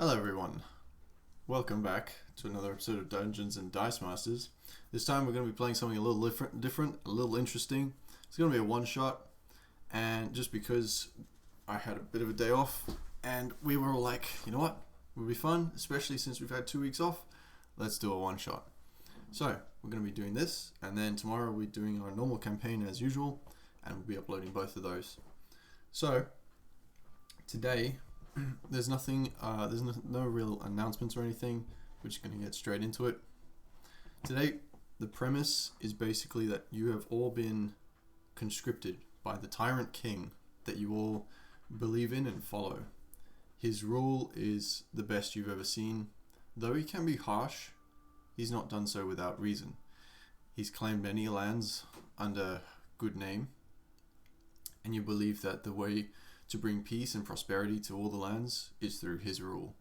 Hello everyone, welcome back to another episode of Dungeons and Dice Masters. This time we're going to be playing something a little different, a little interesting. It's going to be a one-shot, and just because I had a bit of a day off and we were all like, you know what, it would be fun, especially since we've had 2 weeks off, let's do a one-shot. So we're going to be doing this, and then tomorrow we're doing our normal campaign as usual, and we'll be uploading both of those. So today there's nothing, no real announcements or anything. We're just going to get straight into it. Today, the premise is basically that you have all been conscripted by the Tyrant King that you all believe in and follow. His rule is the best you've ever seen. Though he can be harsh, he's not done so without reason. He's claimed many lands under good name, and you believe that the way to bring peace and prosperity to all the lands is through his rule.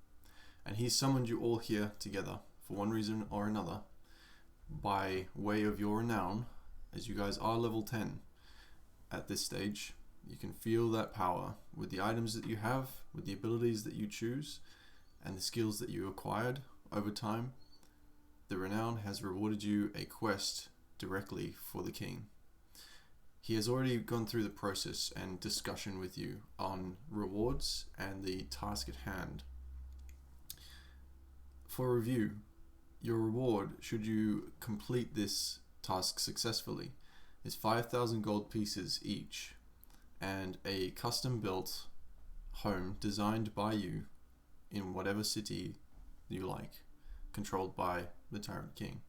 And he's summoned you all here together for one reason or another, by way of your renown, as you guys are level 10 at this stage. You can feel that power with the items that you have, with the abilities that you choose, and the skills that you acquired over time. The renown has rewarded you a quest directly for the king. He has already gone through the process and discussion with you on rewards and the task at hand. For review, your reward, should you complete this task successfully, is 5,000 gold pieces each, and a custom-built home designed by you in whatever city you like, controlled by the Tyrant King.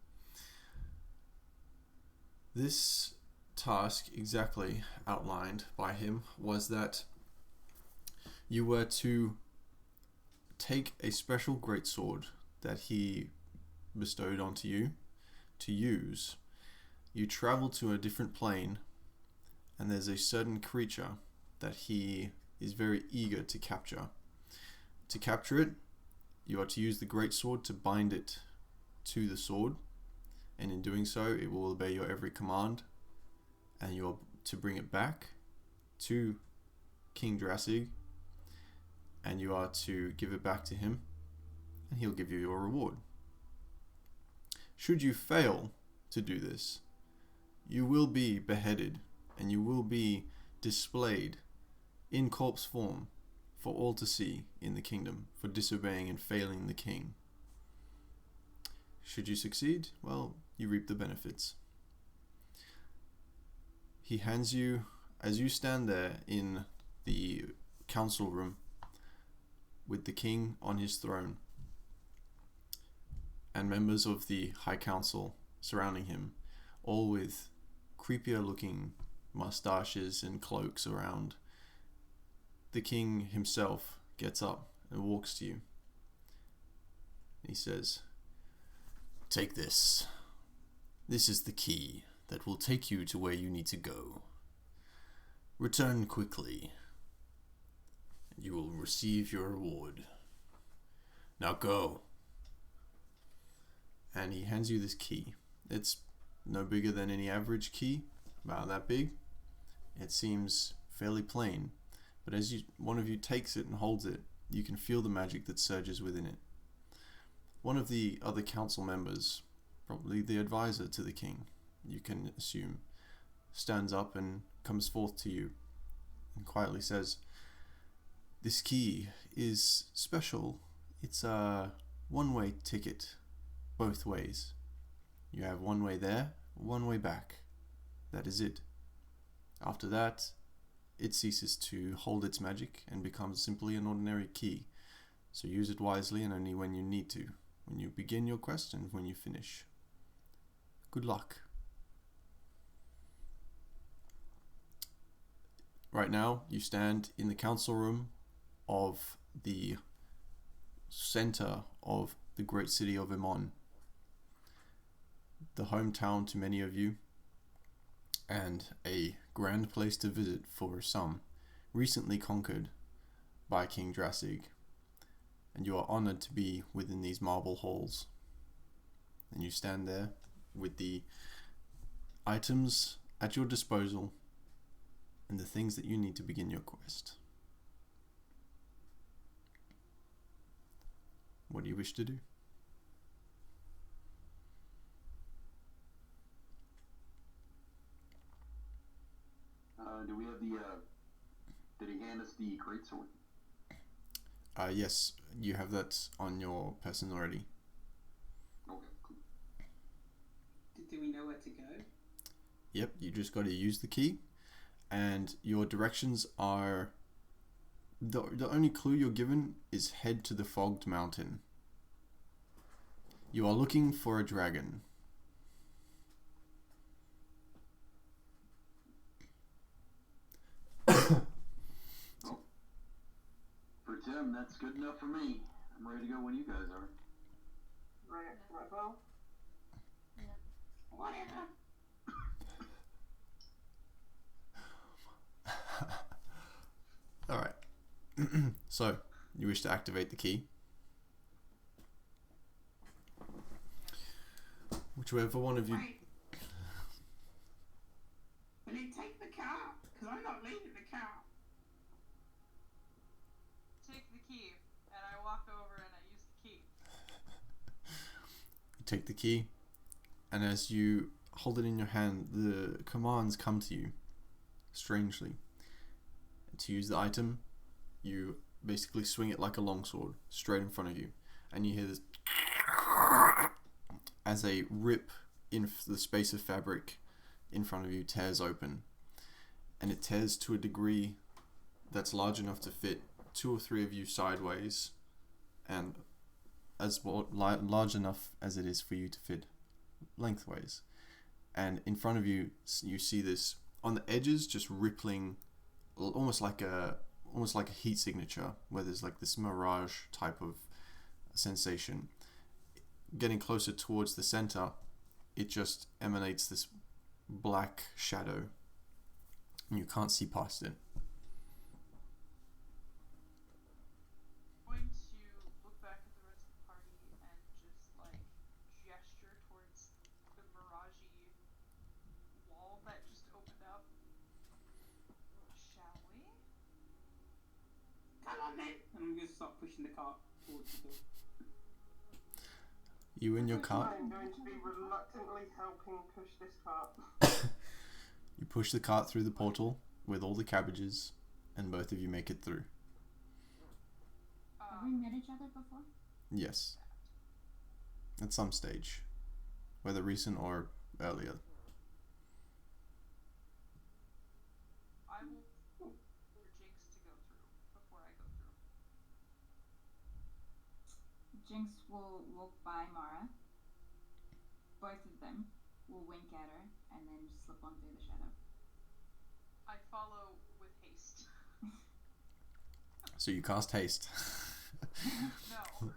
This task, exactly outlined by him, was that you were to take a special greatsword that he bestowed onto you to use. You travel to a different plane, and there's a certain creature that he is very eager to capture. To capture it, you are to use the greatsword to bind it to the sword, and in doing so it will obey your every command, and you are to bring it back to King Drassig, and you are to give it back to him, and he'll give you your reward. Should you fail to do this, you will be beheaded, and you will be displayed in corpse form for all to see in the kingdom for disobeying and failing the king. Should you succeed, well, you reap the benefits. He hands you, as you stand there in the council room with the king on his throne and members of the high council surrounding him, all with creepier looking mustaches and cloaks around, the king himself gets up and walks to you. He says, "Take this. This is the key that will take you to where you need to go. Return quickly, and you will receive your reward. Now go." And he hands you this key. It's no bigger than any average key, about that big. It seems fairly plain, but as one of you takes it and holds it, you can feel the magic that surges within it. One of the other council members, probably the advisor to the king, you can assume, stands up and comes forth to you and quietly says, "This key is special. It's a one-way ticket, both ways. You have one way there, one way back. That is it. After that, it ceases to hold its magic and becomes simply an ordinary key. So use it wisely and only when you need to, when you begin your quest and when you finish. Good luck." Right now, you stand in the council room of the center of the great city of Emon, the hometown to many of you, and a grand place to visit for some, recently conquered by King Drassig, and you are honored to be within these marble halls. And you stand there with the items at your disposal and the things that you need to begin your quest. What do you wish to do? Do we have did he hand us the greatsword? Yes, you have that on your person already. Okay, cool. Do we know where to go? Yep, you just got to use the key, and your directions are. The only clue you're given is head to the fogged mountain. You are looking for a dragon. Oh. For Tim, that's good enough for me. I'm ready to go when you guys are. Right, well. Yeah. Whatever. Alright. So, you wish to activate the key. Whichever one of you... Wait. Will he take the car? Because I'm not leaving the car. Take the key, and I walk over and I use the key. You take the key, and as you hold it in your hand, the commands come to you, strangely. To use the item, you basically swing it like a longsword, straight in front of you, and you hear this as a rip in the space of fabric in front of you tears open, and it tears to a degree that's large enough to fit 2 or 3 of you sideways, and as well, large enough as it is for you to fit lengthways. And in front of you, you see this on the edges, just rippling, almost like a heat signature, where there's like this mirage type of sensation. Getting closer towards the center, it just emanates this black shadow, and you can't see past it. I'm going to look back at the rest of the party and just like gesture towards the mirage-y wall that just opened up. Shall we? Come on then. And I'm going to start pushing the cart towards the door. You in your cart, I'm going to be reluctantly helping push this cart. you push the cart through the portal with all the cabbages, and both of you make it through. Have we met each other before? Yes. At some stage. Whether recent or earlier. I will for Jinx to go through before I go through. Jinx will walk by Mara. Both of them will wink at her and then slip on through the shadow. I follow with haste. So you cast haste. No.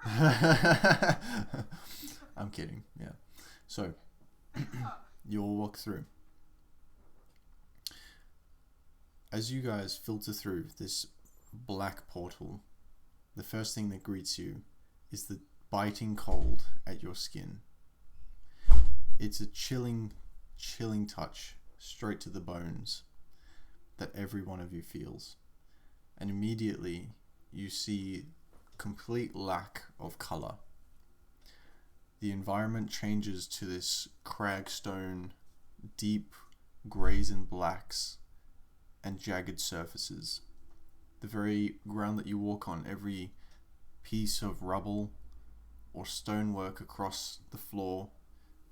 I'm kidding, yeah. So, you all walk through. As you guys filter through this black portal, the first thing that greets you is the biting cold at your skin. It's a chilling touch straight to the bones that every one of you feels. And immediately you see complete lack of color. The environment changes to this cragstone, deep greys and blacks, and jagged surfaces. The very ground that you walk on, every piece of rubble or stonework across the floor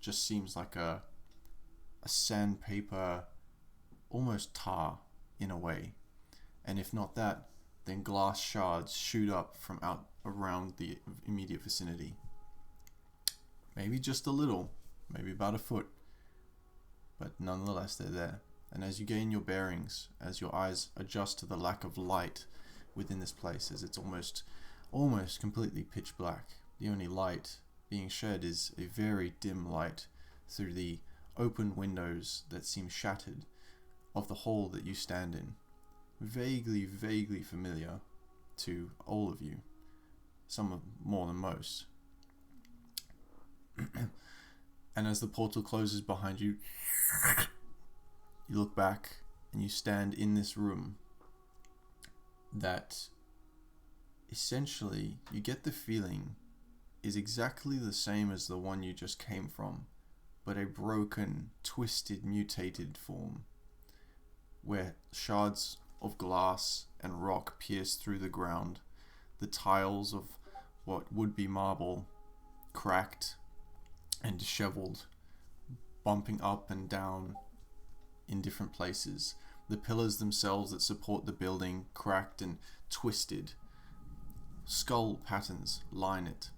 just seems like a sandpaper, almost tar in a way. And if not that, then glass shards shoot up from out around the immediate vicinity. Maybe just a little, maybe about a foot, but nonetheless they're there. And as you gain your bearings, as your eyes adjust to the lack of light within this place, as it's almost completely pitch black, the only light being shed is a very dim light through the open windows that seem shattered of the hole that you stand in. Vaguely familiar to all of you, some more than most. And as the portal closes behind you, you look back and you stand in this room that essentially you get the feeling is exactly the same as the one you just came from, but a broken, twisted, mutated form, where shards of glass and rock pierce through the ground, the tiles of what would be marble cracked and disheveled, bumping up and down in different places. The pillars themselves that support the building cracked and twisted. Skull patterns line it.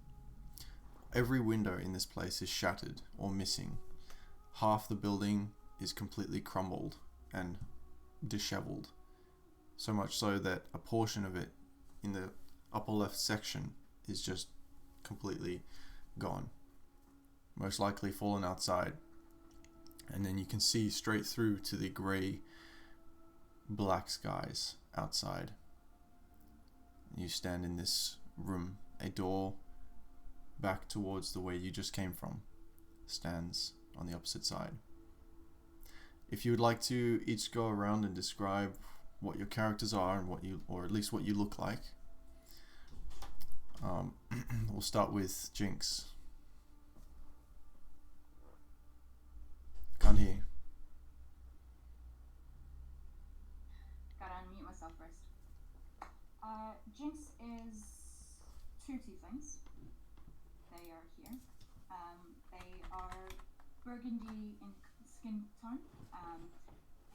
Every window in this place is shattered or missing. Half the building is completely crumbled and disheveled. So much so that a portion of it in the upper left section is just completely gone. Most likely fallen outside. And then you can see straight through to the grey, black skies outside. You stand in this room. A door back towards the way you just came from stands on the opposite side. If you would like to each go around and describe what your characters are and or at least what you look like. We'll start with Jinx. Can't hear. Gotta unmute myself first. Jinx is two tieflings. They are here. They are burgundy in skin tone.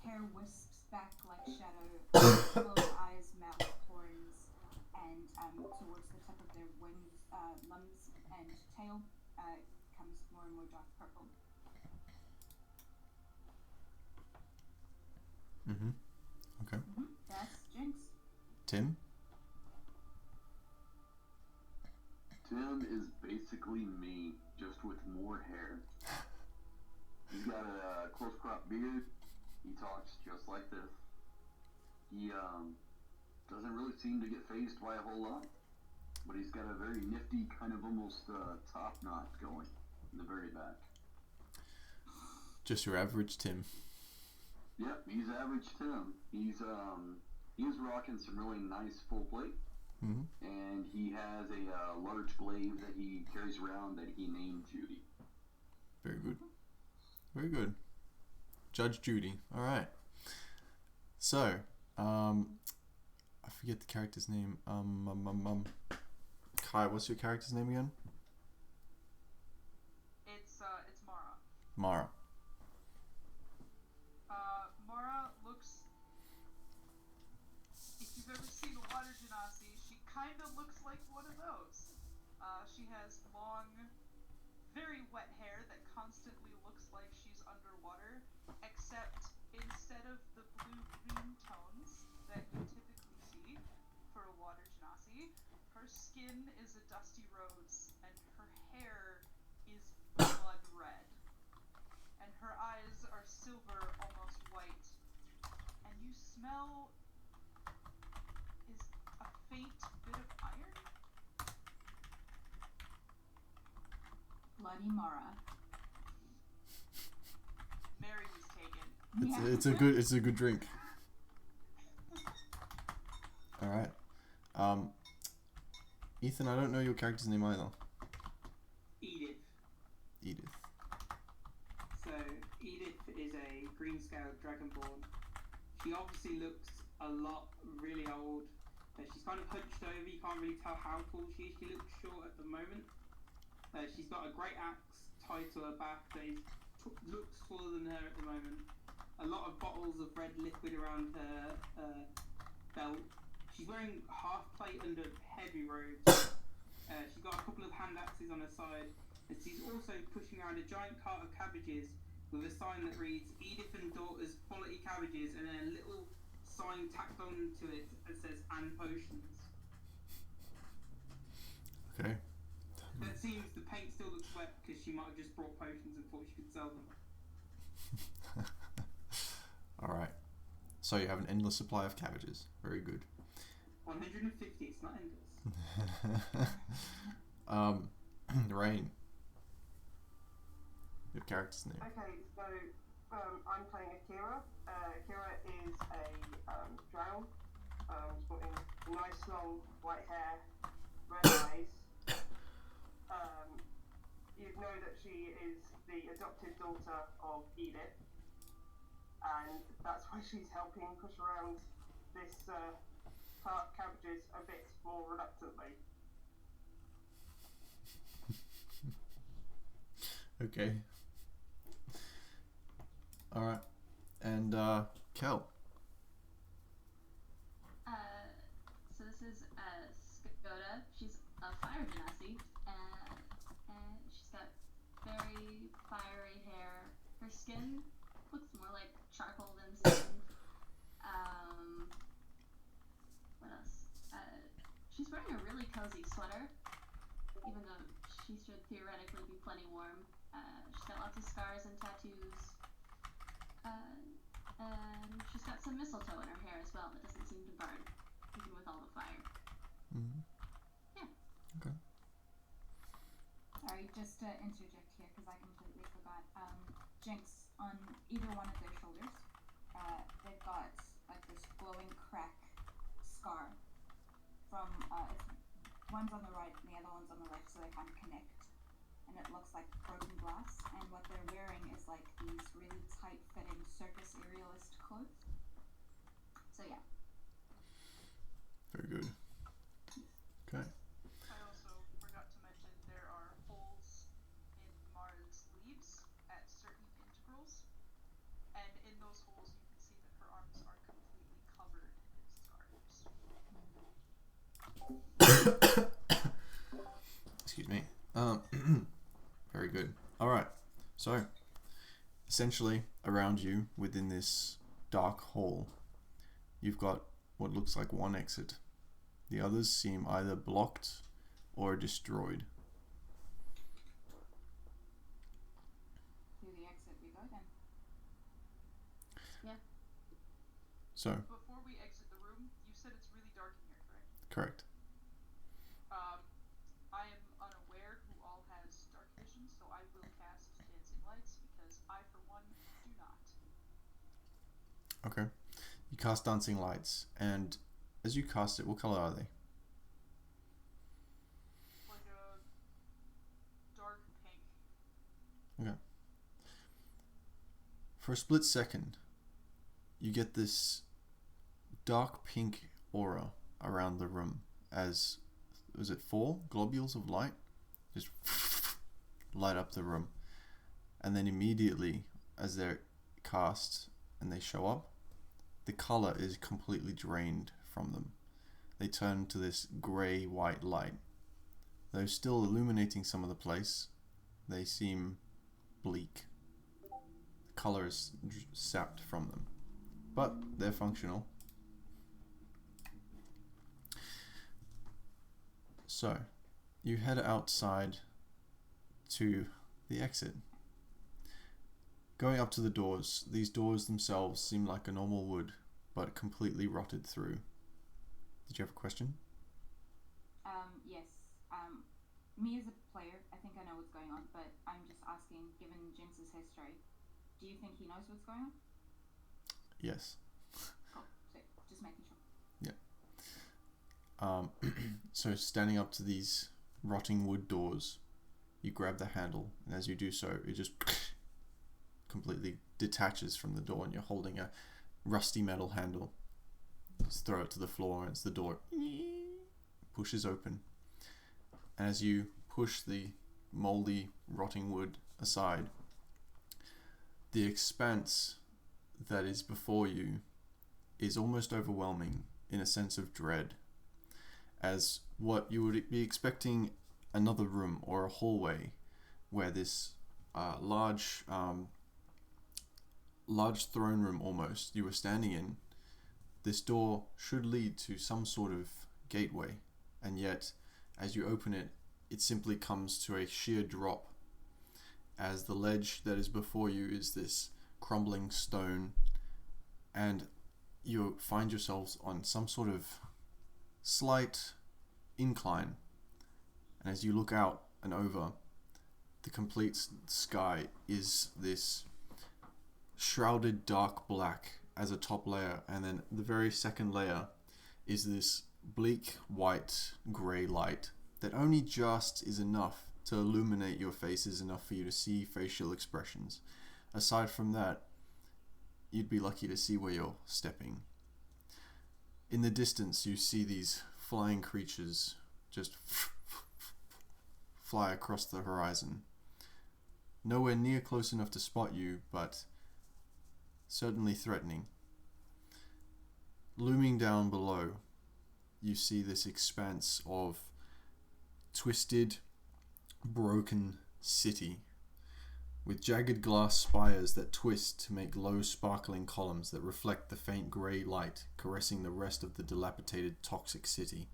Hair wisps back like shadow. Closed eyes, mouth, horns, and towards the tip of their wings, limbs, and tail comes more and more dark purple. Okay. That's Jinx. Tim? Tim is basically me, just with more hair. He's got a close cropped beard. He talks just like this. He doesn't really seem to get fazed by a whole lot, but he's got a very nifty kind of almost top knot going in the very back. Just your average Tim. Yep, he's average Tim. He's rocking some really nice full plate. And he has a large glaive that he carries around that he named Judy. Very good. Very good. Judge Judy. Alright. So, I forget the character's name. Kai, what's your character's name again? It's Mara. Mara. Mara looks... If you've ever seen a water genasi, she kind of looks like one of those. She has long, very wet hair that constantly looks like she's underwater, except instead of the blue-green tones that you typically see for a water genasi, her skin is a dusty rose, and her hair is blood red. And her eyes are silver, almost white. And you smell is a faint bit of iron? Bloody Mara. Mary was taken. It's a good drink. Alright. Ethan, I don't know your character's name either. Edith. So, Edith is a green-scaled dragonborn. She obviously looks a lot really old. She's kind of hunched over, you can't really tell how tall she is. She looks short at the moment. She's got a great axe tied to her back that looks taller than her at the moment. A lot of bottles of red liquid around her belt. She's wearing half plate under heavy robes. She's got a couple of hand axes on her side. And she's also pushing around a giant cart of cabbages with a sign that reads Edith and Daughter's Quality Cabbages, and then a little sign tacked on to it that says and potions. Okay. It seems the paint still looks wet because she might have just brought potions and thought she could sell them. Alright. So you have an endless supply of cabbages. Very good. 150, it's not endless. Rain. Your character's name. Okay, so I'm playing Akira. Akira is a drow, sporting nice long white hair, red eyes, you'd know that she is the adopted daughter of Edith, and that's why she's helping push around this cabbages a bit more reluctantly. Okay. Alright. And, Kel. So this is Skoda. She's a fire genasi, and she's got very fiery hair. Her skin looks more like charcoal than skin. What else? She's wearing a really cozy sweater, even though she should theoretically be plenty warm. She's got lots of scars and tattoos. And she's got some mistletoe in her hair as well that doesn't seem to burn, even with all the fire. Mm-hmm. Yeah. Okay. Sorry, just to interject here because I completely forgot. Jinx, on either one of their shoulders, they've got like this glowing crack scar from one's on the right and the other one's on the left, so they kind of connect, and it looks like broken glass. And what they're wearing is like these really tight-fitting circus aerialist clothes. So yeah. Very good. Okay. I also forgot to mention there are holes in Mara's leaves at certain integrals, and in those holes you can see that her arms are completely covered in scars. Excuse me. Very good. Alright. So, essentially, around you, within this dark hall, you've got what looks like one exit. The others seem either blocked or destroyed. Through the exit we go then. Yeah. So, Before we exit the room, you said it's really dark in here, correct? correct. I am unaware who all has dark vision, so I will cast dancing lights because I, for one, do not. Okay. You cast dancing lights, and as you cast it, what color are they? Like a dark pink. Okay. For a split second, you get this dark pink aura around the room as, was it 4 globules of light? Just light up the room. And then immediately, as they're cast and they show up, the color is completely drained from them. They turn to this grey-white light. Though still illuminating some of the place, they seem bleak. The color is sapped from them. But they're functional. So, you head outside to the exit. Going up to the doors, these doors themselves seem like a normal wood, but completely rotted through. Did you have a question? Yes. Me as a player, I think I know what's going on, but I'm just asking, given Jinx's history, do you think he knows what's going on? Yes. Cool. So, just making sure. So standing up to these rotting wood doors, you grab the handle, and as you do so, it just completely detaches from the door, and you're holding a rusty metal handle. Just throw it to the floor, and it's the door pushes open. And as you push the moldy, rotting wood aside, the expanse that is before you is almost overwhelming in a sense of dread, as what you would be expecting another room or a hallway where this large throne room almost you were standing in, this door should lead to some sort of gateway, and yet as you open it, it simply comes to a sheer drop, as the ledge that is before you is this crumbling stone, and you find yourselves on some sort of slight incline. And as you look out and over, the complete sky is this shrouded dark black as a top layer, and then the very second layer is this bleak white grey light that only just is enough to illuminate your faces enough for you to see facial expressions. Aside from that, you'd be lucky to see where you're stepping. In the distance, you see these flying creatures just fly across the horizon. Nowhere near close enough to spot you, but certainly threatening. Looming down below, you see this expanse of twisted, broken city with jagged glass spires that twist to make low sparkling columns that reflect the faint grey light caressing the rest of the dilapidated toxic city.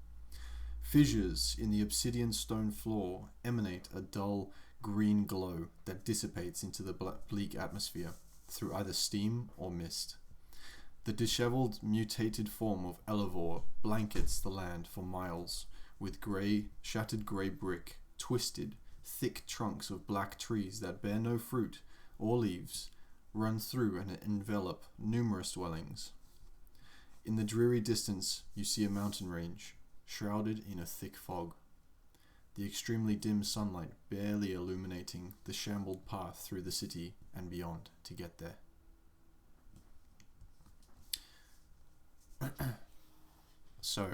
Fissures in the obsidian stone floor emanate a dull green glow that dissipates into the bleak atmosphere through either steam or mist. The disheveled, mutated form of endeavour blankets the land for miles with shattered grey brick, twisted, thick trunks of black trees that bear no fruit or leaves run through and envelop numerous dwellings. In the dreary distance, you see a mountain range, shrouded in a thick fog, the extremely dim sunlight barely illuminating the shambled path through the city and beyond to get there. So,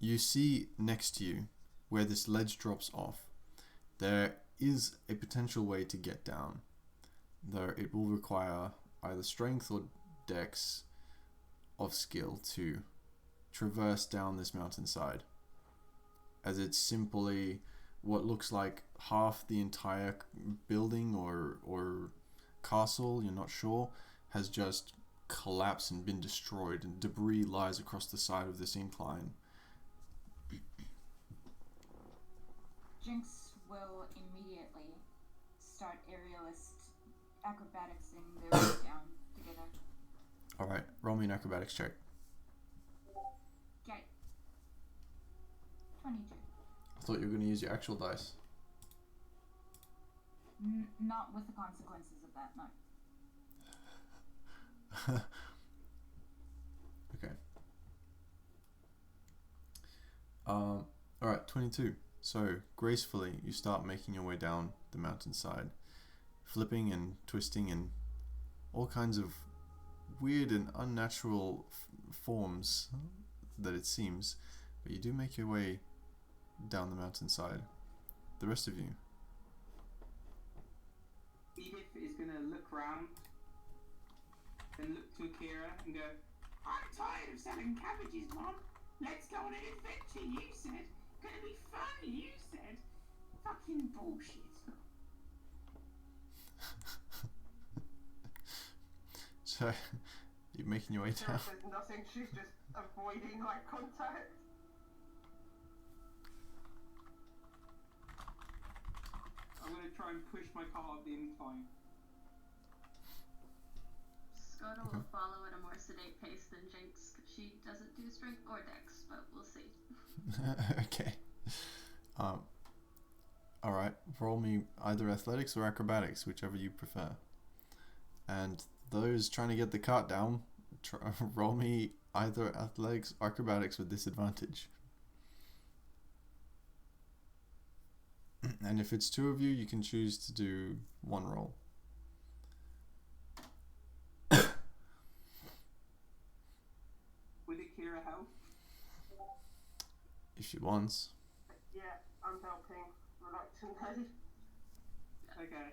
you see next to you, where this ledge drops off, there is a potential way to get down, though it will require either strength or dex of skill to traverse down this mountainside, as it's simply what looks like half the entire building or castle, you're not sure, has just collapsed and been destroyed, and debris lies across the side of this incline. Jinx will immediately start aerialist acrobaticsing their way down together. Alright, roll me an acrobatics check. Okay. 22. I thought you were going to use your actual dice. Not with the consequences of that, no. Okay. Alright, 22. So, gracefully, you start making your way down the mountainside, flipping and twisting in all kinds of weird and unnatural forms that it seems, but you do make your way down the mountainside. The rest of you. Edith is gonna look around, then look to Akira and go, I'm tired of selling cabbages, Mom. Let's go on an adventure, you said. Gonna be fun, you said. Fucking bullshit. So, you're making your way down. Sarah says nothing, she's just avoiding eye contact. I'm gonna try and push my car up the incline. Skoda will follow at a more sedate pace than Jinx, because she doesn't do strength or dex, but we'll see. Okay. Alright, roll me either athletics or acrobatics, whichever you prefer. And those trying to get the cart down, roll me either athletics or acrobatics with disadvantage. And if it's two of you, you can choose to do one roll. Would Akira help? If she wants. Yeah, I'm helping reluctantly. Okay,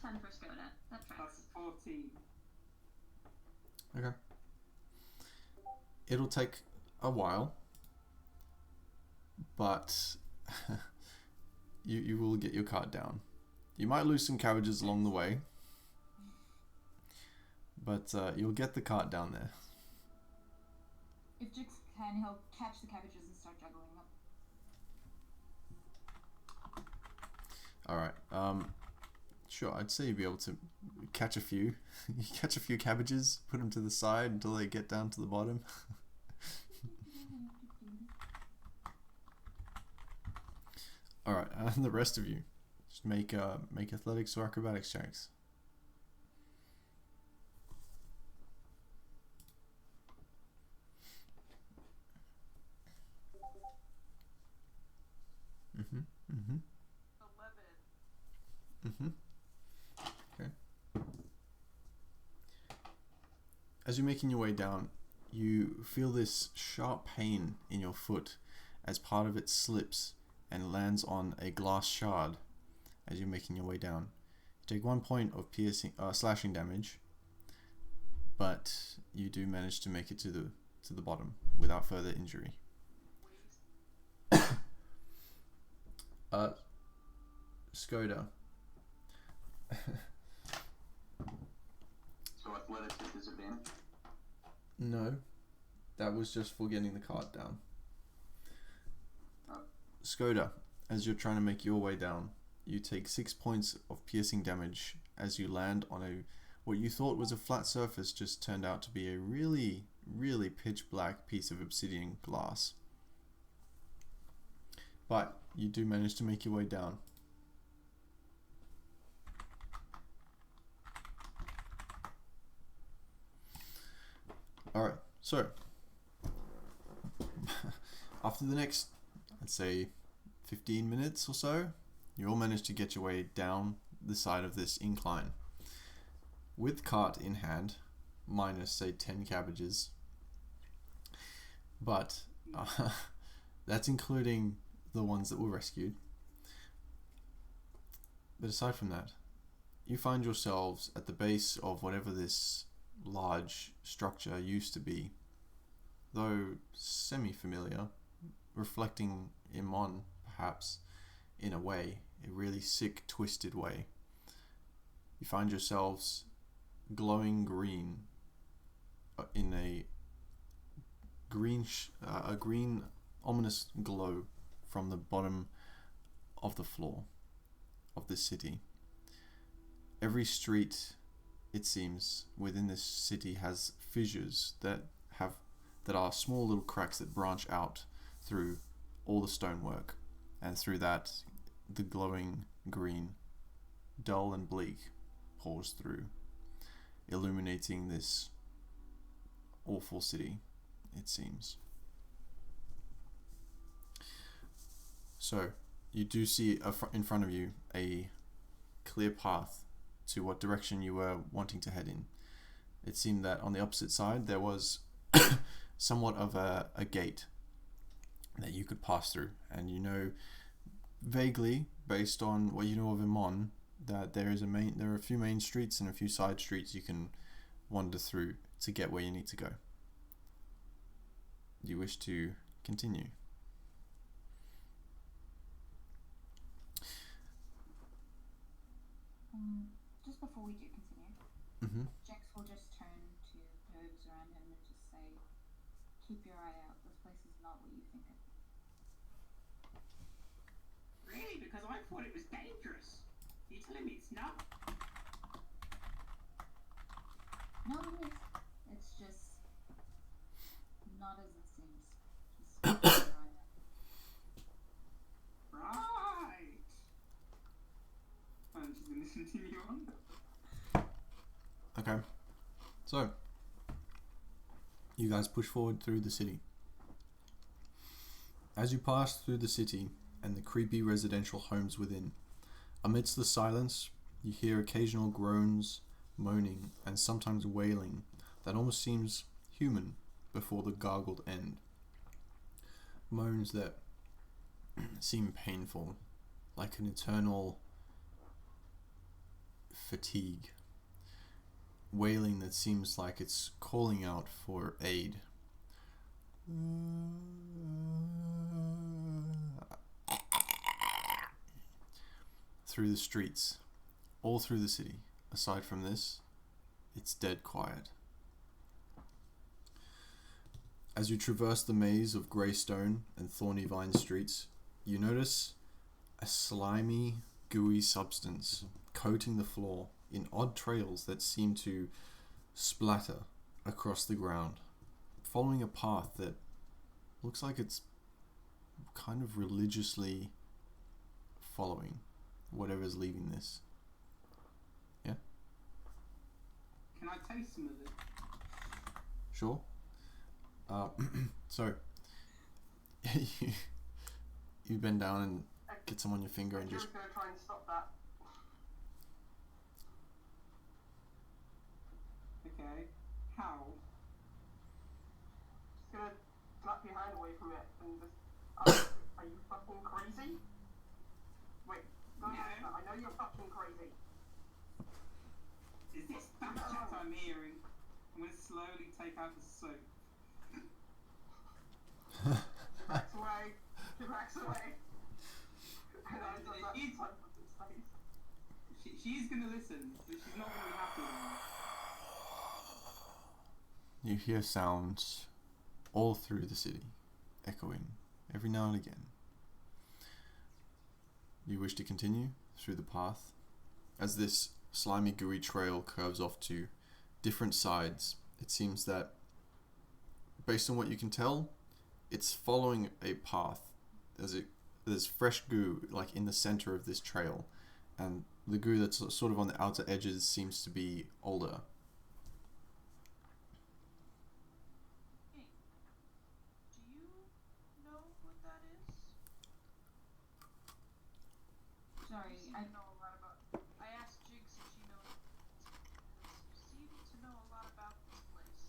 10 for Skoda. That tracks. that's 14. Okay. It'll take a while, but you will get your cart down. You might lose some cabbages along the way, but you'll get the cart down there. If Jinx can, he'll catch the cabbages and start juggling them. Alright, sure, I'd say you'd be able to catch a few. You catch a few cabbages, put them to the side until they get down to the bottom. Alright, and the rest of you, just make athletics or acrobatics checks. Mm-hmm. Okay. As you're making your way down, you feel this sharp pain in your foot as part of it slips and lands on a glass shard as you're making your way down. You take 1 point of slashing damage, but you do manage to make it to the bottom without further injury. Skoda. So athletics at disadvantage? No, that was just for getting the cart down. Skoda, as you're trying to make your way down, you take 6 points of piercing damage as you land on what you thought was a flat surface just turned out to be a really, really pitch black piece of obsidian glass. But you do manage to make your way down. Alright, so after the next, let's say, 15 minutes or so, you all manage to get your way down the side of this incline. With cart in hand, minus, say, 10 cabbages. But that's including the ones that were rescued. But aside from that, you find yourselves at the base of whatever this large structure used to be, though semi-familiar, reflecting Imon, perhaps, in a way, a really sick, twisted way. You find yourselves glowing green in a green ominous glow from the bottom of the floor of this city. Every street, it seems, within this city has fissures that are small little cracks that branch out through all the stonework, and through that the glowing green, dull and bleak, pours through, illuminating this awful city, it seems. So you do see in front of you a clear path to what direction you were wanting to head in. It seemed that on the opposite side there was somewhat of a gate that you could pass through, and you know vaguely, based on what you know of Imon, that there are a few main streets and a few side streets you can wander through to get where you need to go. Do you wish to continue? Just before we do continue, Jax will just turn to those around him and just say, keep your eye out. This place is not what you think it is. Really? Because I thought it was dangerous. You're telling me it's not? No, it is. It's just not as it seems. Just keep your eye out. Right. I'm just going to continue on. Okay. So, you guys push forward through the city. As you pass through the city and the creepy residential homes within, amidst the silence, you hear occasional groans, moaning, and sometimes wailing that almost seems human before the gargled end. Moans that seem painful, like an eternal fatigue. Wailing that seems like it's calling out for aid. Through the streets, all through the city. Aside from this, it's dead quiet. As you traverse the maze of grey stone and thorny vine streets, you notice a slimy, gooey substance coating the floor in odd trails that seem to splatter across the ground, following a path that looks like it's kind of religiously following whatever's leaving this. Yeah? Can I taste some of it? Sure. So, you bend down and get some on your finger and just... Going to try and stop that. Okay. How? Just gonna slap your hand away from it and just. Are you fucking crazy? Wait, don't No. answer. I know you're fucking crazy. Is this back chat I'm hearing? I'm gonna slowly take out the soap. She backs away. She backs away. And I just like It's- punch his face. She's gonna listen, but she's not gonna be happy with me. You hear sounds all through the city, echoing every now and again. You wish to continue through the path as this slimy, gooey trail curves off to different sides. It seems that, based on what you can tell, it's following a path. There's fresh goo like in the center of this trail, and the goo that's sort of on the outer edges seems to be older. Hey, do you know what that is? Sorry, You seem I to know a lot about. I asked Jigs if she knows. You seem to know a lot about this place.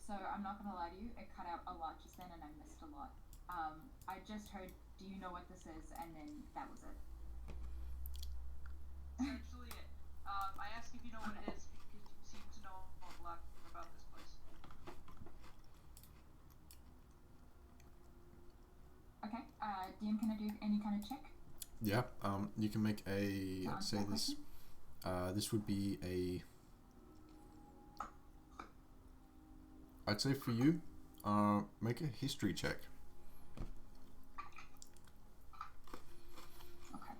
so I'm not gonna lie to you, it cut out a lot just then and I missed a lot. I just heard, do you know what this is? And then that was it. That's actually it. I asked if you know what it is because you seem to know a lot about this place. Okay, DM, can I do any kind of check? Yeah, you can make a, To let's answer say that this, question? this would be a, I'd say for you, make a history check. Okay.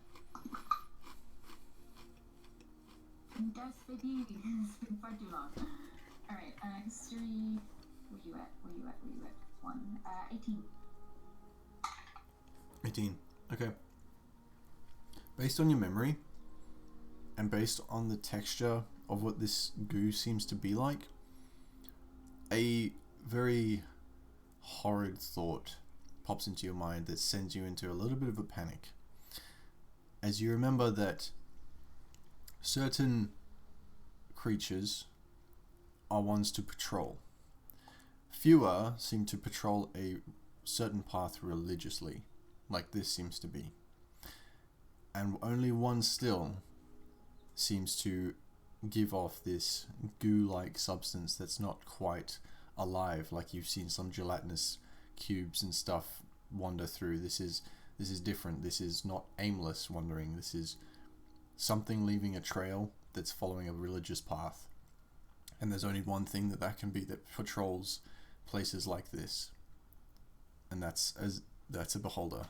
Yes, baby. It's been far too long. Alright, history. Where you at? 18. 18. Okay. Based on your memory, and based on the texture of what this goo seems to be like, a very horrid thought pops into your mind that sends you into a little bit of a panic. As you remember that certain creatures are ones to patrol. Fewer seem to patrol a certain path religiously, like this seems to be. And only one still seems to give off this goo-like substance that's not quite alive, like you've seen some gelatinous cubes and stuff wander through. This is different. This is not aimless wandering. This is something leaving a trail that's following a religious path. And there's only one thing that can be that patrols places like this, and that's a beholder.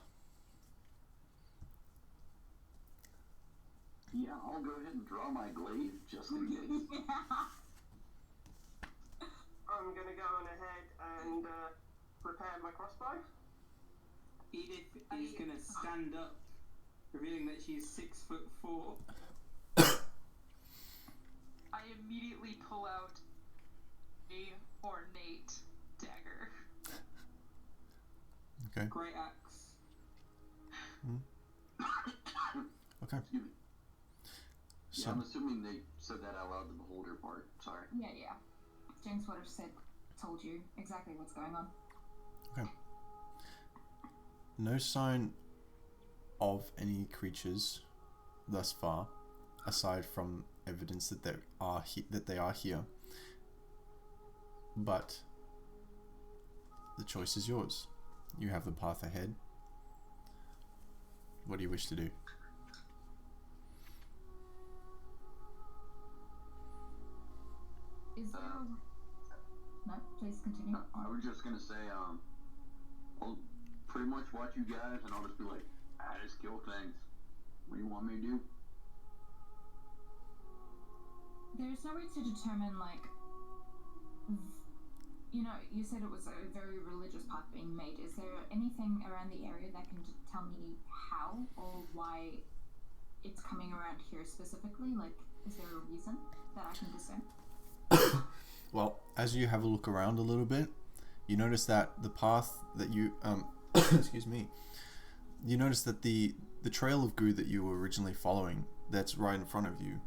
Yeah, I'll go ahead and draw my glaive just in case. I'm gonna go on ahead and prepare my crossbow. Edith is gonna stand up, revealing that she's 6'4". I immediately pull out a ornate dagger. Okay. Great axe. Okay. Excuse me. So Yeah, I'm assuming they said that out loud, the beholder part. Sorry. Yeah. James would have told you exactly what's going on. okay. No sign of any creatures thus far, aside from evidence that they are here. But the choice is yours. You have the path ahead. What do you wish to do? Is there No, please continue. I was just gonna say, I'll pretty much watch you guys, and I'll just be like, I just kill things. What do you want me to do? There's no way to determine, like, you said it was a very religious path being made. Is there anything around the area that can tell me how or why it's coming around here specifically? Like, is there a reason that I can discern? Well, as you have a look around a little bit, you notice that the path that you excuse me, you notice that the trail of goo that you were originally following, that's right in front of you,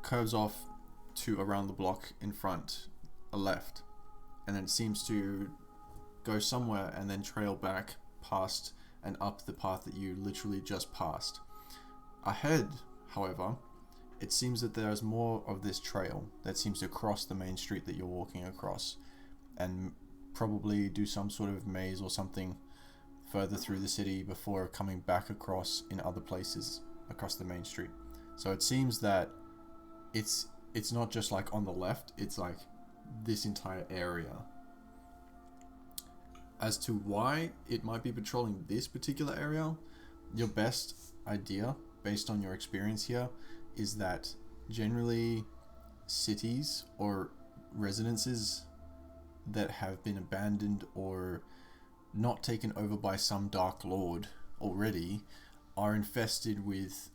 curves off to around the block in front, a left, and then it seems to go somewhere and then trail back past and up the path that you literally just passed. Ahead, however, it seems that there's more of this trail that seems to cross the main street that you're walking across and probably do some sort of maze or something further through the city before coming back across in other places across the main street. So it seems that it's not just like on the left, it's like this entire area. As to why it might be patrolling this particular area, your best idea, based on your experience here, is that generally cities or residences that have been abandoned or not taken over by some dark lord already are infested with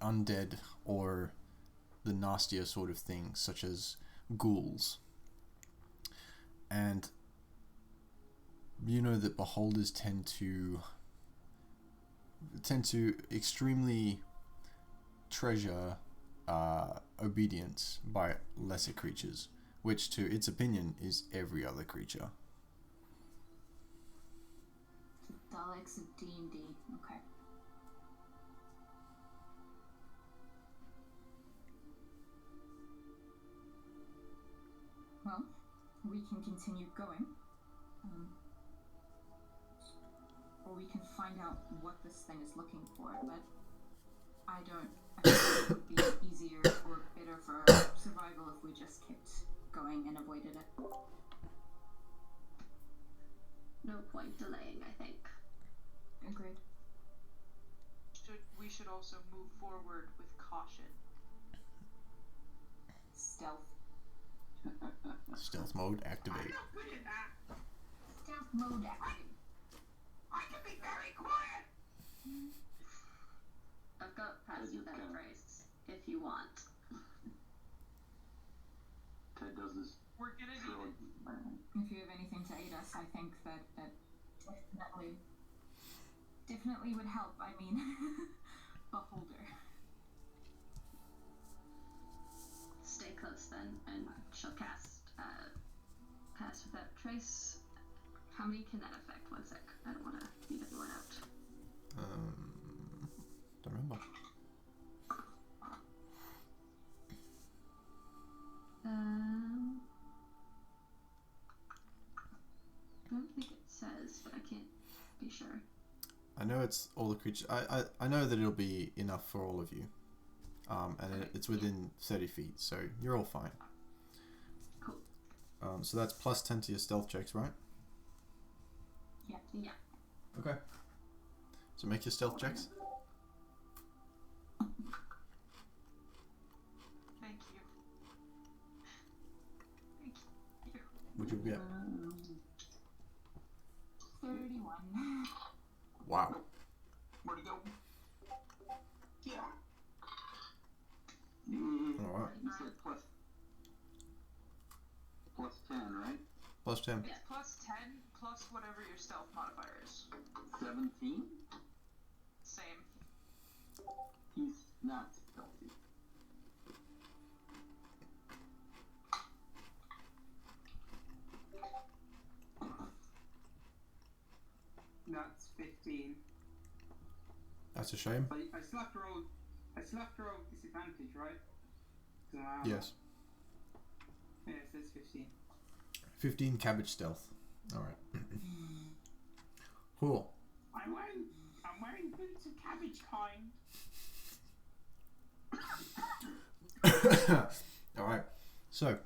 undead or the nastier sort of things, such as ghouls. And you know that beholders tend to extremely treasure obedience by lesser creatures, which to its opinion is every other creature. The Daleks of D&D. Okay. Well, we can continue going. Or we can find out what this thing is looking for, but I think it would be easier or better for our survival if we just kept going and avoided it. No point delaying, I think. Agreed. We should also move forward with caution. Stealth. Stealth mode activate. I'm not good at that. Stealth mode active. I can be very quiet. I've got passive that phrase, if you want. Ted does this. We're gonna need it. If you have anything to aid us, I think that definitely would help. I mean, beholder. Stay close then, and she'll cast Pass Without Trace. How many can that affect? One sec. I don't want to leave anyone out. Don't remember. I don't think it says, but I can't be sure. I know it's all the creatures. I know that it'll be enough for all of you. And it's within 30 feet, so you're all fine. Cool. So that's plus 10 to your stealth checks, right? Yeah. Okay. So make your stealth checks. Thank you. Thank you. What'd you get? 31. Wow. Where'd he go? Yeah. Alright. You said plus 10, right? Plus 10. It's plus 10 plus whatever your stealth modifier is. 17? Same. He's not stealthy. That's 15. That's a shame. But I still have to roll disadvantage, right? 'Cause I'm out. Yes. Yeah, it says 15. 15 cabbage stealth. Alright. Cool. I'm wearing boots of cabbage kind. Alright. So,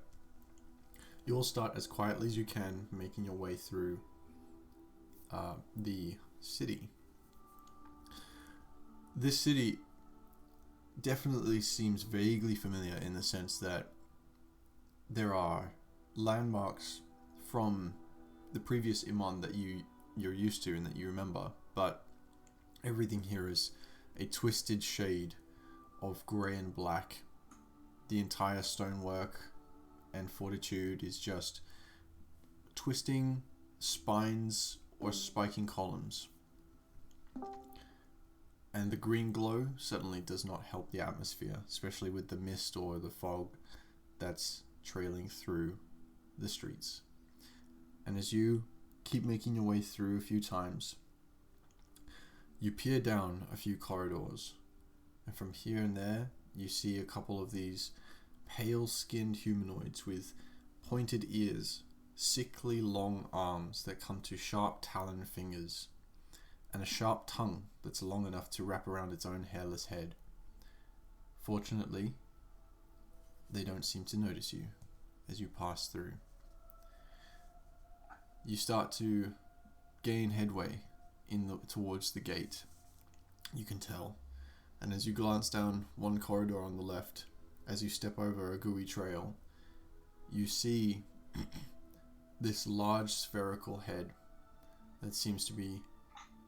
you'll start as quietly as you can, making your way through the city. This city definitely seems vaguely familiar in the sense that there are landmarks from the previous Iman that you're used to and that you remember, but everything here is a twisted shade of grey and black. The entire stonework and fortitude is just twisting spines or spiking columns. And the green glow certainly does not help the atmosphere, especially with the mist or the fog that's trailing through the streets. And as you keep making your way through a few times, you peer down a few corridors, and from here and there you see a couple of these pale-skinned humanoids with pointed ears, sickly long arms that come to sharp taloned fingers, and a sharp tongue that's long enough to wrap around its own hairless head. Fortunately, they don't seem to notice you as you pass through. You start to gain headway towards the gate, you can tell, and as you glance down one corridor on the left, as you step over a gooey trail, you see this large spherical head that seems to be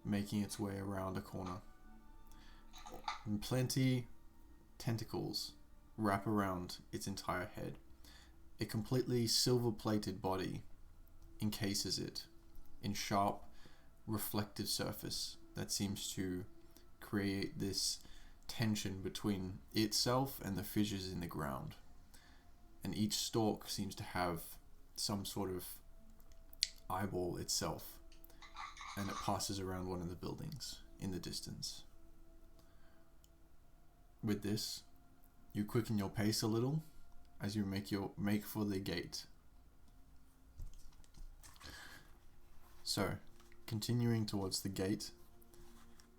making its way around a corner. And plenty tentacles wrap around its entire head. A completely silver-plated body encases it in sharp, reflective surface that seems to create this tension between itself and the fissures in the ground. And each stalk seems to have some sort of eyeball itself, and it passes around one of the buildings in the distance. With this, you quicken your pace a little as you make for the gate. So, continuing towards the gate,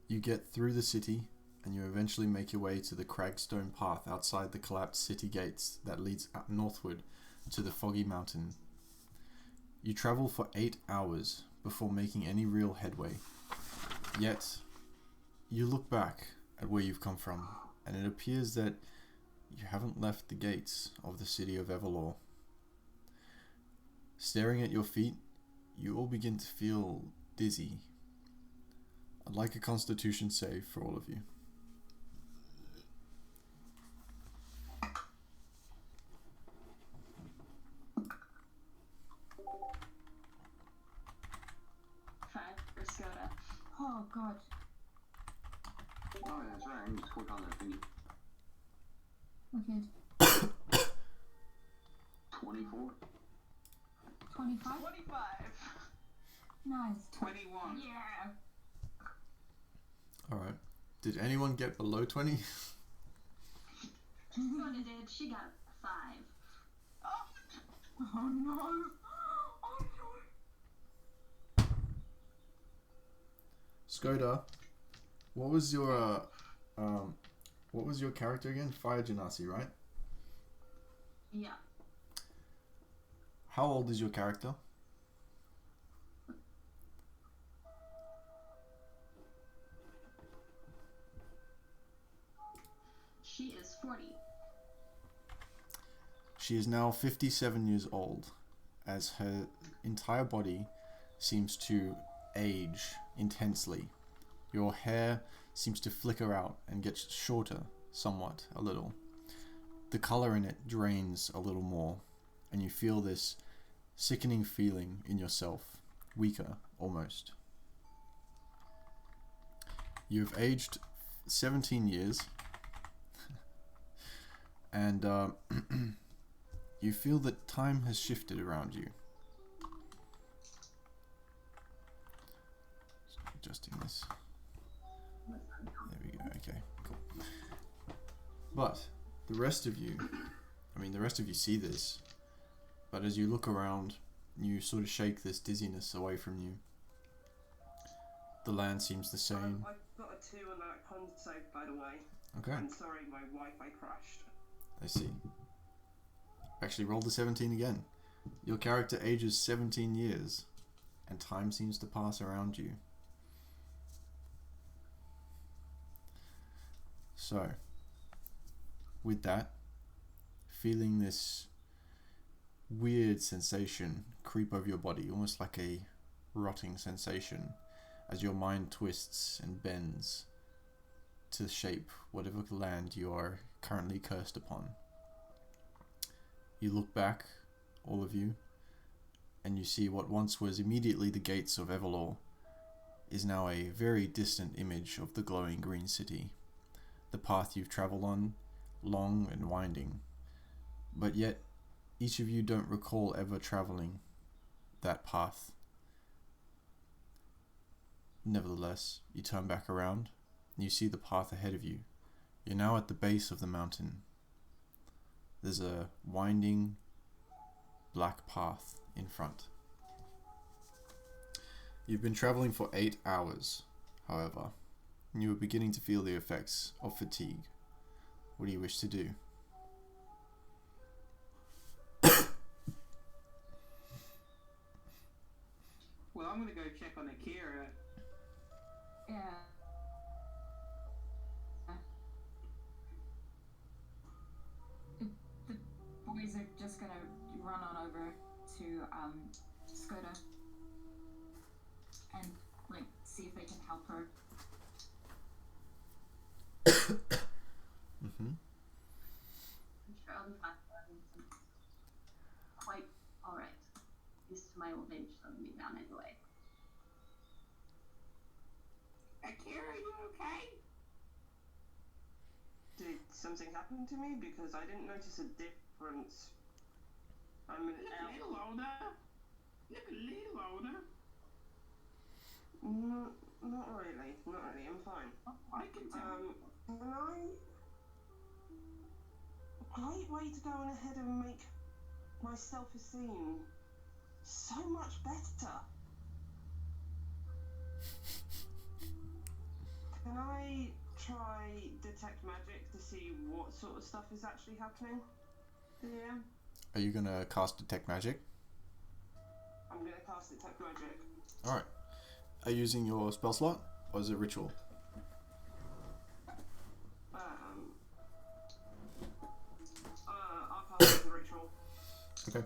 you get through the city and you eventually make your way to the cragstone path outside the collapsed city gates that leads up northward to the foggy mountain. You travel for 8 hours before making any real headway. Yet, you look back at where you've come from, and it appears that you haven't left the gates of the city of Everlore. Staring at your feet, you all begin to feel dizzy. I'd like a constitution save for all of you. For Skoda. Oh god. Oh, that's right. I need to click on that thingy. Okay. 24. 25? 25. Nice. 21. Yeah. Alright. Did anyone get below 20? Skoda did. She got 5. Oh no. Oh no. Skoda, what was your character again? Fire Genasi, right? Yeah. How old is your character? She is 40. She is now 57 years old, as her entire body seems to age intensely. Your hair seems to flicker out and get shorter somewhat, a little. The color in it drains a little more, and you feel this sickening feeling in yourself, weaker almost. You've aged 17 years, and you feel that time has shifted around you. Just adjusting this. There we go, okay, cool. But the rest of you see this, but as you look around, you sort of shake this dizziness away from you. The land seems the same. I've got a 2 on that con save, by the way. Okay, I'm sorry, my Wi-Fi crashed. I see. Actually, roll the 17 again. Your character ages 17 years, and time seems to pass around you. So, with that, feeling this weird sensation creep over your body, almost like a rotting sensation, as your mind twists and bends to shape whatever land you are currently cursed upon. You look back, all of you, and you see what once was immediately the gates of Everlore is now a very distant image of the glowing green city. The path you've travelled on, long and winding, but yet each of you don't recall ever travelling that path. Nevertheless, you turn back around and you see the path ahead of you. You're now at the base of the mountain. There's a winding black path in front. You've been travelling for 8 hours, however, and you are beginning to feel the effects of fatigue. What do you wish to do? Well, I'm gonna go check on Akira. Yeah. The boys are just gonna run on over to Skoda and like see if they can help her. Mm-hmm. I'm sure I'll be fine. Quite alright. Used to my old age slowing me down anyway. Akira, you okay? Did something happen to me? Because I didn't notice a difference. I'm an Look a little older. Look a little older. Not really. Not really. I'm fine. I can tell. Can I? Great way to go on ahead and make my self-esteem so much better. Can I try detect magic to see what sort of stuff is actually happening? Yeah. Are you gonna cast Detect Magic? I'm gonna cast detect magic. Alright. Are you using your spell slot, or is it ritual? I'll cast the ritual. Okay.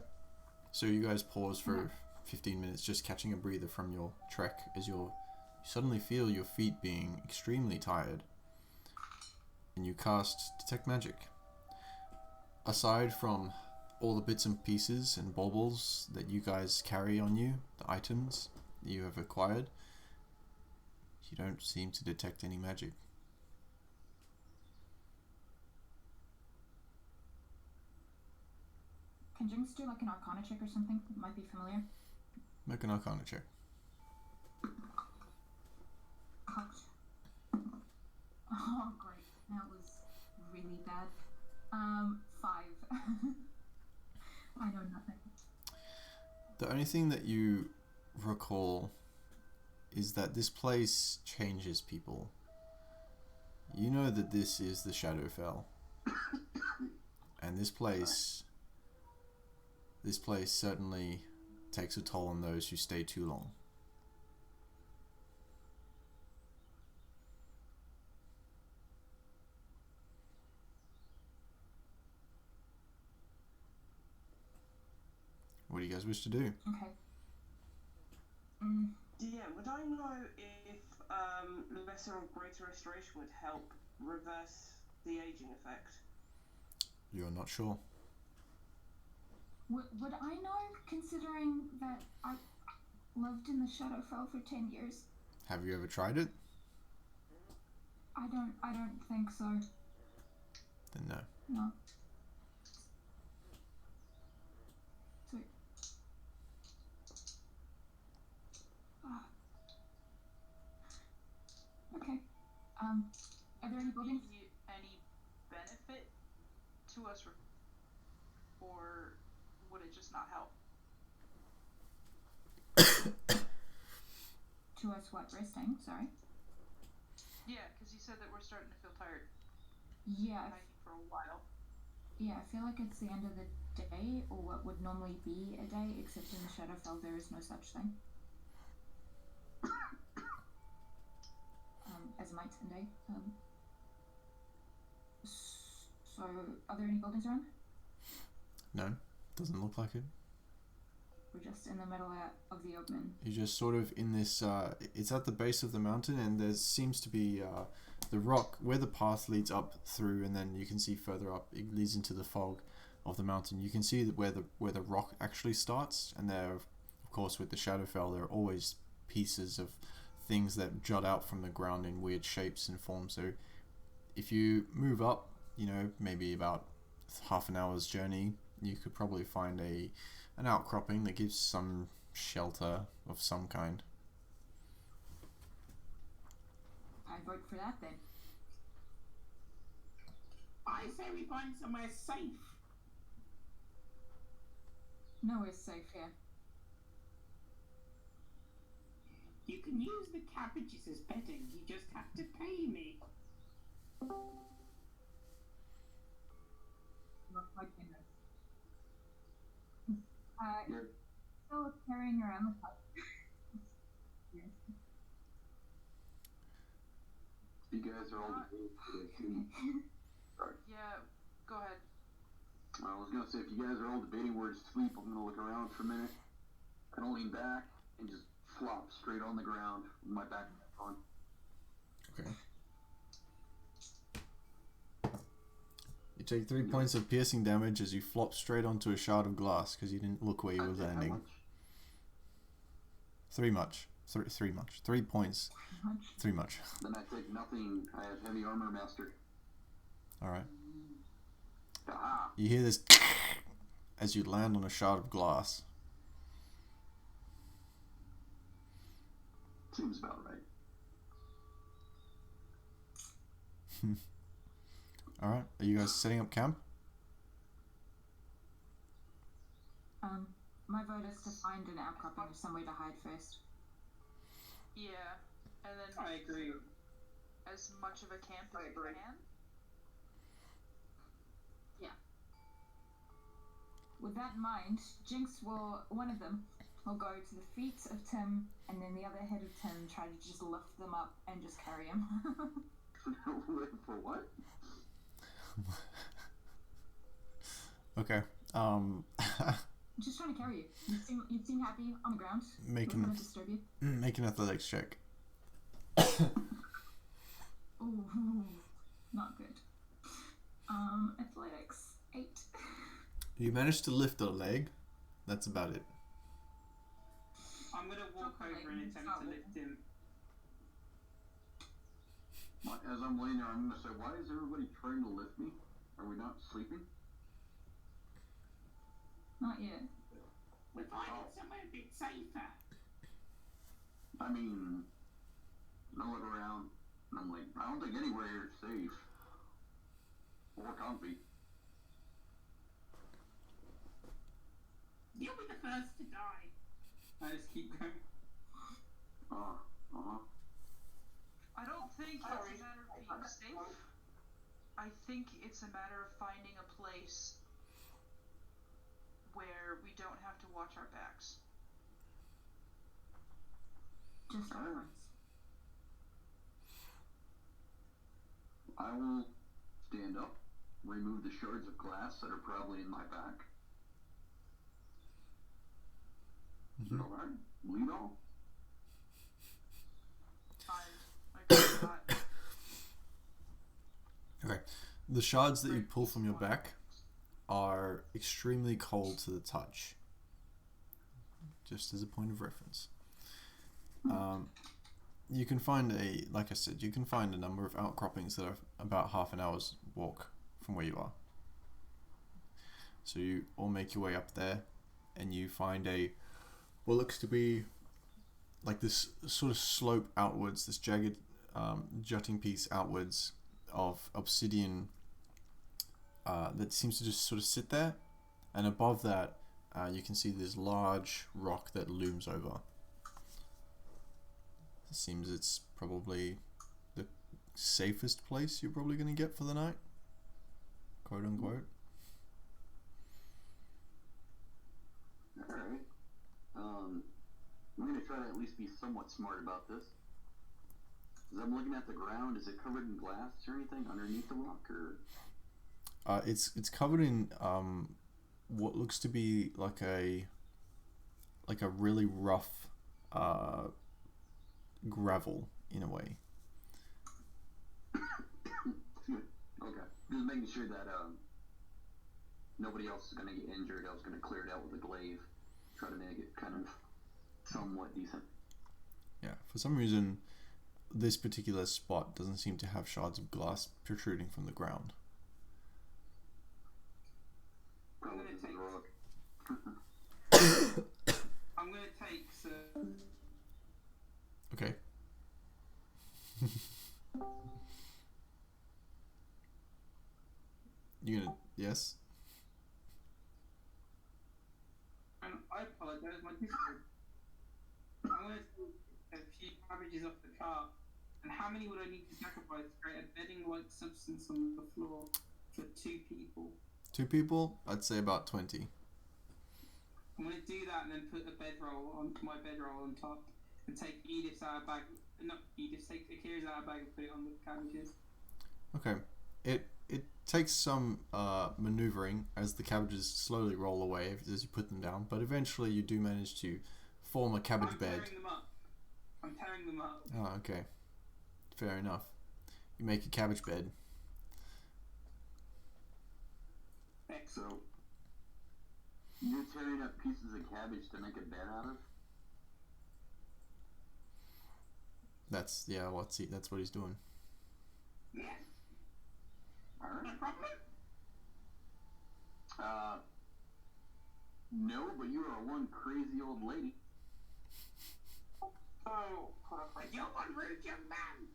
So you guys pause for 15 minutes, just catching a breather from your trek as you suddenly feel your feet being extremely tired. And you cast Detect Magic. Aside from all the bits and pieces and baubles that you guys carry on you, the items that you have acquired, you don't seem to detect any magic. Can Jinx do like an Arcana check or something? It might be familiar. Make an Arcana check. Oh, great. That was really bad. 5. I know nothing. The only thing that you recall is that this place changes people. You know that this is the Shadowfell. And this place certainly takes a toll on those who stay too long. What do you guys wish to do? Okay. Yeah, would I know if lesser or greater restoration would help reverse the aging effect? You're not sure. Would I know, considering that I lived in the Shadowfell for 10 years? Have you ever tried it? I don't think so. Then no. No. Sweet. Okay. Are there any buildings? Any benefit to us, or would it just not help? To us, what? Resting? Sorry. Yeah, because you said that we're starting to feel tired. Yeah. Hiking for a while. Yeah, I feel like it's the end of the day, or what would normally be a day, except in the Shadowfell there is no such thing. As a night and day. So, are there any buildings around? No, doesn't look like it. We're just in the middle of the open. You're just sort of in this, it's at the base of the mountain, and there seems to be the rock where the path leads up through, and then you can see further up, it leads into the fog of the mountain. You can see that where the rock actually starts, and there, of course, with the Shadowfell, there are always pieces of things that jut out from the ground in weird shapes and forms. So if you move up, you know, maybe about half an hour's journey, you could probably find an outcropping that gives some shelter of some kind. I vote for that then. I say we find somewhere safe. Nowhere's safe here. You can use the cabbages as bedding. You just have to pay me. Oh my goodness. Yeah. Still carrying around the cup. Yes. You guys are all debating. Sorry. Yeah, go ahead. I was gonna say, if you guys are all debating where to sleep, I'm gonna look around for a minute. Kind of lean back and just flop straight on the ground with my back on. Okay. You take 3 points of piercing damage as you flop straight onto a shard of glass because you didn't look where you were landing. 3 much. 3 much. 3 points. 3 much. Then I take nothing. I have heavy armor master. Alright. Aha! You hear this as you land on a shard of glass. Seems about right. Alright, are you guys setting up camp? My vote is to find an outcropping or somewhere to hide first. Yeah, and then I agree. as much of a camp as we can. With that in mind, one of them will go to the feet of Tim, and then the other head of Tim try to just lift them up and just carry him. For what? Okay. Just trying to carry you. You seem happy on the ground. Make Not an gonna disturb you. make an athletics check. Ooh, not good. Athletics 8. You managed to lift a leg. That's about it. I'm gonna walk over and attempt to lift him. As I'm laying there, I'm gonna say, why is everybody trying to lift me? Are we not sleeping? Not yet. We're finding somewhere a bit safer. I mean, I look around, and I'm like, I don't think anywhere here is safe. Or comfy. You'll be the first to die. I just keep going. I don't think it's a matter of being safe. I think it's a matter of finding a place where we don't have to watch our backs. Just our fronts. I will stand up, remove the shards of glass that are probably in my back. Alright, lead on. Okay. The shards that you pull from your back are extremely cold to the touch. Just as a point of reference. You can find like I said, you can find a number of outcroppings that are about half an hour's walk from where you are. So you all make your way up there and you find what looks to be like this sort of slope outwards, this jagged jutting piece outwards of obsidian that seems to just sort of sit there, and above that you can see this large rock that looms over. It seems it's probably the safest place you're probably going to get for the night, quote unquote. Alright. I'm going to try to at least be somewhat smart about this. As I'm looking at the ground, is it covered in glass or anything underneath the rock, or? It's covered in what looks to be like a really rough gravel in a way. Okay. Just making sure that nobody else is going to get injured. I was going to clear it out with a glaive, try to make it kind of somewhat decent. Yeah, for some reason, this particular spot doesn't seem to have shards of glass protruding from the ground. I'm gonna take. I'm gonna take some. Okay. You gonna yes? And I apologize, my Discord. I'm gonna take a few cabbages off the cart. And how many would I need to sacrifice to create a bedding-like substance on the floor for 2 people? 2 people? I'd say about 20. I'm gonna do that and then put a bedroll on my bedroll on top, and take Edith's out of bag. Not Edith's, take Akira's out of bag and put it on the cabbages. Okay. It takes some maneuvering as the cabbages slowly roll away as you put them down, but eventually you do manage to form a cabbage bed. I'm tearing them up. Oh, okay. Fair enough. You make a cabbage bed. Excellent. So, you're tearing up pieces of cabbage to make a bed out of? That's what he's doing. Yeah. Alright. No problem. No, but you are one crazy old lady. Oh, You're one rude young man.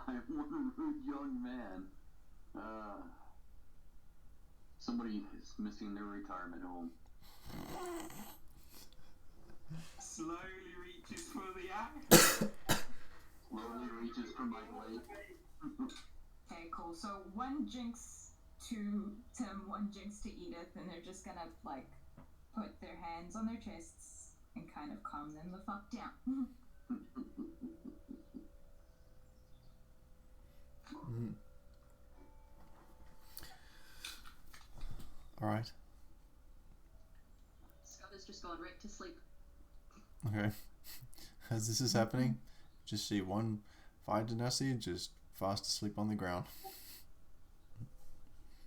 I am one rude young man. Somebody is missing their retirement home. Slowly reaches for the axe. Slowly reaches for my blade. Okay, cool. So 1 jinx to Tim, 1 jinx to Edith, and they're just gonna like put their hands on their chests and kind of calm them the fuck down. All right. Scott is just going right to sleep. Okay. As this is happening, just see one Fire Genasi just fast asleep on the ground.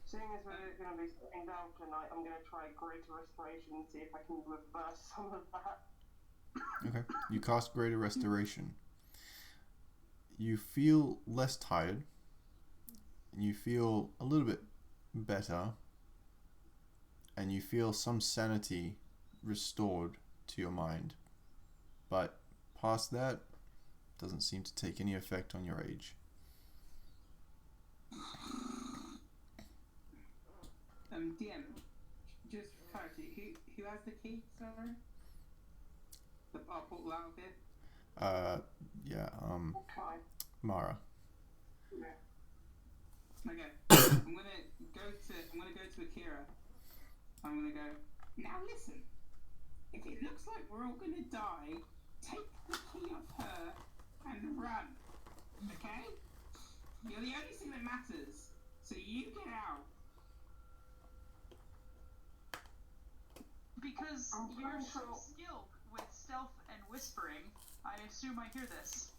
Seeing as we're going to be sitting down tonight, I'm going to try Greater Restoration and see if I can reverse some of that. Okay. You cast Greater Restoration. You feel less tired. You feel a little bit better. And you feel some sanity restored to your mind. But past that, doesn't seem to take any effect on your age. DM, just for clarity, who has the key, sorry? Our portal out of here? Yeah, Okay. Mara. Yeah. Okay. I'm gonna go to Akira. I'm gonna go, now listen, if it looks like we're all gonna die, take the key off her and run. Okay? You're the only thing that matters. So you get out. Because I'm you're pretty so sure- skilled with stealth and whispering, I assume I hear this.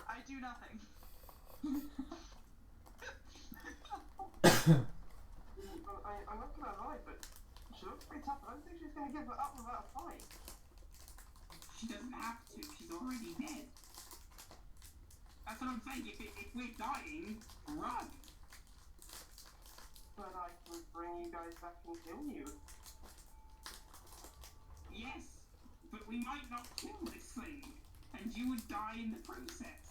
I do nothing. I'm not gonna lie, but she looks pretty tough. I don't think she's gonna give it up without a fight. She doesn't have to. She's already dead. That's what I'm saying. If we're dying, run. But I can bring you guys back and kill you. Yes, but we might not kill this thing, and you would die in the process.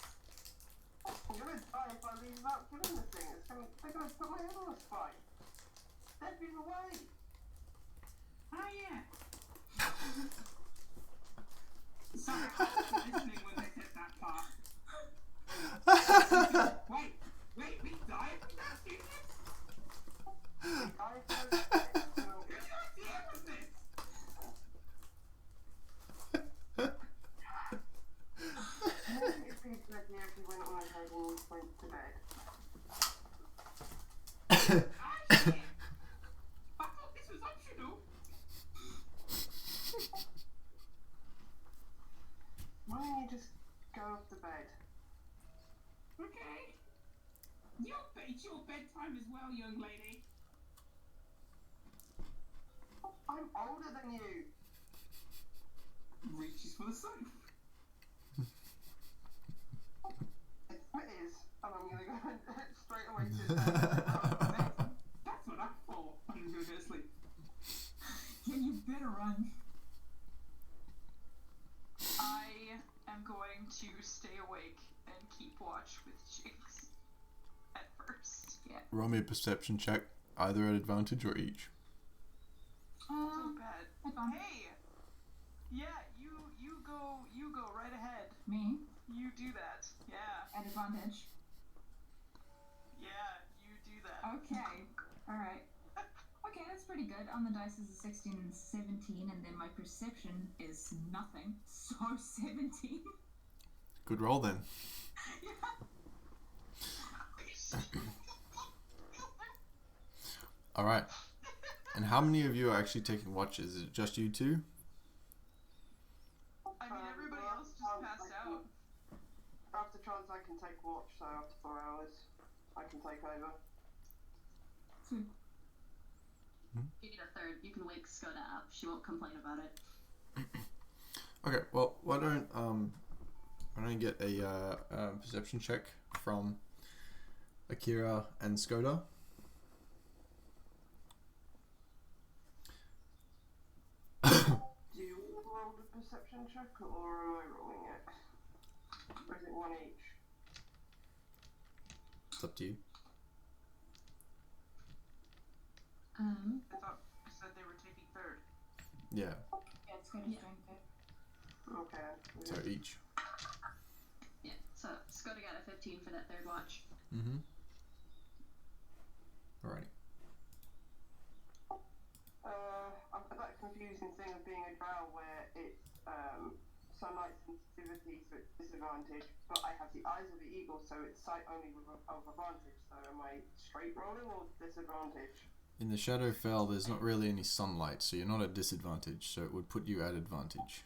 I'm gonna die if I leave without killing the thing. They're gonna put my head on a spike. That'd be the way. Oh yeah. Sorry, I wasn't listening when they said that part. Wait, we die if we don't do this? Whose idea was this? It'd be good if you went on ahead and went to bed. Ah, shit. I thought this was optional. Why don't you just go off to bed? Okay. It's your bedtime as well, young lady. I'm older than you. for the soap. It is, and I'm gonna go straight away to That's what I thought. I'm gonna go to sleep. Yeah, you better run. I am going to stay awake and keep watch with Jinx at first. Yeah. Roll me a perception check, either at advantage or each. So bad. Advantage. Hey! Yeah, you go right ahead. Me? You do that. Yeah. At advantage. Yeah, you do that. Okay. Alright. Okay, that's pretty good. On the dice is a 16 and 17, and then my perception is nothing. So 17. Good roll then. Yeah. Alright. And how many of you are actually taking watches? Is it just you two? I mean, everybody else just passed out. After trans, I can take watch, so after 4 hours, I can take over. Sweet. You need a third. You can wake Skoda up. She won't complain about it. Okay, well, why don't I get a perception check from Akira and Skoda? Do you roll the perception check, or am I rolling it? Or is it one each? It's up to you. I thought I said they were taking third. Yeah, Yeah, it's good to drink it. Okay. so each. Yeah, so Skoda got a 15 for that third watch. Mm-hmm. Alrighty. I've got that confusing thing of being a drow where it's sunlight sensitivity, so it's disadvantage, but I have the eyes of the eagle, so it's sight only of advantage. So am I straight rolling or disadvantage? In the Shadowfell, there's not really any sunlight, so you're not at disadvantage, so it would put you at advantage.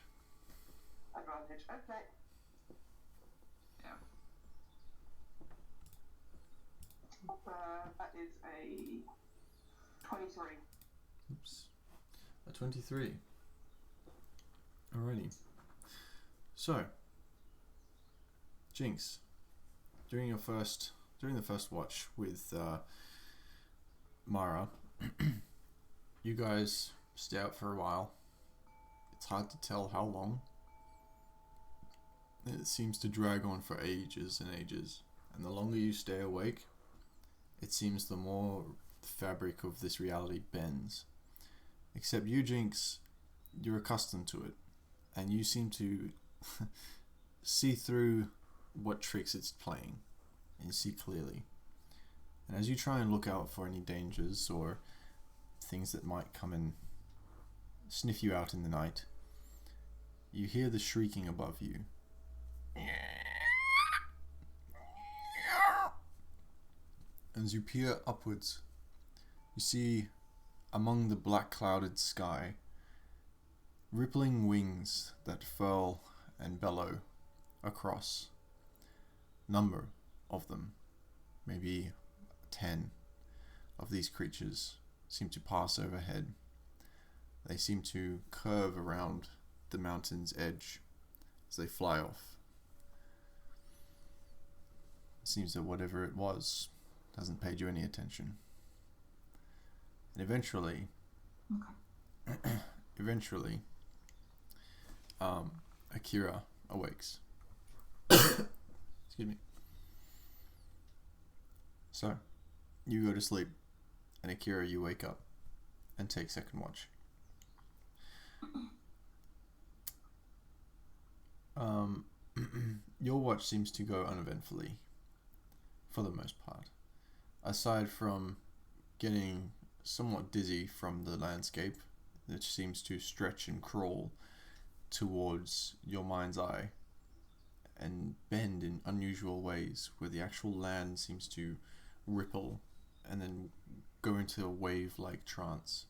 Advantage, okay. Yeah. That is a 23. Oops. A 23. Alrighty. So, Jinx, during the first watch with Mara, you guys stay out for a while. It's hard to tell how long. It seems to drag on for ages and ages. And the longer you stay awake, it seems the more the fabric of this reality bends. Except you, Jinx, you're accustomed to it. And you seem to see through what tricks it's playing. And you see clearly. And as you try and look out for any dangers or things that might come and sniff you out in the night, you hear the shrieking above you. As you peer upwards, you see among the black clouded sky rippling wings that furl and bellow across. Number of them, maybe 10 of these creatures, seem to pass overhead. They seem to curve around the mountain's edge as they fly off. It seems that whatever it was hasn't paid you any attention. And eventually, Akira awakes. Excuse me. So, you go to sleep, and Akira, you wake up and take second watch. Your watch seems to go uneventfully, for the most part. Aside from getting somewhat dizzy from the landscape, which seems to stretch and crawl towards your mind's eye and bend in unusual ways, where the actual land seems to ripple and then go into a wave-like trance,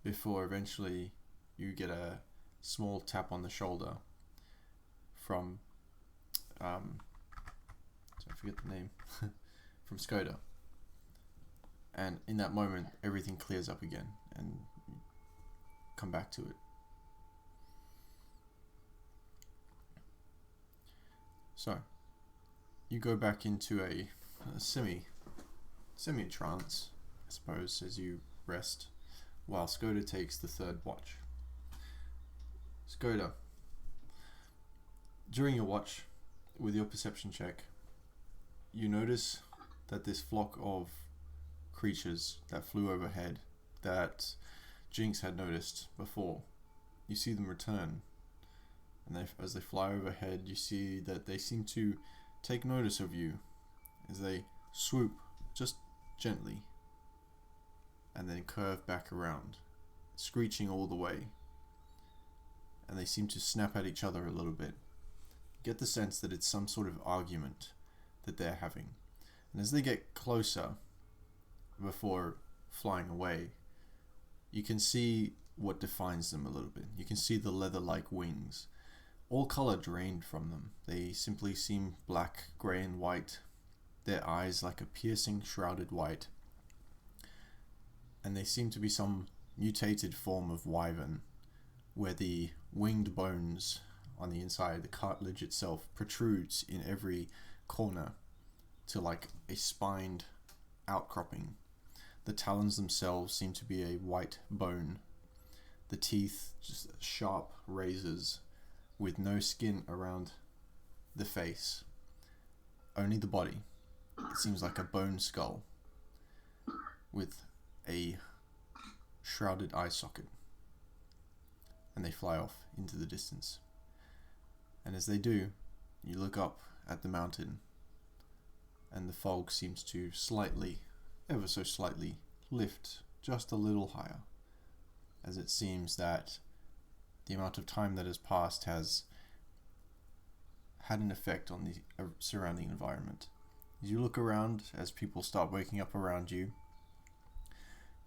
before eventually you get a small tap on the shoulder from I forget the name from Skoda, and in that moment everything clears up again and you come back to it. So, you go back into a semi-trance, I suppose, as you rest, while Skoda takes the third watch. Skoda, during your watch, with your perception check, you notice that this flock of creatures that flew overhead, that Jinx had noticed before, you see them return. And as they fly overhead, you see that they seem to take notice of you as they swoop just gently and then curve back around, screeching all the way. And they seem to snap at each other a little bit. You get the sense that it's some sort of argument that they're having. And as they get closer, before flying away, you can see what defines them a little bit. You can see the leather-like wings. All color drained from them. They simply seem black, grey and white. Their eyes like a piercing, shrouded white. And they seem to be some mutated form of wyvern, where the winged bones on the inside, the cartilage itself, protrudes in every corner to like a spined outcropping. The talons themselves seem to be a white bone. The teeth, just sharp razors, with no skin around the face. Only the body. It seems like a bone skull with a shrouded eye socket. And they fly off into the distance. And as they do, you look up at the mountain, and the fog seems to slightly, ever so slightly, lift just a little higher, as it seems that the amount of time that has passed has had an effect on the surrounding environment. As you look around, as people start waking up around you,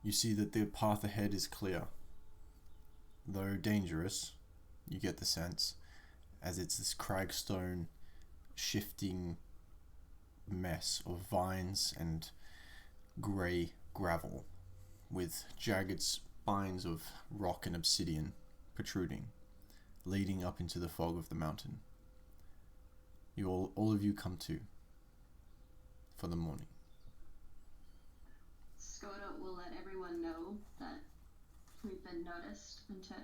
you see that the path ahead is clear. Though dangerous, you get the sense, as it's this cragstone, shifting mess of vines and grey gravel, with jagged spines of rock and obsidian protruding, leading up into the fog of the mountain. You all of you come to for the morning. Skoda will let everyone know that we've been noticed and to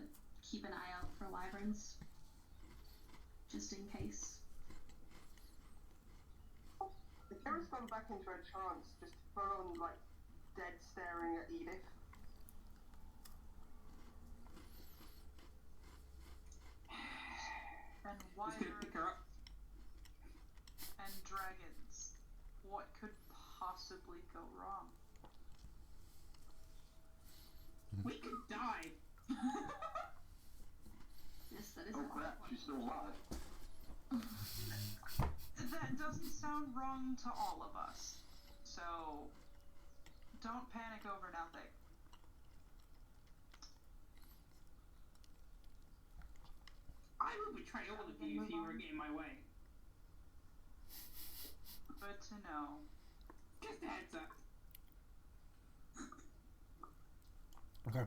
keep an eye out for wyverns, just in case. The Kira's gone back into a trance, just full on, like, dead staring at Edith. And Just gonna wyverns pick her up. and dragons. What could possibly go wrong? We could die. Yes, that is Oh a crap, she's still alive. That doesn't sound wrong to all of us. So, don't panic over nothing. I would betray all of you if you were getting my way. Good to know. Just a heads up. Okay.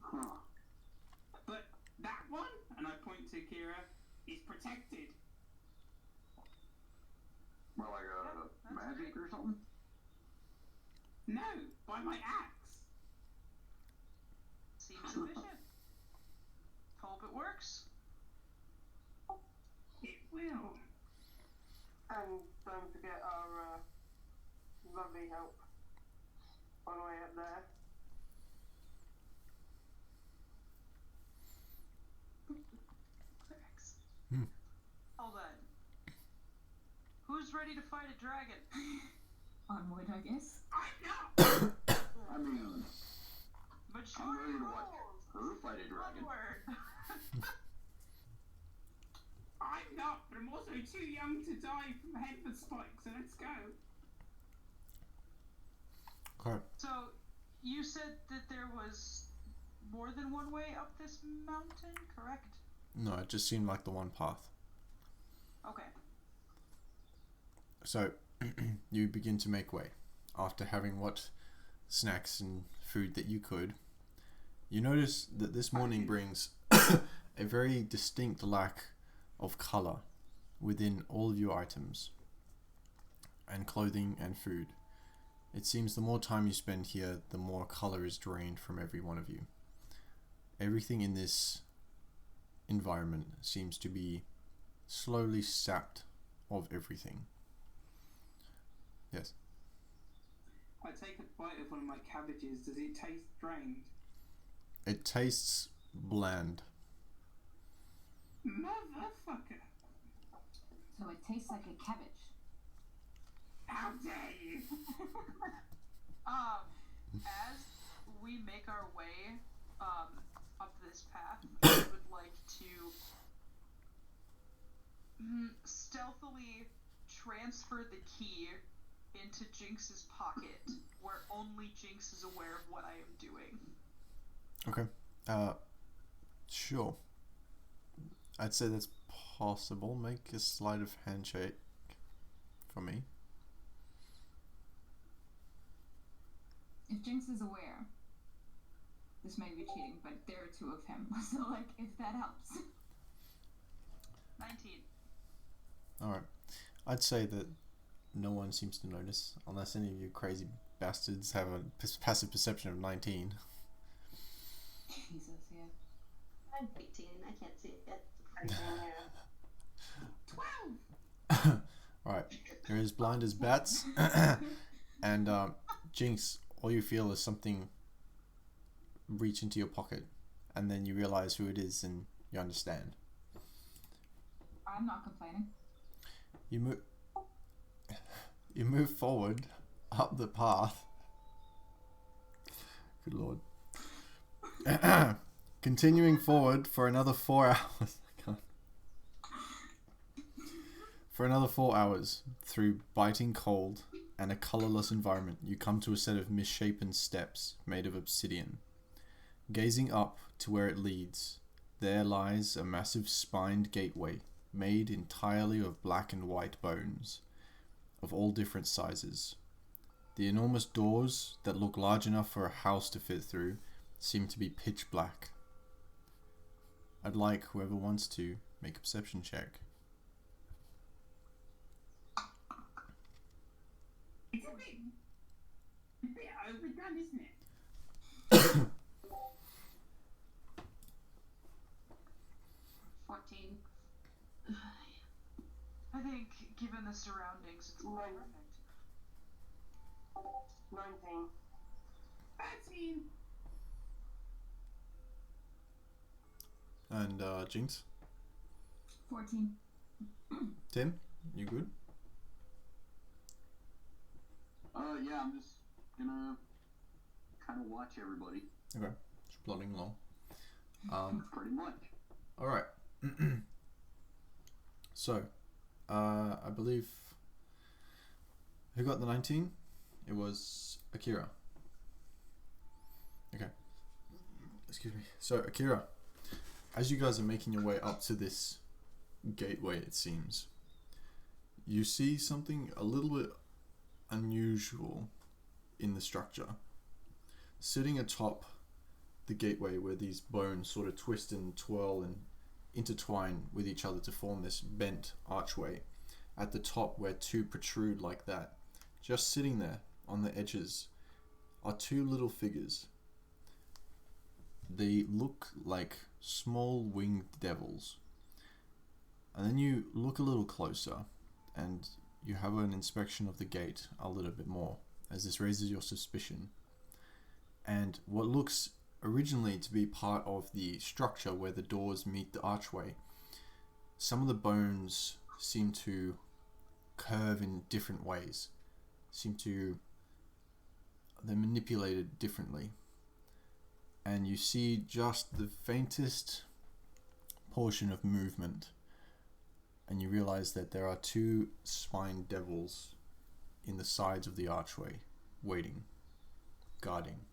Huh. But that one, and I point to Kira, is protected. Well, like That's magic great. or something? No, by my axe. Seems efficient. Hope it works. It will. And don't forget our lovely help on the way up there. Clerics. Hmm. Well then, who's ready to fight a dragon? Onward, I guess. I'm not. I mean, But I'm sure ready to you watch her fight a dragon. Onward. I'm not, but I'm also too young to die from headbutt spikes, so let's go. Okay. So, you said that there was more than one way up this mountain, correct? No, it just seemed like the one path. Okay. So, you begin to make way. After having what snacks and food that you could, you notice that this morning brings a very distinct lack of colour within all of your items and clothing and food. It seems the more time you spend here, the more color is drained from every one of you. Everything in this environment seems to be slowly sapped of everything. Yes. I take a bite of one of my cabbages. Does it taste drained? It tastes bland. Motherfucker! So it tastes like a cabbage. How dare you! As we make our way up this path, I would like to stealthily transfer the key into Jinx's pocket, where only Jinx is aware of what I am doing. Okay. Sure. I'd say that's possible. Make a sleight of hand check for me. If Jinx is aware, this may be cheating, but there are two of him, so like, if that helps. 19. Alright. I'd say that no one seems to notice, unless any of you crazy bastards have a passive perception of 19. Jesus, yeah. I'm 18. I can't see it yet. 12! Alright. You're as blind as bats. And Jinx, all you feel is something reach into your pocket, and then you realize who it is and you understand. I'm not complaining. You move forward up the path. Good lord. Continuing forward for another 4 hours. For another 4 hours, through biting cold and a colourless environment, you come to a set of misshapen steps made of obsidian. Gazing up to where it leads, there lies a massive spined gateway made entirely of black and white bones, of all different sizes. The enormous doors that look large enough for a house to fit through seem to be pitch black. I'd like whoever wants to make a perception check. It's a bit overdone, isn't it? 14. I think, given the surroundings, it's Right. perfect. 19. 13! And Jinx? 14. Tim? You good? Yeah, I'm just gonna kind of watch everybody. Okay. Just plodding along. Pretty much. Alright. So, I believe... Who got the 19? It was Akira. Okay. Excuse me. So, Akira, as you guys are making your way up to this gateway, it seems, you see something a little bit unusual in the structure. Sitting atop the gateway where these bones sort of twist and twirl and intertwine with each other to form this bent archway, at the top where two protrude like that, just sitting there on the edges, are two little figures. They look like small winged devils. And then you look a little closer and you have an inspection of the gate a little bit more, as this raises your suspicion. And what looks originally to be part of the structure where the doors meet the archway, some of the bones seem to curve in different ways. They're manipulated differently. And you see just the faintest portion of movement. And you realize that there are two spined devils in the sides of the archway, waiting, guarding.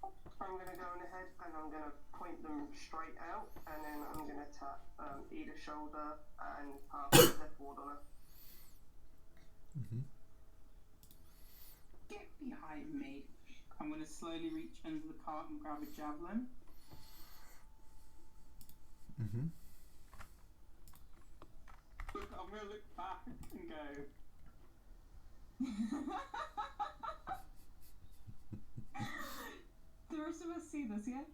I'm going to go on ahead and I'm going to point them straight out, and then I'm going to tap Ida's shoulder and pass the step forward on her. Get behind me. I'm going to slowly reach under the cart and grab a javelin. Mm-hmm. Look, I'm gonna look back and go. The rest of us see this, yeah?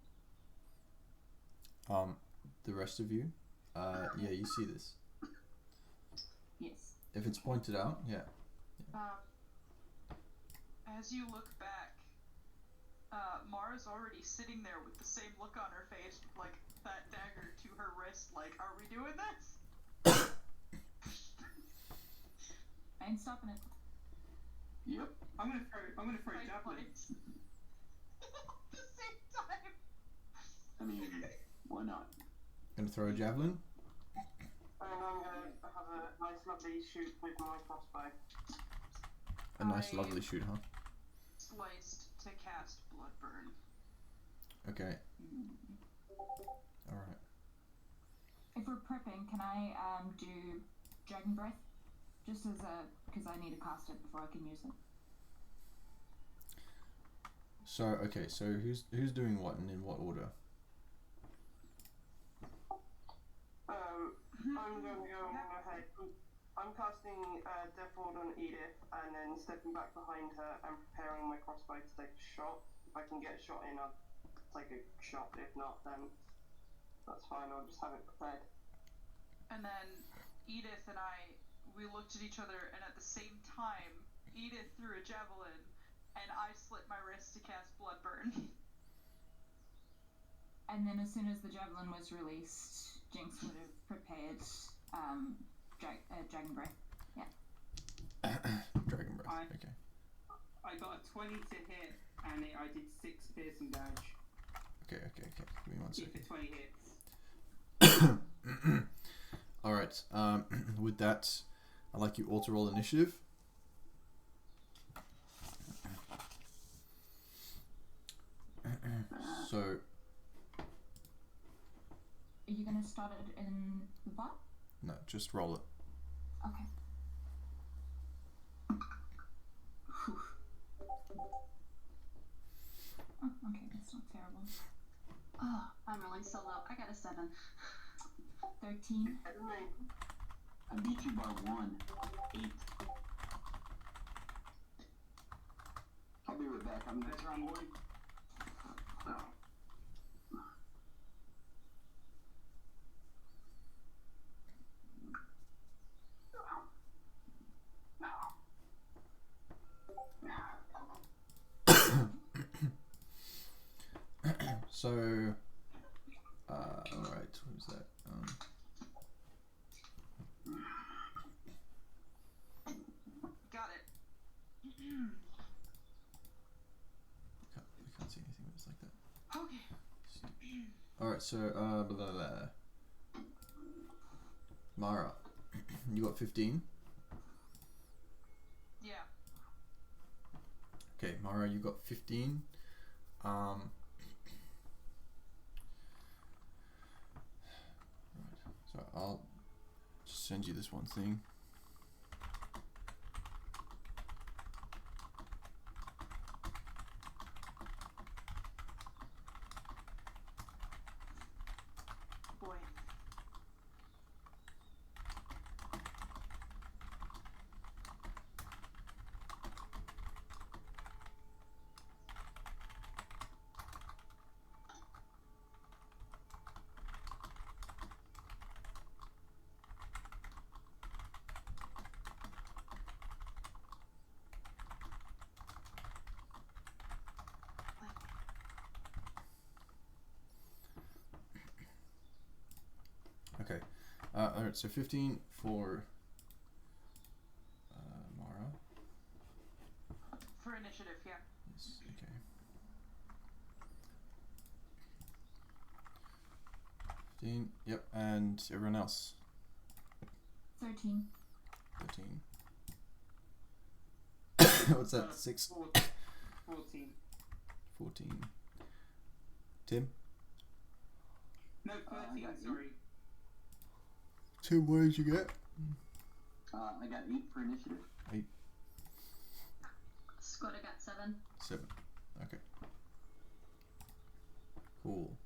The rest of you, yeah, you see this. Yes. If it's pointed out, yeah. As you look back, Mara's already sitting there with the same look on her face, like that dagger to her wrist, like, are we doing this? I ain't stopping it. Yep. I'm gonna throw I javelin. at the same time. I mean, why not? Gonna throw a javelin? And I'm gonna have a nice lovely shoot with my crossbow. A nice, I- lovely shoot, huh? Sliced to cast Bloodburn. Okay. Alright. If we're prepping, can I do Dragon Breath? Just as because I need to cast it before I can use it. So, okay, so who's doing what and in what order? I'm going to go ahead. I'm casting Death Ward on Edith and then stepping back behind her and preparing my crossbow to take a shot. If I can get a shot in, I'll take a shot. If not, then that's fine. I'll just have it prepared. And then Edith and we looked at each other, and at the same time, Edith threw a javelin, and I slit my wrist to cast Bloodburn. And then as soon as the javelin was released, Jinx would have prepared Dragon Breath. Yeah. Dragon Breath, okay. I got a 20 to hit, and I did 6 piercing damage. Okay. Give me one If second. for 20 hits. Alright, with that, I'd like you all to roll initiative. So, Are you gonna start it in the bot? no, just roll it. Okay. Oh, okay, that's not terrible. Oh, I'm rolling so low. I got a 7. 13. I beat you by 1. 8. I'll be right back. I'm gonna turn boy. Oh. So, alright, what was that? Got it. We can't see anything when it's like that. Okay. Alright, so, blah, blah, blah. Mara, you got 15? Yeah. Okay, Mara, you got 15. Right, so I'll just send you this one thing. Boy. Okay, alright, so 15 for Mara. For initiative, yeah. Yes, okay. 15, yep, and everyone else? 13. 13. What's that, 6? 14. 14. Tim? No, I 13, got sorry. Tim, what did you get? I got 8 for initiative. Squad, I got 7. 7. Okay. Cool.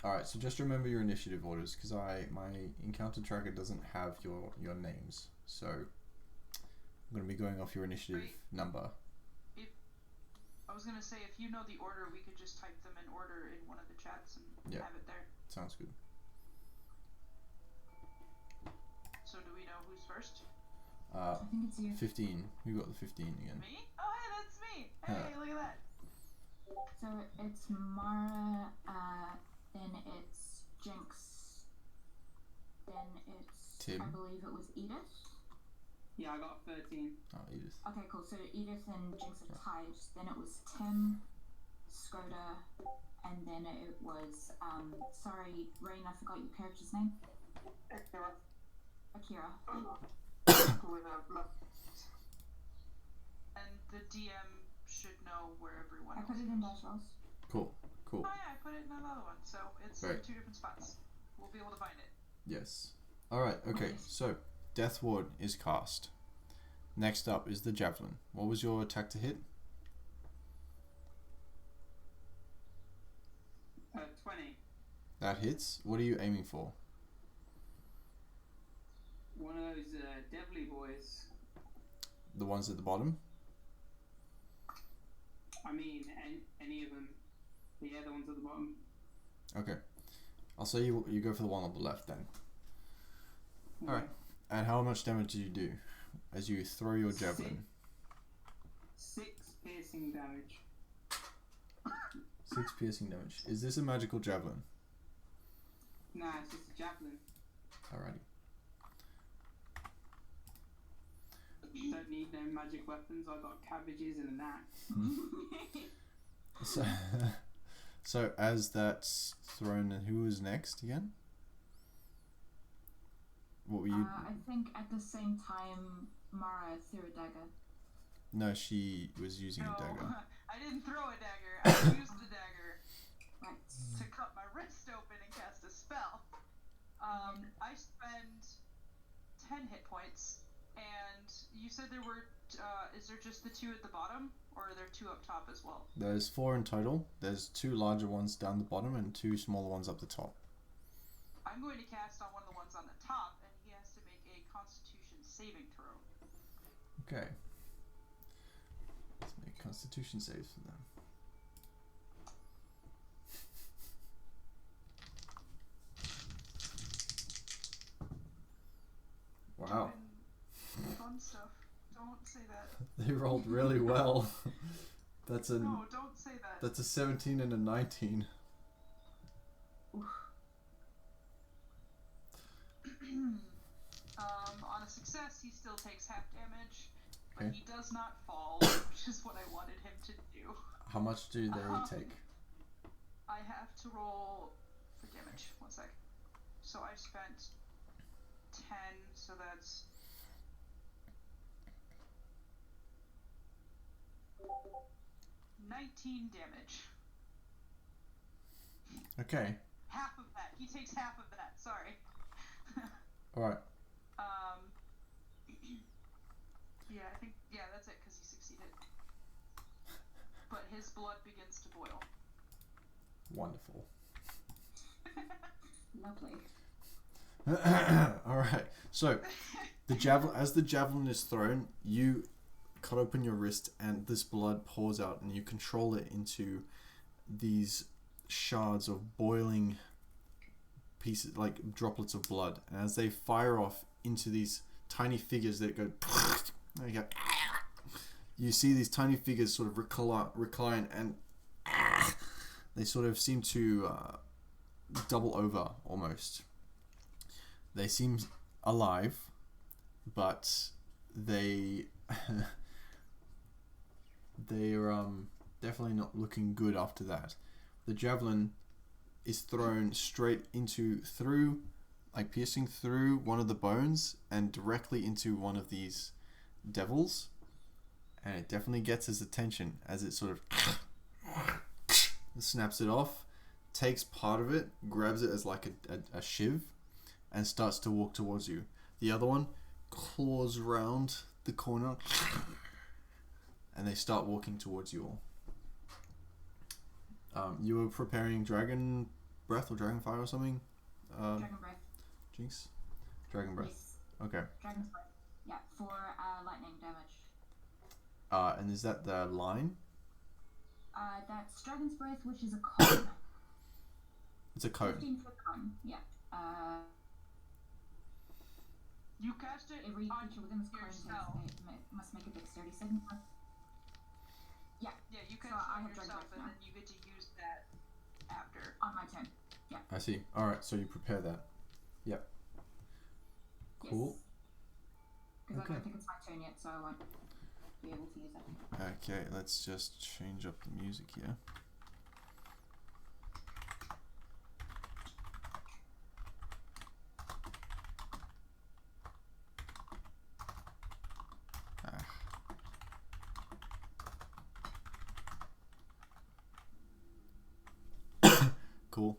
Alright, so just remember your initiative orders, because my encounter tracker doesn't have your names. So I'm going to be going off your initiative number. I was going to say, if you know the order, we could just type them in order in one of the chats and have it there. Sounds good. So do we know who's first? I think it's you. 15. Who got the 15 again? Me? Oh, hey, that's me. Hey, look at that. So it's Mara, then it's Jinx, then it's Tim. I believe it was Edith. Yeah, I got 13. Oh, Edith. Okay, cool. So Edith and Jinx are tied. Then it was Tim, Skoda, and then it was sorry, Rain, I forgot your character's name. Akira. And the DM should know where everyone I else put it is. in Dash Rolls. Cool. Oh yeah, I put it in another one, so it's in Right. 2 different spots. We'll be able to find it. Yes. Alright, okay. So, Death Ward is cast. Next up is the Javelin. What was your attack to hit? 20. That hits. What are you aiming for? One of those devilly boys. The ones at the bottom? I mean, any of them. But yeah, the ones at the bottom. Okay. I'll say you go for the one on the left then. Okay. Alright. And how much damage do you do as you throw your javelin? 6 piercing damage. 6 piercing damage. Is this a magical javelin? Nah, it's just a javelin. Alrighty. Don't need no magic weapons. I got cabbages and an axe. So as that's thrown, who was next again? What were you? I think at the same time Mara threw a dagger. No, she was using a dagger. I didn't throw a dagger. I used a dagger Right. to cut my wrist open and cast a spell. I spend 10 hit points, and you said there were. Is there just the 2 at the bottom, or are there 2 up top as well? There's 4 in total. There's 2 larger ones down the bottom and 2 smaller ones up the top. I'm going to cast on one of the ones on the top, and he has to make a Constitution saving throw. Okay. Let's make Constitution saves for them. Wow. Doing fun stuff. Don't say that. They rolled really well. That's a No, don't say that. that's a 17 and a 19. On a success, he still takes half damage, but Okay. he does not fall, which is what I wanted him to do. How much do they take? I have to roll for damage. 1 sec. So I spent 10, so that's 19 damage. Okay. Half of that. He takes half of that. Sorry. Alright. Yeah, I think, that's it, because he succeeded. But his blood begins to boil. Wonderful. Lovely. Alright. So as the javelin is thrown, you cut open your wrist and this blood pours out, and you control it into these shards of boiling pieces, like droplets of blood. And as they fire off into these tiny figures that go, you see these tiny figures sort of recline and they sort of seem to double over almost. They seem alive, but they're definitely not looking good after that. The javelin is thrown straight piercing through one of the bones and directly into one of these devils, and it definitely gets his attention as it sort of snaps it off, takes part of it, grabs it as like a shiv, and starts to walk towards you. The other one claws round the corner and they start walking towards you all. You were preparing dragon breath or dragon fire or something? Dragon breath. Jinx? Dragon breath. Yes. Okay. Dragon's breath. Yeah, for lightning damage. And is that the line? That's Dragon's Breath, which is a cone. It's a cone. 15-foot cone, yeah. You cast it Every on creature within this cone yourself. must make a dexterity saving throw. Yeah, Yeah, you So cast I it on have Dragon yourself, Breath and now. then you get to use that after. on my turn. I see. Alright, so you prepare that. Yep. Cool. Because I Okay. don't think it's my turn yet, so I won't be able to use that. Okay, let's just change up the music here. Cool.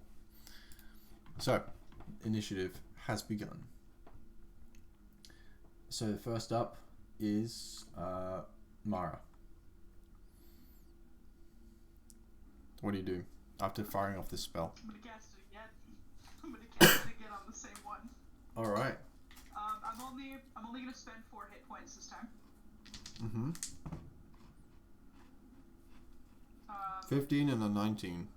So, initiative has begun. So first up is Mara. What do you do after firing off this spell? I'm gonna cast it again. I'm gonna cast it again on the same one. All right. I'm only gonna spend 4 hit points this time. Mm-hmm. 15 and a 19.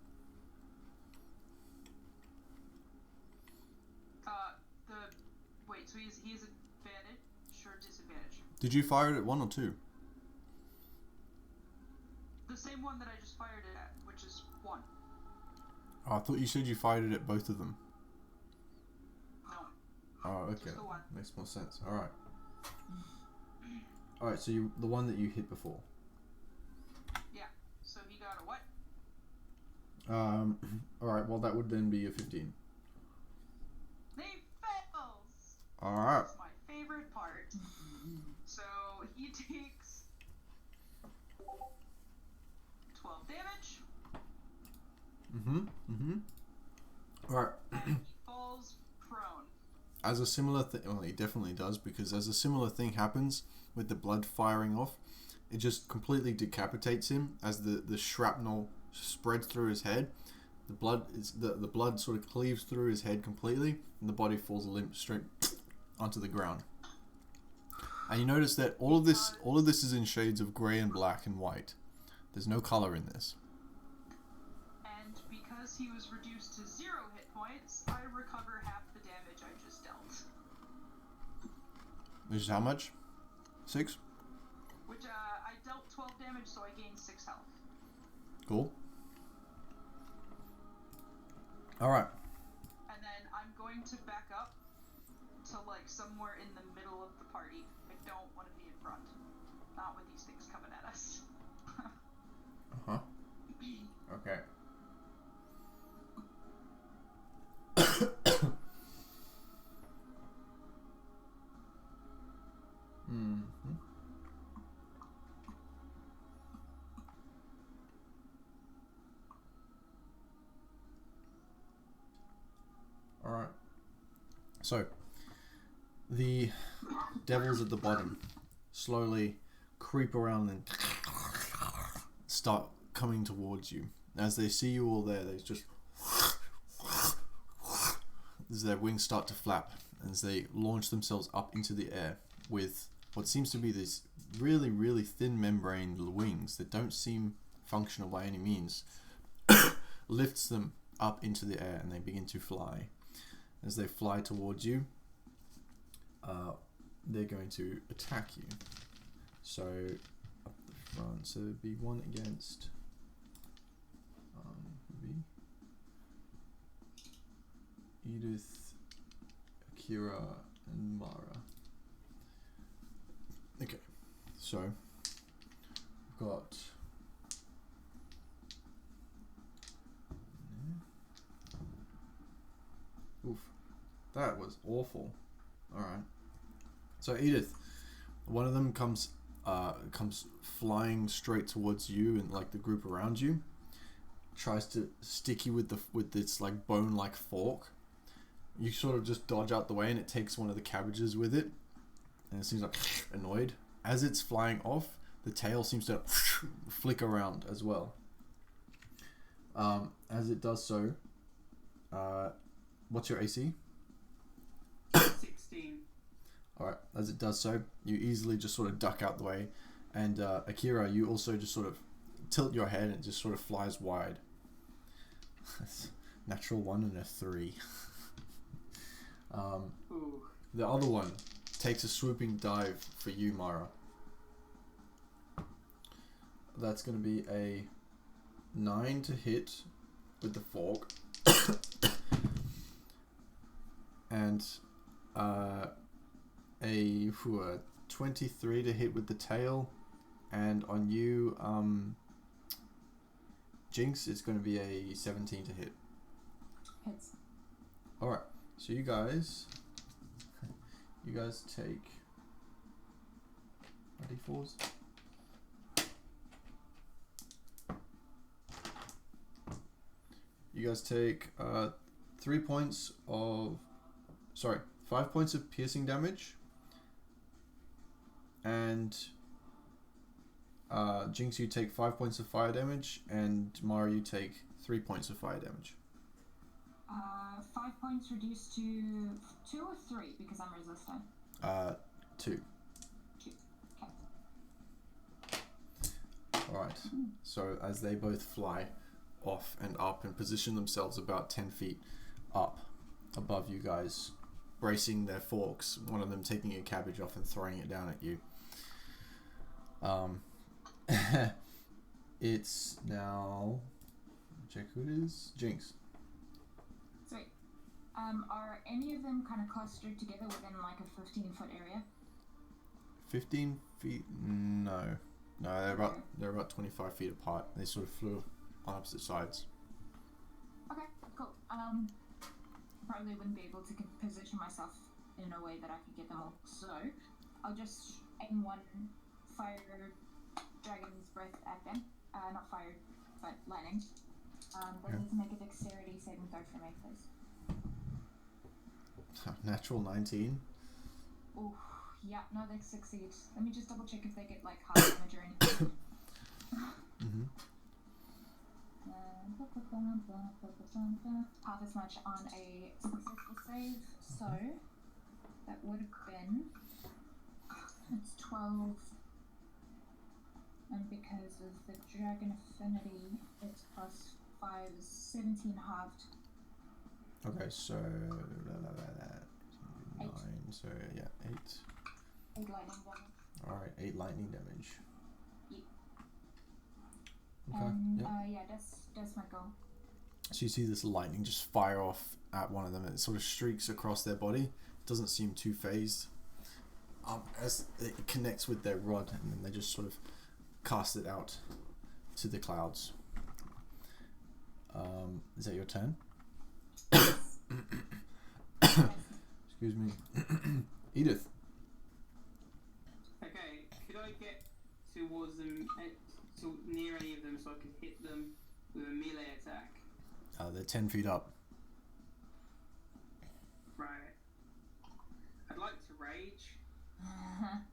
Wait, so he has advantage or disadvantage? Did you fire it at 1 or 2? The same one that I just fired it at, which is 1. Oh, I thought you said you fired it at both of them. No. Oh, okay. Just the one. Makes more sense. All right. All right. So the one that you hit before. Yeah. So he got a what? All right. Well, that would then be a 15. He fails. All right. That's my favorite part. So he takes 12 damage. All right. And he falls prone. As a similar thing, well, he definitely does, because as a similar thing happens with the blood firing off, it just completely decapitates him as the shrapnel spreads through his head. The blood sort of cleaves through his head completely, and the body falls limp straight onto the ground. And you notice that all of this is in shades of grey and black and white. There's no color in this. And because he was reduced to 0 hit points, I recover half the damage I just dealt. Which is how much? 6? Which, I dealt 12 damage, so I gained 6 health. Cool. Alright. And then I'm going to back up to, like, somewhere in the middle of the party. I don't want to be in front. Not with these things coming at us. Uh-huh. Okay. Mm-hmm. Alright. So, the devils at the bottom slowly creep around and start coming towards you. As they see you all there, they just... as their wings start to flap, as they launch themselves up into the air with what seems to be these really, really thin membraned wings that don't seem functional by any means, lifts them up into the air and they begin to fly. As they fly towards you, they're going to attack you. So, up the front, so it'd be 1 against... would be Edith, Akira, and Mara. Okay, so we've got oof, that was awful. All right, so Edith, one of them comes flying straight towards you and like the group around you. Tries to stick you with this like bone-like fork. You sort of just dodge out the way, and it takes one of the cabbages with it, and it seems like annoyed. As it's flying off, the tail seems to flick around as well. As it does so, What's your AC? 16. Alright, as it does so, you easily just sort of duck out the way, and Akira, you also just sort of tilt your head and it just sort of flies wide. Natural 1 and a 3. Ooh. The other one takes a swooping dive for you, Mara. That's going to be a 9 to hit with the fork. And a 23 to hit with the tail. And on you, Jinx, it's going to be a 17 to hit. Hits. Alright, so you guys take D4s. You guys take 5 points of piercing damage, and Jinx, you take 5 points of fire damage, and Mara, you take 3 points of fire damage. 5 points reduced to 2 or 3 because I'm resistant. 2. 2. Okay. Alright, so as they both fly off and up and position themselves about 10 feet up above you guys, bracing their forks, one of them taking a cabbage off and throwing it down at you. It's now, check who it is, Jinx. Sweet. Are any of them kind of clustered together within like a 15-foot area? 15 feet? No, they're about 25 feet apart. They sort of flew on opposite sides. Okay, cool. Probably wouldn't be able to position myself in a way that I could get them all. So I'll just aim one fire dragon's breath at them. Not fire, but lightning. They need to make a dexterity saving throw for me, please. Natural 19. Oh, yeah, no, they succeed. Let me just double check if they get like half damage or anything. Half as much on a successful save, so that would have been, it's 12, and because of the dragon affinity, it's plus 5 is 17 halved. Okay, so 9, so yeah, 8. 8 lightning damage. Alright, 8 lightning damage. Yep. Okay, And yep. that's my goal. So you see this lightning just fire off at one of them, and it sort of streaks across their body. It doesn't seem too phased. As it connects with their rod, and then they just sort of cast it out to the clouds. Is that your turn? Excuse me. Edith. Okay, could I get towards them, near any of them, so I could hit them with a melee attack? They're 10 feet up. Right. I'd like to rage,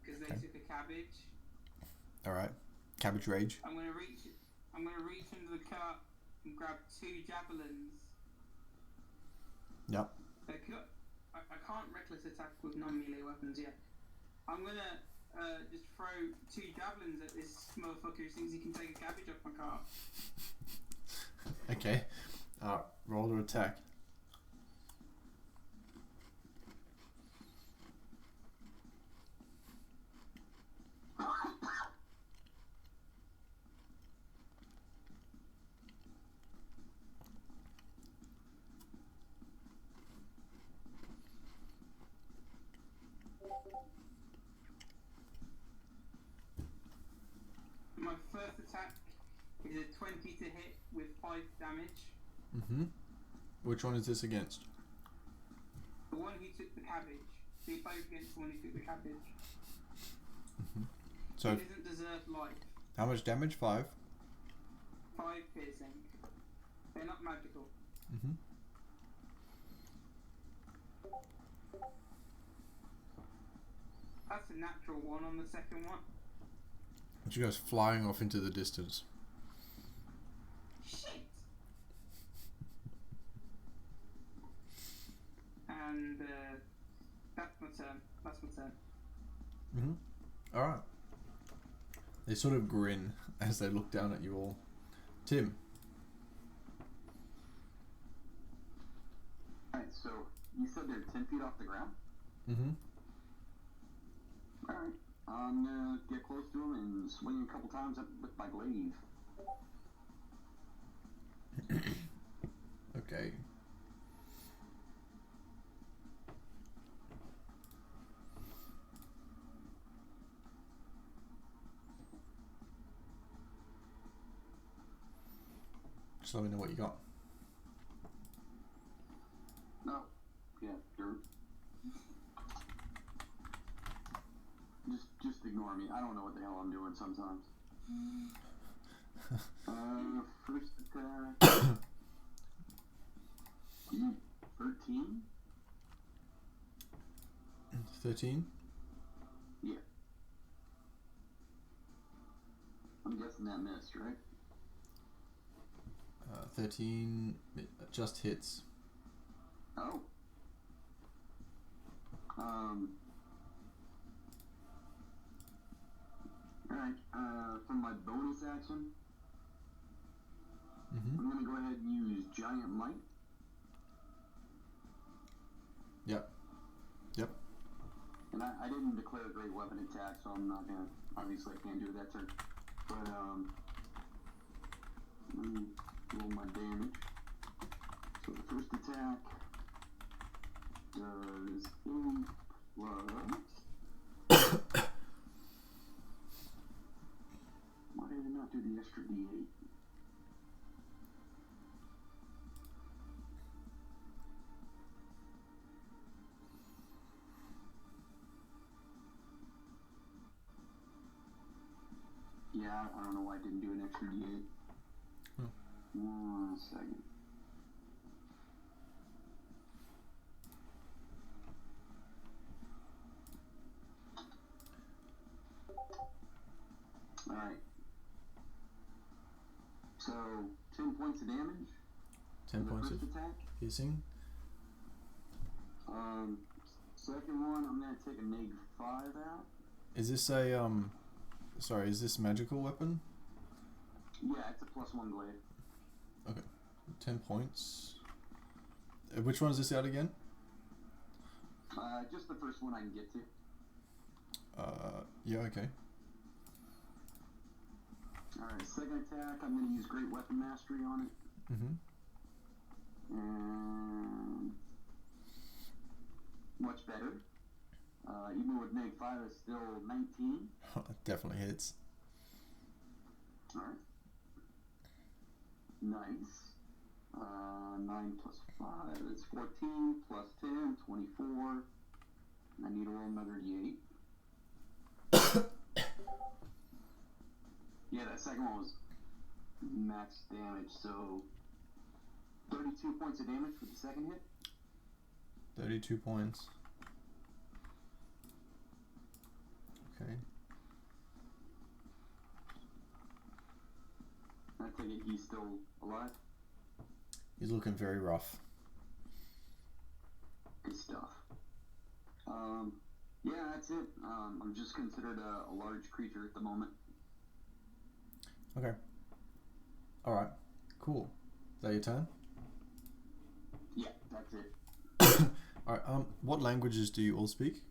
because they took a cabbage. Alright. Cabbage rage. I'm gonna reach into the cart and grab 2 javelins. Yep. I can't reckless attack with non-melee weapons yet. I'm gonna just throw 2 javelins at this motherfucker who thinks he can take a cabbage off my cart. Okay. Roll to attack. My first attack is a 20 to hit with 5 damage. Which one is this against? The one who took the cabbage. They're both against the one who took the cabbage. So He doesn't deserve life. how much damage? 5? 5 piercing. They're not magical. That's a natural 1 on the second one. She goes flying off into the distance. Shit! turn. That's my turn. All right. They sort of grin as they look down at you all. Tim. Alright, so you said they're 10 feet off the ground? Alright, I'm gonna get close to them and swing a couple times up with my glaive. Okay. Just let me know what you got. No. Yeah, dirt. Just ignore me. I don't know what the hell I'm doing sometimes. First attack. 13? 13? Yeah. I'm guessing that missed, right? 13 just hits. Oh. Alright, for my bonus action, I'm gonna go ahead and use Giant Might. Yep. And I didn't declare a great weapon attack, so I'm not gonna, obviously I can't do that turn. But, let me roll my damage. So the first attack does 8 plus... Why did I not do the extra D8? Yeah, I don't know why I didn't do an extra D8. Hmm. 1 second. Alright. So, 10 points of damage. 10 points first of attack. piercing. Second one, I'm gonna take a -5 out. Is this a, sorry, is this magical weapon? Yeah, it's a +1 glaive. Okay. 10 points. Which one is this out again? Just the first one I can get to. Yeah, okay. Alright, second attack, I'm gonna use Great Weapon Mastery on it. And... much better. Even with -5, it's still 19. Definitely hits. Alright. Nice. 9 plus 5 is 14, plus 10, 24. I need to roll another D8. Yeah, that second one was max damage, so 32 points of damage for the second hit. 32 points. Okay. I take it he's still alive. He's looking very rough. Good stuff. Yeah, that's it. I'm just considered a large creature at the moment. Okay. Alright. Cool. Is that your turn? Yeah, that's it. Alright, what languages do you all speak?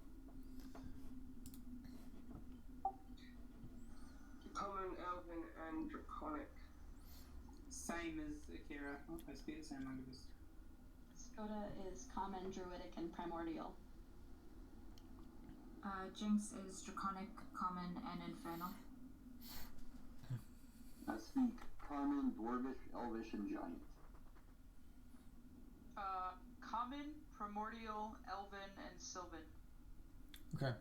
Common, Elven, and Draconic. Same as Akira. I speak the same languages. Skoda is Common, Druidic, and Primordial. Jinx is Draconic, Common, and Infernal. I speak Common, Dwarvish, Elvish, and Giant. Common, Primordial, Elven, and Sylvan. Okay.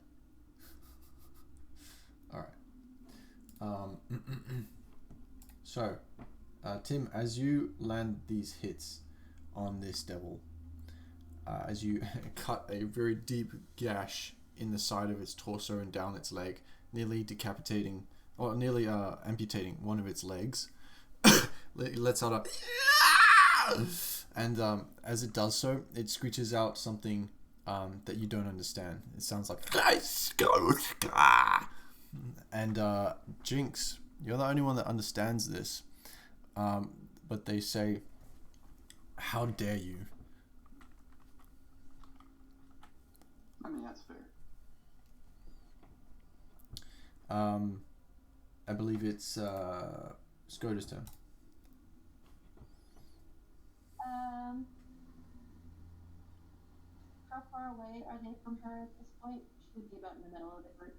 Alright. So, Tim, as you land these hits on this devil, as you cut a very deep gash in the side of its torso and down its leg, nearly decapitating, or nearly amputating one of its legs, it lets out a... And as it does so, it screeches out something that you don't understand. It sounds like, and Jinx, you're the only one that understands this. But they say, "How dare you?" I mean, that's fair. I believe it's Skoda's turn. How far away are they from her at this point? She would be about in the middle of the group.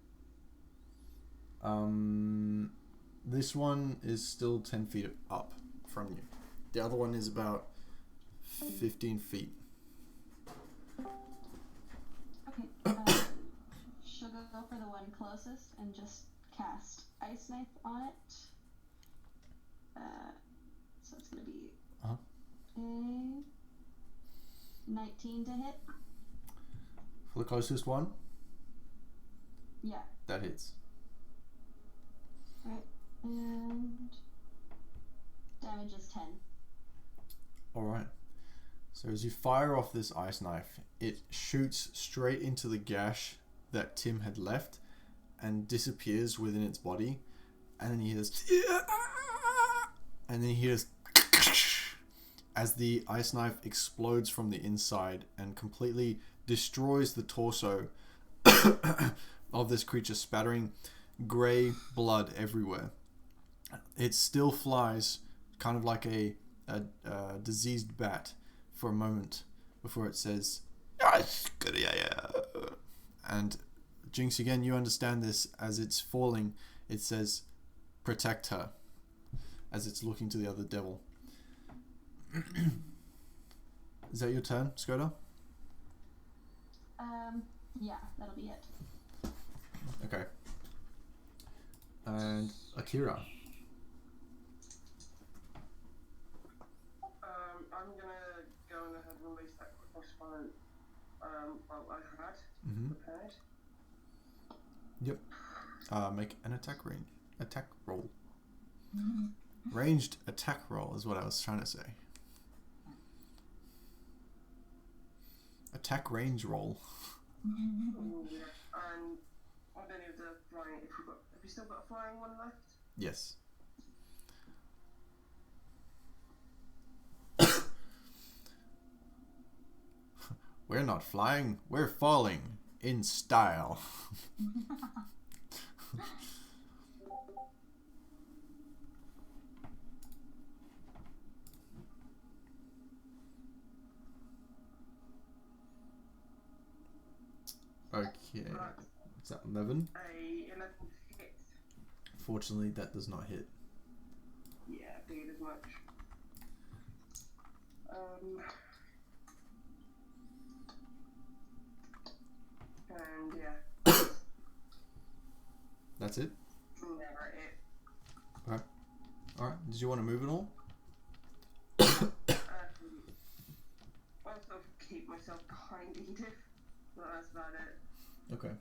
This one is still 10 feet up from you. The other one is about 15 feet. Okay. She'll go for the one closest and just cast Ice Knife on it. So it's gonna be a 19 to hit. For the closest one? Yeah. That hits. Right. And damage is 10. Alright. So as you fire off this ice knife, it shoots straight into the gash that Tim had left and disappears within its body. And then he hears, and then he hears as the ice knife explodes from the inside and completely destroys the torso of this creature, spattering grey blood everywhere. It still flies kind of like a diseased bat for a moment before it says, and Jinx, again, you understand this. As it's falling, it says, "Protect her," as it's looking to the other devil. Is that your turn, Skoda? Yeah, that'll be it. Okay. And Akira. I'm gonna go ahead and release that crossbow well, I had prepared. Yep. Make an attack roll. Ranged attack roll is what I was trying to say. Attack range roll. Ooh, yeah. And on any of the flying, have you still got a flying one left? Yes. We're not flying, we're falling in style. Okay. Is that 11? A 11 hit. Fortunately, that does not hit. Yeah, I figured as much. And yeah. That's it? Never it. Okay. Alright. Did you want to move at all? Also keep myself behind Edith. But that's about it. Okay.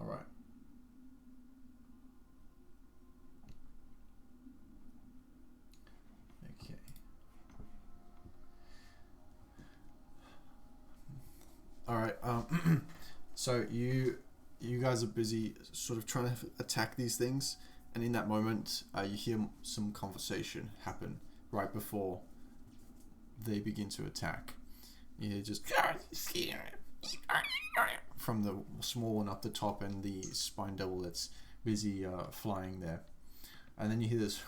Alright. Okay. Alright, so you guys are busy sort of trying to attack these things, and in that moment, you hear some conversation happen right before they begin to attack. You hear just from the small one up the top and the spine devil that's busy flying there. And then you hear this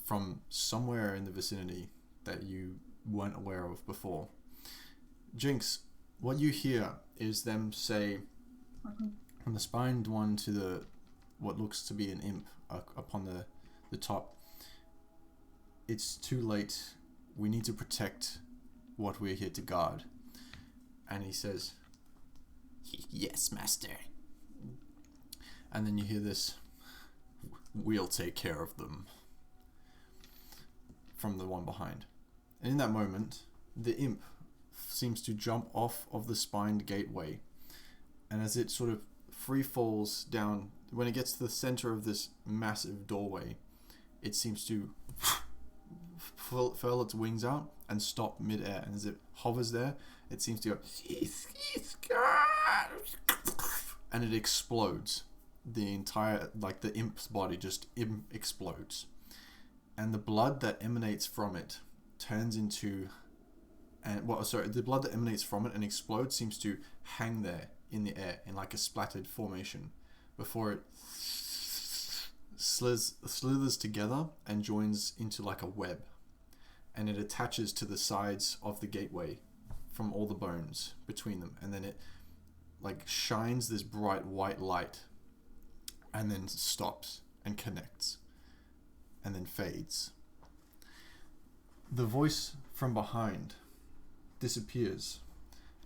from somewhere in the vicinity that you weren't aware of before. Jinx, what you hear is them say from the spined one to the what looks to be an imp up on the top, "It's too late. We need to protect what we're here to guard." And he says, "Yes, master." And then you hear this, "We'll take care of them," from the one behind. And in that moment, the imp seems to jump off of the spined gateway. And as it sort of free falls down, when it gets to the center of this massive doorway, it seems to furl its wings out and stop mid-air. And as it hovers there, it seems to go, and it explodes. The entire, like the imp's body just explodes. And the blood that emanates from it turns into, the blood that emanates from it and explodes seems to hang there in the air in like a splattered formation before it slithers together and joins into like a web, and it attaches to the sides of the gateway from all the bones between them, and then it like shines this bright white light and then stops and connects and then fades. The voice from behind disappears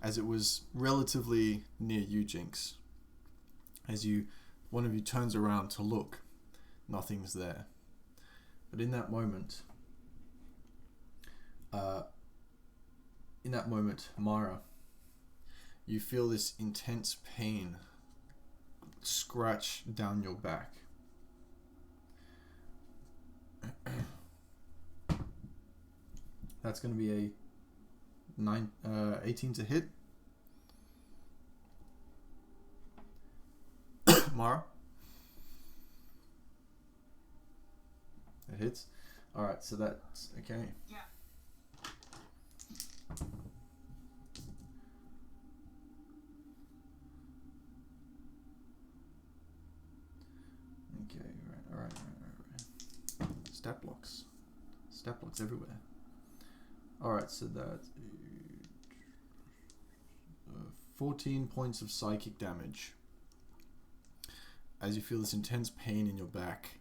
as it was relatively near you, Jinx. As one of you turns around to look, nothing's there. But in that moment, Mara, you feel this intense pain scratch down your back. That's going to be a 18 to hit. Mara? It hits. Alright, so that's okay. Yeah. Okay, alright. Stat blocks. Stat blocks everywhere. Alright, so that's 14 points of psychic damage. As you feel this intense pain in your back.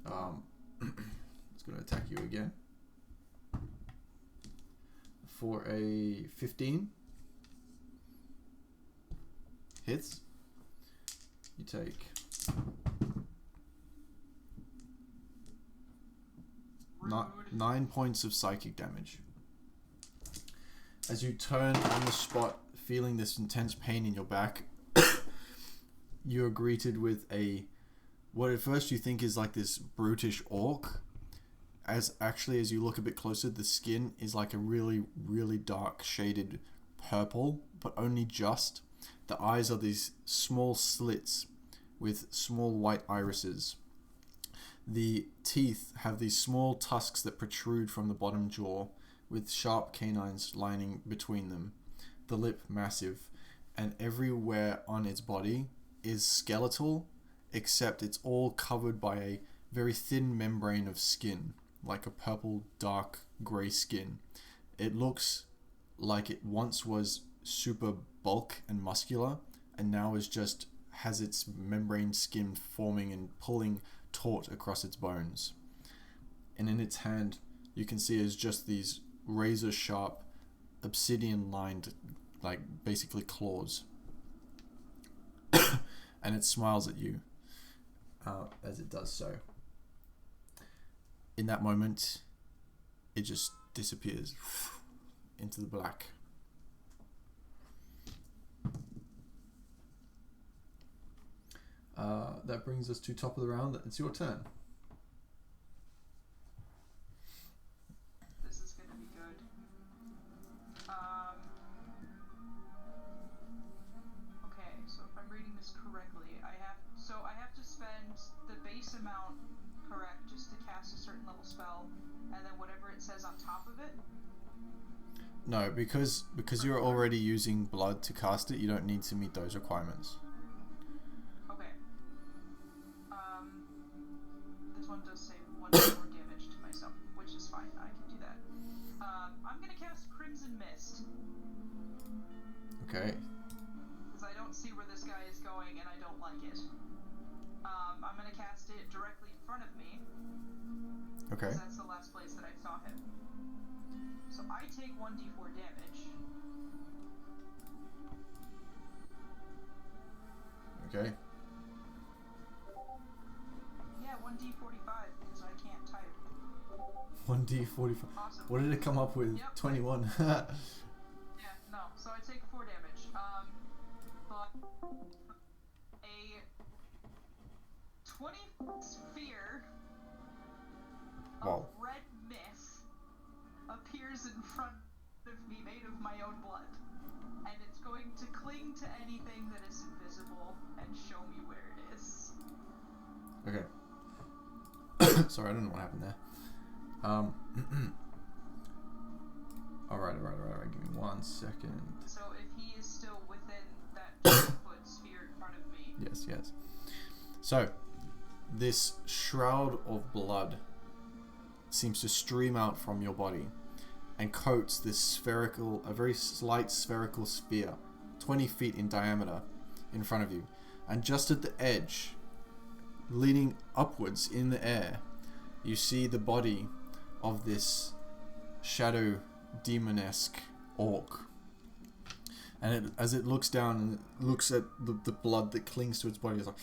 It's going to attack you again. For a 15. Hits. You take 9 points of psychic damage. As you turn on the spot, feeling this intense pain in your back, you are greeted with what at first you think is like this brutish orc. As you look a bit closer, the skin is like a really, really dark shaded purple, but only just. The eyes are these small slits with small white irises. The teeth have these small tusks that protrude from the bottom jaw with sharp canines lining between them. The lip massive, and everywhere on its body is skeletal, except it's all covered by a very thin membrane of skin, like a purple, dark, grey skin. It looks like it once was super bulk and muscular, and now has its membrane skin forming and pulling taut across its bones. And in its hand, you can see is just these razor sharp, obsidian lined, like basically claws. And it smiles at you as it does so. In that moment, it just disappears into the black. That brings us to top of the round. It's your turn. This is gonna be good. Okay, so if I'm reading this correctly, I have to spend the base amount correct just to cast a certain level spell, and then whatever it says on top of it. No, because you're already using blood to cast it, you don't need to meet those requirements. Okay. This one does say 1 more damage to myself, which is fine. I can do that. I'm gonna cast Crimson Mist. Okay. Because I don't see where this guy is going, and I don't like it. I'm gonna cast it directly in front of me. Okay. Because that's the last place that I saw him. So I take 1d4 damage. Okay. Yeah, 1d45, because I can't type. 1d45. Awesome. What did it come up with? Yep. 21. Yeah, no. So I take 4 damage. But a 20 sphere Wow. A red mist appears in front of me made of my own blood. And it's going to cling to anything that is invisible and show me where it is. Okay. Sorry, I don't know what happened there. Alright. Give me 1 second. So if he is still within that 2-foot sphere in front of me. Yes. So, this shroud of blood seems to stream out from your body and coats this a very slight spherical sphere, 20 feet in diameter, in front of you. And just at the edge, leaning upwards in the air, you see the body of this shadow demonesque orc. And as it looks down and it looks at the blood that clings to its body, it's like...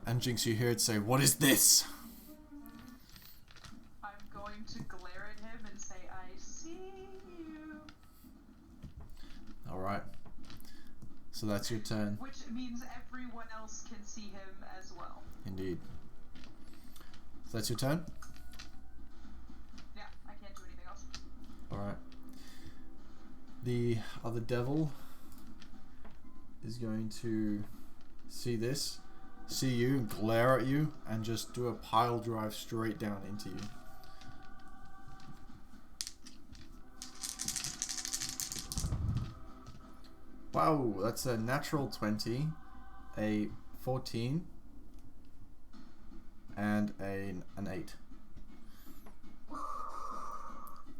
And Jinx, you hear it say, "What is this?" I'm going to glare at him and say, "I see you." Alright. So that's your turn. Which means everyone else can see him as well. Indeed. So that's your turn? Yeah, I can't do anything else. Alright. The other devil is going to see this, see you, and glare at you, and just do a pile drive straight down into you. Wow, that's a natural 20, a 14, and an 8.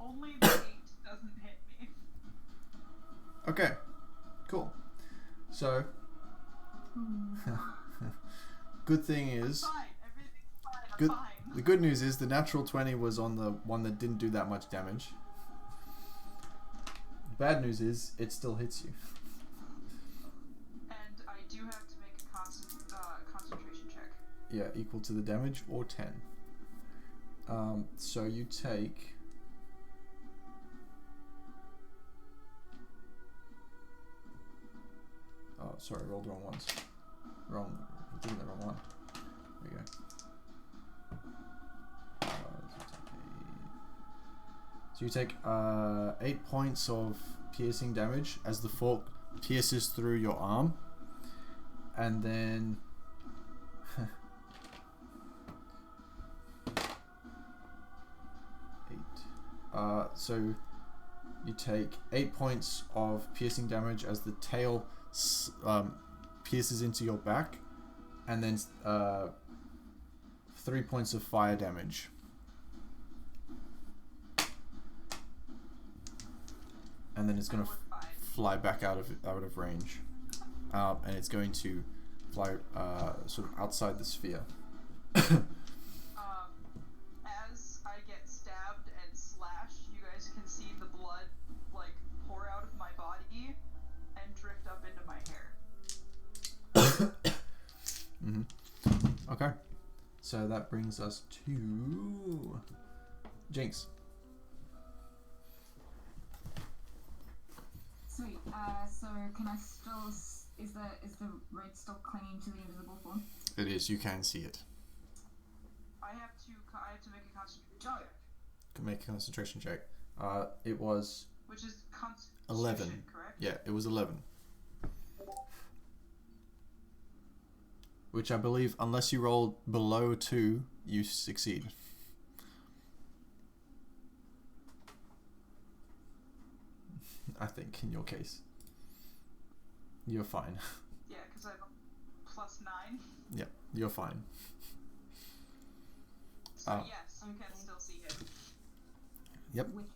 Only the 8 doesn't hit me. Okay, cool. So, good thing is, Fine, everything's fine, I'm fine. the good news is the natural 20 was on the one that didn't do that much damage. Bad news is, it still hits you. And I do have to make a concentration check. Yeah, equal to the damage, or 10. So you take... Oh, sorry, rolled the wrong ones. I'm doing the wrong one. There we go. So you take 8 points of piercing damage as the fork pierces through your arm. And then... so you take 8 points of piercing damage as the tail pierces into your back, and then 3 points of fire damage. And then it's going to fly back out of range, and it's going to fly sort of outside the sphere. As I get stabbed and slashed, you guys can see the blood like pour out of my body and drift up into my hair. Okay, so that brings us to Jinx. Sweet. So can I still? Is the red still clinging to the invisible form? It is. You can see it. I have to make a concentration check. Can make a concentration check. It was Which is 11. Correct? Yeah, it was 11. Which I believe, unless you roll below 2, you succeed. I think, in your case. You're fine. Yeah, because I have a +9. Yeah, you're fine. So yes, you can still see him. Yep. Wicked.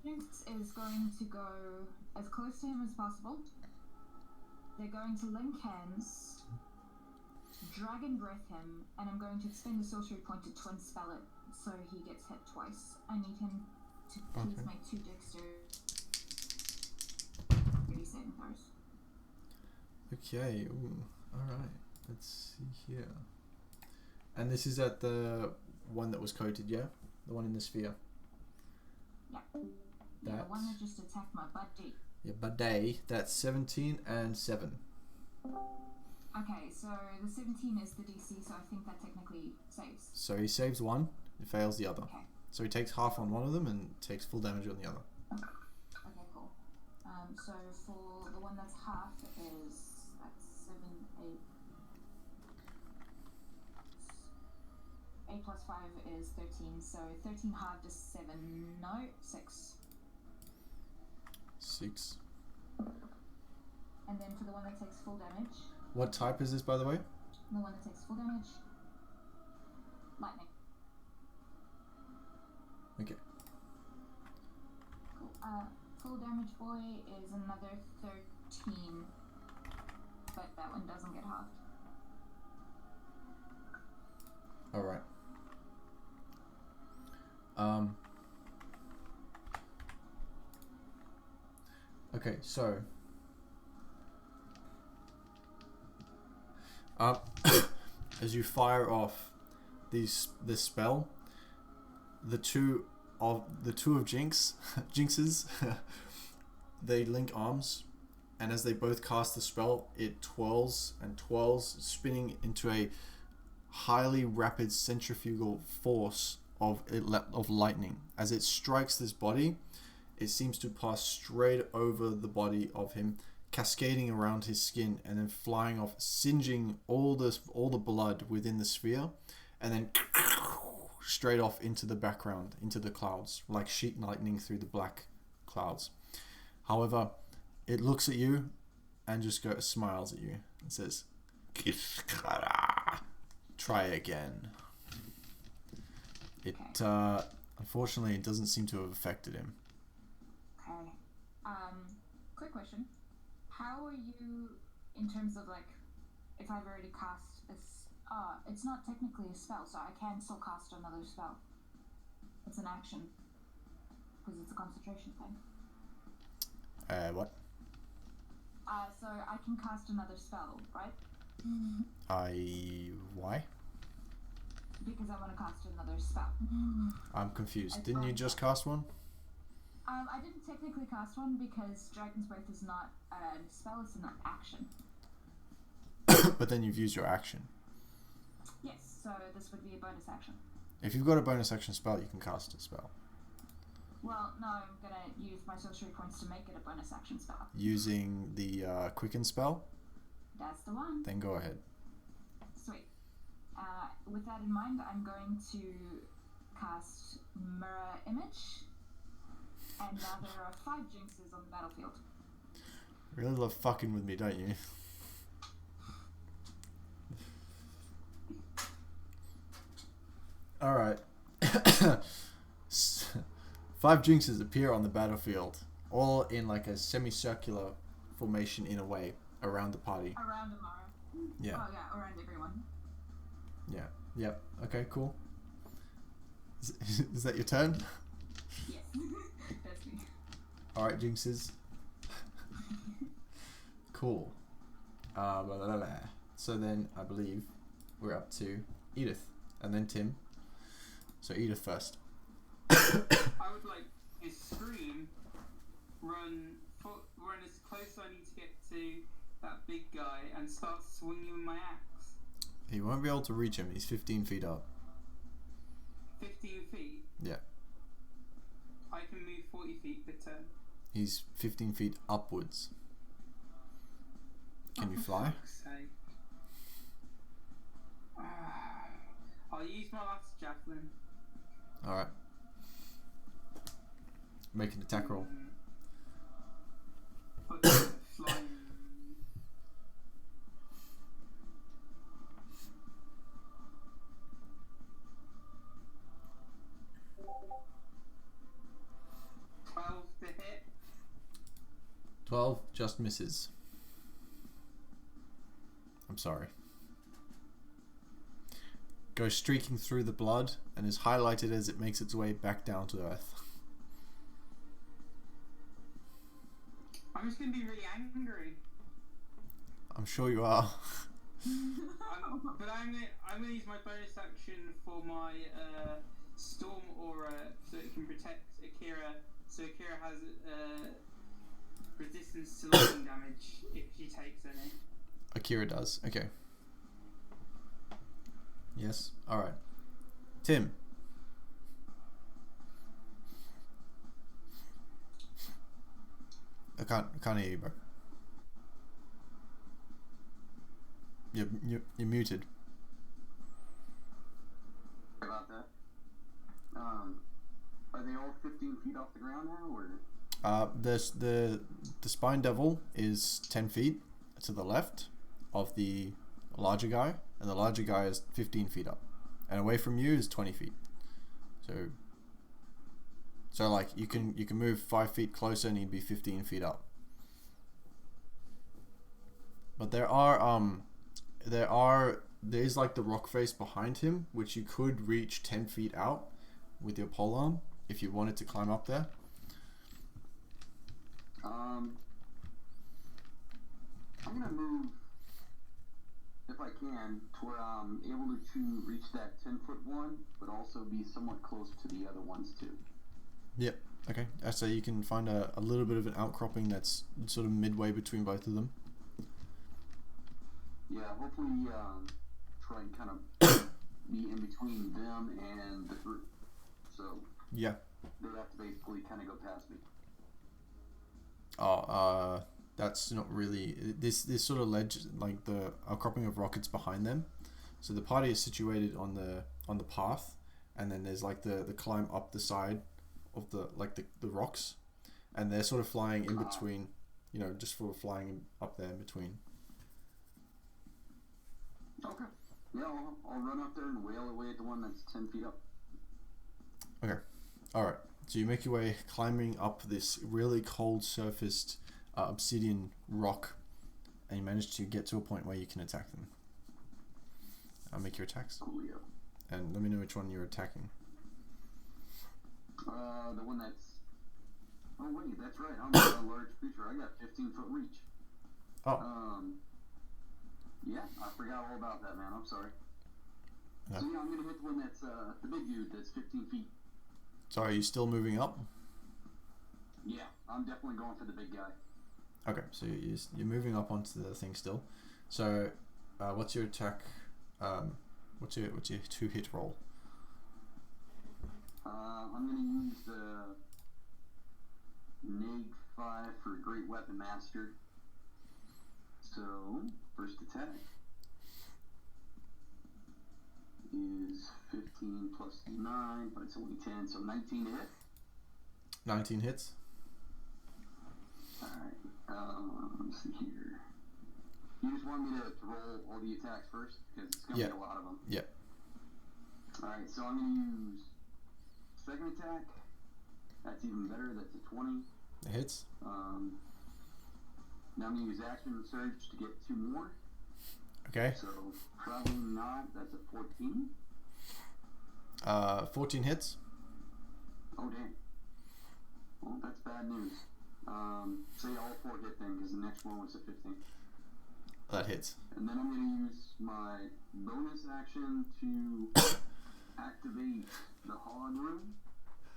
Jinx is going to go as close to him as possible. They're going to link hands, dragon breath him, and I'm going to expend a sorcery point to twin spell it so he gets hit twice. I need him to please make 2 dexterity saving throws. Okay, alright. Let's see here. And this is at the one that was coated, yeah? The one in the sphere? Yeah. Yeah, the one that just attacked my buddy. Yeah, buddy. That's 17 and 7. Okay, so the 17 is the DC, so I think that technically saves. So he saves one, he fails the other. Okay. So he takes half on one of them and takes full damage on the other. Okay, cool. So for the one that's half is that's 7, 8. 8 plus 5 is 13, so 13 halved is 7, no, 6. 6. And then for the one that takes full damage, What type is this, by the way? the one that takes full damage, lightning. Okay. Cool. Full damage boy is another 13, but that one doesn't get halved. Alright. Okay, so as you fire off this spell, the two of Jinx's they link arms, and as they both cast the spell, it twirls and twirls, spinning into a highly rapid centrifugal force of lightning. As it strikes this body, it seems to pass straight over the body of him, cascading around his skin and then flying off, singeing all the blood within the sphere, and then straight off into the background, into the clouds, like sheet lightning through the black clouds. However, it looks at you and just smiles at you and says, "Try again." It unfortunately, it doesn't seem to have affected him. Okay. Quick question. How are you in terms of like, if I've already cast it's not technically a spell, so I can still cast another spell. It's an action because it's a concentration thing. What? So I can cast another spell, right? Why? Because I want to cast another spell. I'm confused. Didn't you just cast one? I didn't technically cast one because Dragon's Breath is not a spell, it's an action. But then you've used your action. Yes, so this would be a bonus action. If you've got a bonus action spell, you can cast a spell. Well, no, I'm going to use my sorcery points to make it a bonus action spell. Using the quicken spell? That's the one. Then go ahead. Sweet. With that in mind, I'm going to cast Mirror Image. And now there are 5 Jinxes on the battlefield. You really love fucking with me, don't you? Alright. 5 Jinxes appear on the battlefield, all in like a semicircular formation in a way, around the party. Around Amara. Yeah. Oh yeah, around everyone. Yeah. Yep. Okay, cool. Is that your turn? Yes. That's me. Alright, Jinxes. Cool. Blah, blah, blah, blah. So then, I believe, we're up to Edith, and then Tim. So Edith first. I would like to scream, run as close as I need to get to that big guy, and start swinging with my axe. He won't be able to reach him. He's 15 feet up. 15 feet? Yeah. I can move 40 feet per turn. He's 15 feet upwards. Can you fly? For fuck's sake. I'll use my last javelin. Alright. Make an attack roll. Flying. To hit. 12 just misses. I'm sorry. Goes streaking through the blood and is highlighted as it makes its way back down to earth. I'm just gonna be really angry. I'm sure you are. But I'm gonna use my bonus action for my storm aura so it can protect Akira. So Akira has resistance to lightning damage if she takes any. Akira does. Okay. Yes. All right. Tim. I can't hear you, bro. You're muted. About that. Are they all 15 feet off the ground now, or? The spine devil is 10 feet to the left of the larger guy, and the larger guy is 15 feet up, and away from you is 20 feet. So like you can move 5 feet closer, and he'd be 15 feet up. But there is like the rock face behind him, which you could reach 10 feet out with your polearm if you wanted to climb up there. I'm gonna move, if I can, to where I'm able to reach that 10-foot one, but also be somewhat close to the other ones too. Yep. Okay. So you can find a little bit of an outcropping that's sort of midway between both of them. Yeah, hopefully try and kind of be in between them and the group. So yeah, they have to basically kind of go past me. That's not really this sort of ledge, like the outcropping of rockets behind them. So the party is situated on the path, and then there's like the climb up the side of the rocks, and they're sort of flying in between, just sort of flying up there in between. Okay. Yeah, I'll run up there and wail away at the one that's 10 feet up. Okay. All right. So you make your way climbing up this really cold surfaced obsidian rock, and you manage to get to a point where you can attack them. I'll make your attacks. Coolio. And let me know which one you're attacking. The one that's... Oh wait, that's right. I'm a large creature. I got 15-foot reach. Oh. Yeah, I forgot all about that, man. I'm sorry. No. So yeah, I'm gonna hit the one that's the big dude that's 15 feet. So are you still moving up? Yeah, I'm definitely going for the big guy. Okay, so you're moving up onto the thing still. So, what's your attack? What's your 2-hit roll? I'm gonna use the neg 5 for Great Weapon Master. So first attack is 15 plus 9, but it's only 10, so 19 to hit. 19 hits. Alright, let's see here. You just want me to roll all the attacks first? Because it's going to be a lot of them. Yep. Alright, so I'm going to use second attack. That's even better. That's a 20. It hits. Now I'm going to use action surge to get 2 more. Okay. So probably not. That's a 14. 14 hits. Oh, damn. Well, that's bad news. Say all 4 hit then, because the next one was a 15. That hits. And then I'm going to use my bonus action to activate the Hog Room.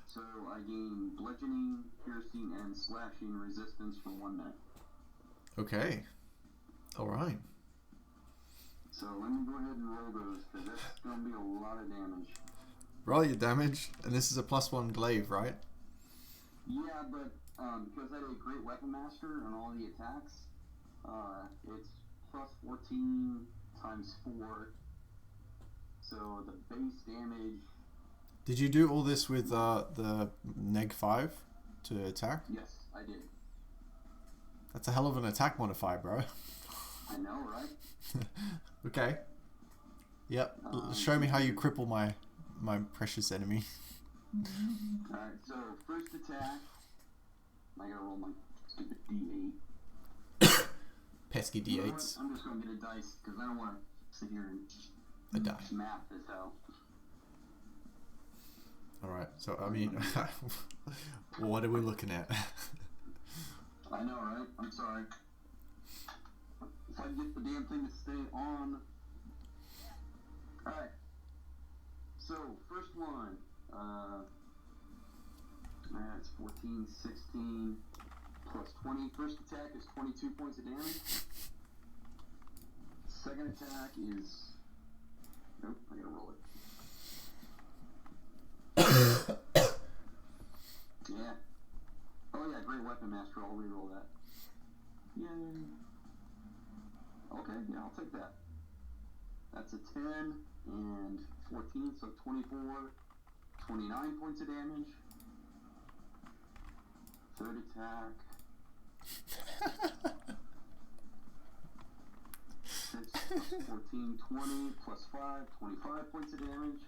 So I gain bludgeoning, piercing, and slashing resistance for 1 minute. Okay. Alright. So let me go ahead and roll those, because that's going to be a lot of damage. Roll your damage, and this is a +1 glaive, right? Yeah, but because I did a Great Weapon Master on all the attacks, it's plus 14 times 4. So the base damage... Did you do all this with the neg 5 to attack? Yes, I did. That's a hell of an attack modifier, bro. I know, right? Okay. Yep. Show me how you cripple my precious enemy. Alright, so first attack, I gotta roll my stupid D8. Pesky You know what? D8s. I'm just gonna get a dice, because I don't want to sit here and A die. math this out. Alright, so I mean, what are we looking at? I know, right? I'm sorry. If I can get the damn thing to stay on. Alright. So, first one. That's 14, 16, plus 20. First attack is 22 points of damage. second attack is... Nope, I gotta roll it. Yeah. Oh yeah, Great Weapon Master, I'll reroll that. Yay. Okay, yeah, I'll take that. That's a 10 and 14, so 24, 29 points of damage. Third attack. 6 plus 14, 20, plus 5, 25 points of damage.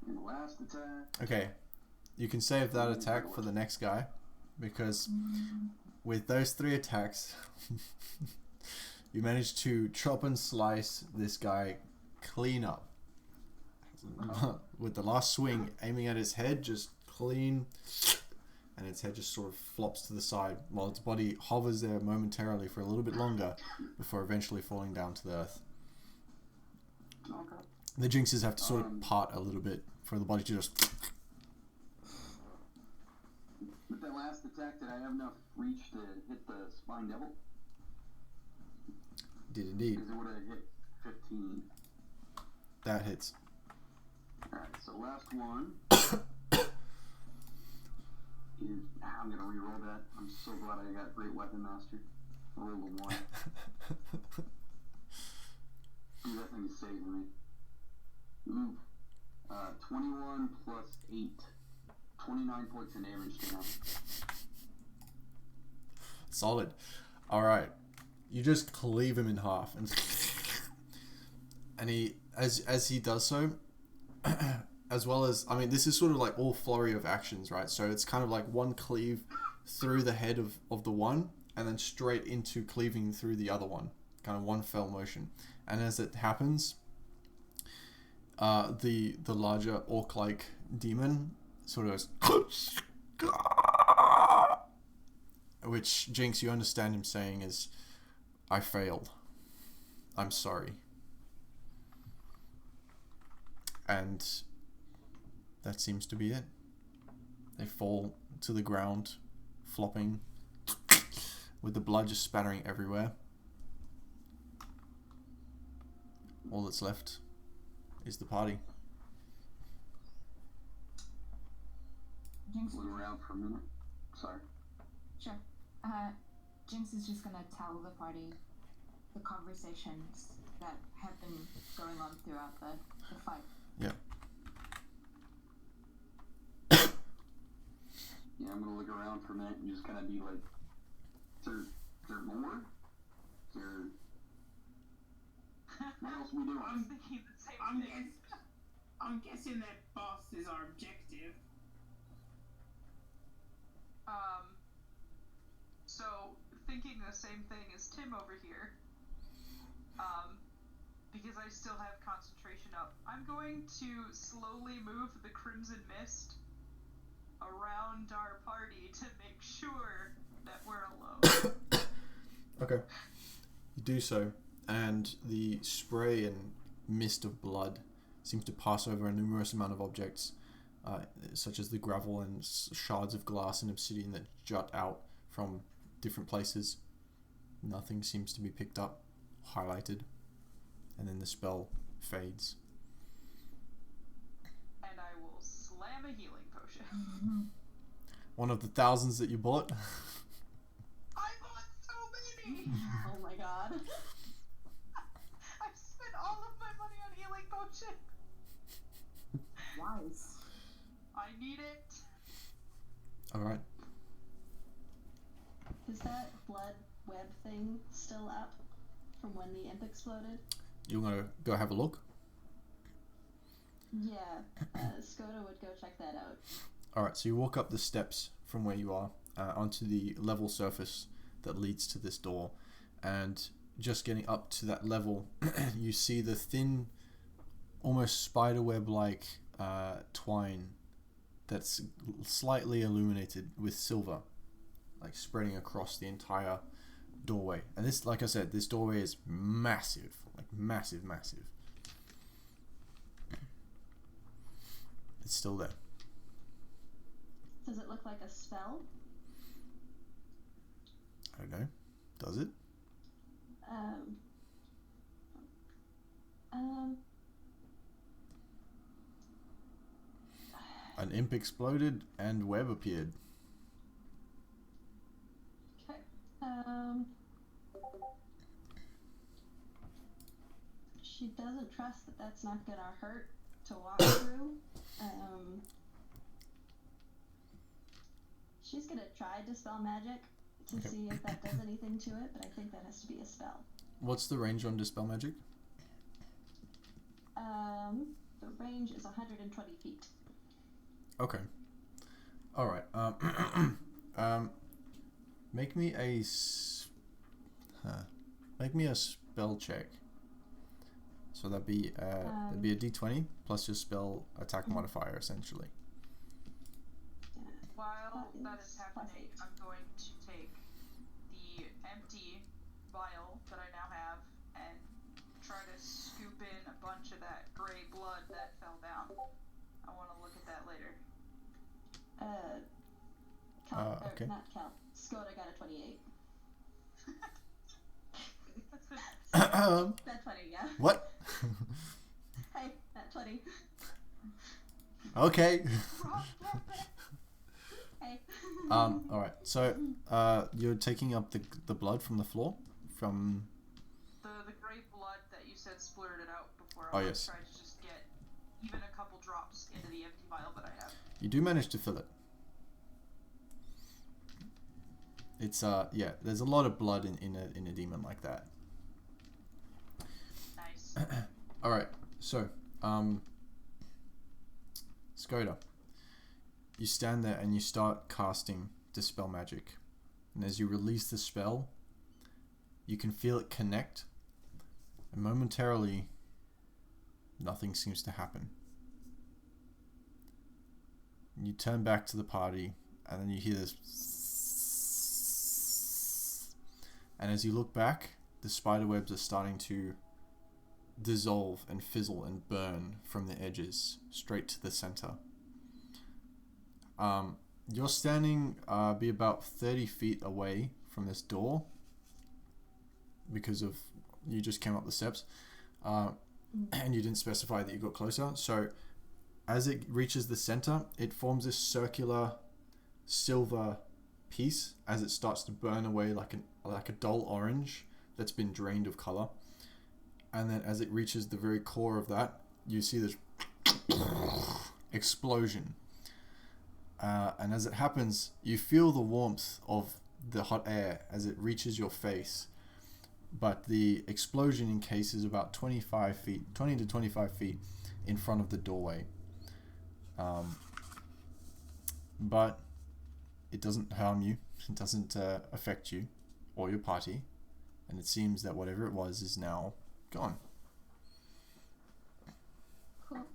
And the last attack. Okay, you can save that attack for the next guy, because with those 3 attacks, you managed to chop and slice this guy clean up. With the last swing, aiming at his head, just clean, and its head just sort of flops to the side while its body hovers there momentarily for a little bit longer before eventually falling down to the earth. Okay. The jinxes have to sort of part a little bit for the body to just... With that last attack, did I have enough reach to hit the Spine Devil? Did indeed. Because it would have hit 15. That hits. Alright, so last one is... I'm going to reroll that. I'm so glad I got Great Weapon Master. I rolled a 1. Dude, that thing is saving me. Ooh. 21 plus 8. 29 points of damage to him. Solid. Alright. You just cleave him in half. And he, as he does so, as well as, I mean, this is sort of like all flurry of actions, right? So it's kind of like one cleave through the head of the one, and then straight into cleaving through the other one. Kind of one fell motion. And as it happens, the larger orc-like demon sort of goes, which, Jinx, you understand him saying is, I failed. I'm sorry. And that seems to be it. They fall to the ground, flopping, with the blood just spattering everywhere. All that's left is the party. Jinx, Look around for a minute. Sorry. sure. Jinx is just gonna tell the party the conversations that have been going on throughout the fight. Yeah. Yeah, I'm gonna look around for a minute and just kind of be like, is there more? Is there... What else are we doing? I was thinking the same thing. I'm guessing that boss is our objective. So, thinking the same thing as Tim over here, because I still have concentration up, I'm going to slowly move the Crimson Mist around our party to make sure that we're alone. Okay. You do so, and the spray and mist of blood seems to pass over a numerous amount of objects, such as the gravel and shards of glass and obsidian that jut out from different places. Nothing seems to be picked up, highlighted, and then the spell fades. And I will slam a healing potion. One of the thousands that you bought. I bought so many! Oh my god. I've spent all of my money on healing potion. Wise. I need it. Alright. Is that blood web thing still up from when the imp exploded? You want to go have a look? Yeah, Skoda would go check that out. Alright, so you walk up the steps from where you are onto the level surface that leads to this door, and just getting up to that level, you see the thin, almost spiderweb-like twine that's slightly illuminated with silver, like spreading across the entire doorway. And this, like I said, this doorway is massive, like massive. It's still there. Does it look like a spell? I don't know. Does it? An imp exploded and web appeared. Okay. She doesn't trust that that's not gonna hurt to walk through. She's gonna try Dispel Magic to see if that does anything to it, but I think that has to be a spell. What's the range on Dispel Magic? The range is 120 feet. Okay. All right. Make me a spell check. So that'd be a D20 plus your spell attack modifier, essentially. While that is happening, I'm going to take the empty vial that I now have and try to scoop in a bunch of that gray blood that fell down. I want to look at that later. Okay. Not Cal. Skoda got a 28. That 20, yeah. What? Hey, that 20. Okay. Hey. All right. So, you're taking up the blood from the floor from. The gray blood that you said splurted out before. Oh, I yes. try to just get even a couple drops into the empty vial that I have. You do manage to fill it. It's yeah. There's a lot of blood in a demon like that. Nice. All right. So, Skoda, you stand there and you start casting Dispel Magic, and as you release the spell, you can feel it connect, and momentarily, nothing seems to happen. You turn back to the party, and then you hear this. And as you look back, the spider webs are starting to dissolve and fizzle and burn from the edges straight to the center. You're standing be about 30 feet away from this door because of you just came up the steps and you didn't specify that you got closer. So as it reaches the center, it forms this circular silver piece as it starts to burn away like a dull orange that's been drained of color. And then as it reaches the very core of that, you see this explosion. And as it happens, you feel the warmth of the hot air as it reaches your face. But the explosion encases about 20 to 25 feet in front of the doorway. But it doesn't harm you. It doesn't affect you or your party. And it seems that whatever it was is now gone. Cool.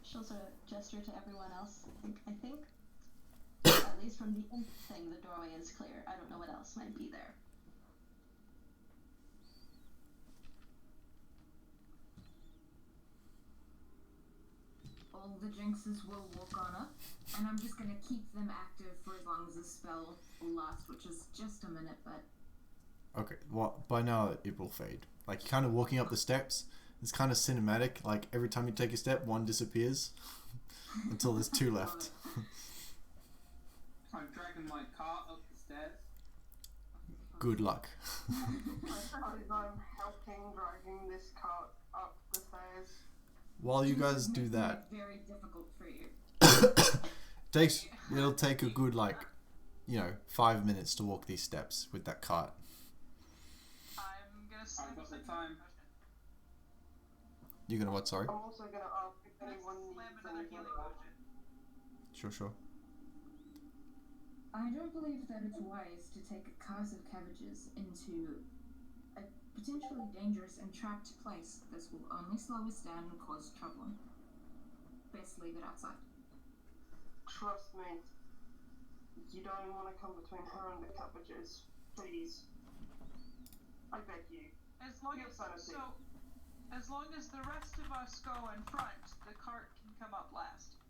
She'll sort of gesture to everyone else. I think at least from the imp thing, the doorway is clear. I don't know what else might be there. All the jinxes will walk on up, and I'm just gonna keep them active for as long as the spell will last, which is just a minute, but... Okay, well, by now it will fade. Like, you're kind of walking up the steps. It's kind of cinematic. Like, every time you take a step, one disappears until there's two left. I'm dragging my cart up the stairs. Good luck. I'm helping dragging this cart up the stairs. While you guys do that, Very difficult for you. it'll take a good, 5 minutes to walk these steps with that cart. I'm gonna slip I've got a the second time. potion. You're gonna what, sorry? I'm also going to ask if I'm anyone gonna slam needs another anything healing else. potion. Sure. I don't believe that it's wise to take a cart of cabbages into a potentially dangerous and trapped place. This will only slow us down and cause trouble. Best leave it outside. Trust me. You don't want to come between her and the cabbages. Please. I beg you. As long Your as sanity. as long as the rest of us go in front, the cart can come up last.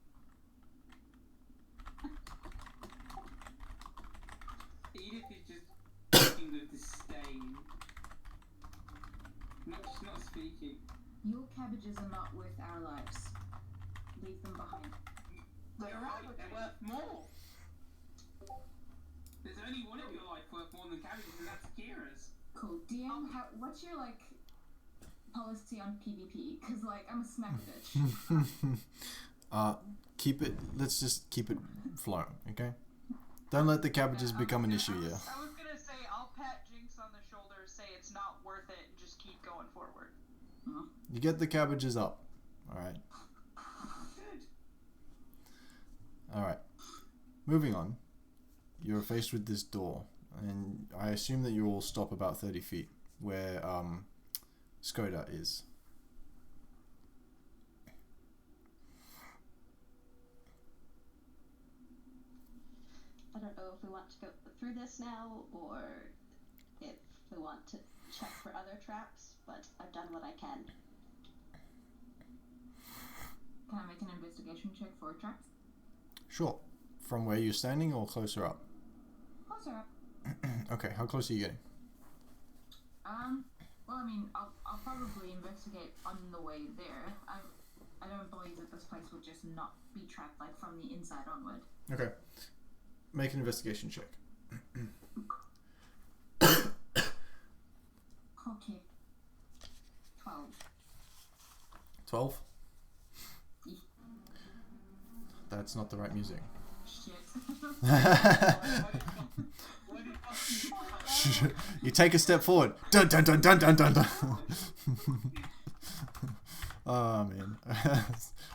Edith is just speaking with disdain. She's not speaking. Your cabbages are not worth our lives. Leave them behind. They're right, they're worth more. There's only one of your life worth more than cabbages, and that's Kira's. Cool. DM, what's your, like, policy on PvP? Because, like, I'm a smack bitch. Let's just keep it flowing, okay? Don't let the cabbages become an issue, yeah. I was gonna say, I'll pat Jinx on the shoulder, say it's not worth it, and just keep going forward. You get the cabbages up, alright? Alright. Moving on. You're faced with this door, and I assume that you all stop about 30 feet, where Skoda is. I don't know if we want to go through this now or if we want to check for other traps, but I've done what I can. Can I make an investigation check for traps? Sure. From where you're standing or closer up? Closer up. Okay, how close are you getting? Well, I mean, I'll probably investigate on the way there. I don't believe that this place would just not be trapped, like, from the inside onward. Okay. Make an investigation check. Okay. 12. 12? Yeah. That's not the right music. Shit. You take a step forward. Dun dun dun dun dun dun dun. Oh man.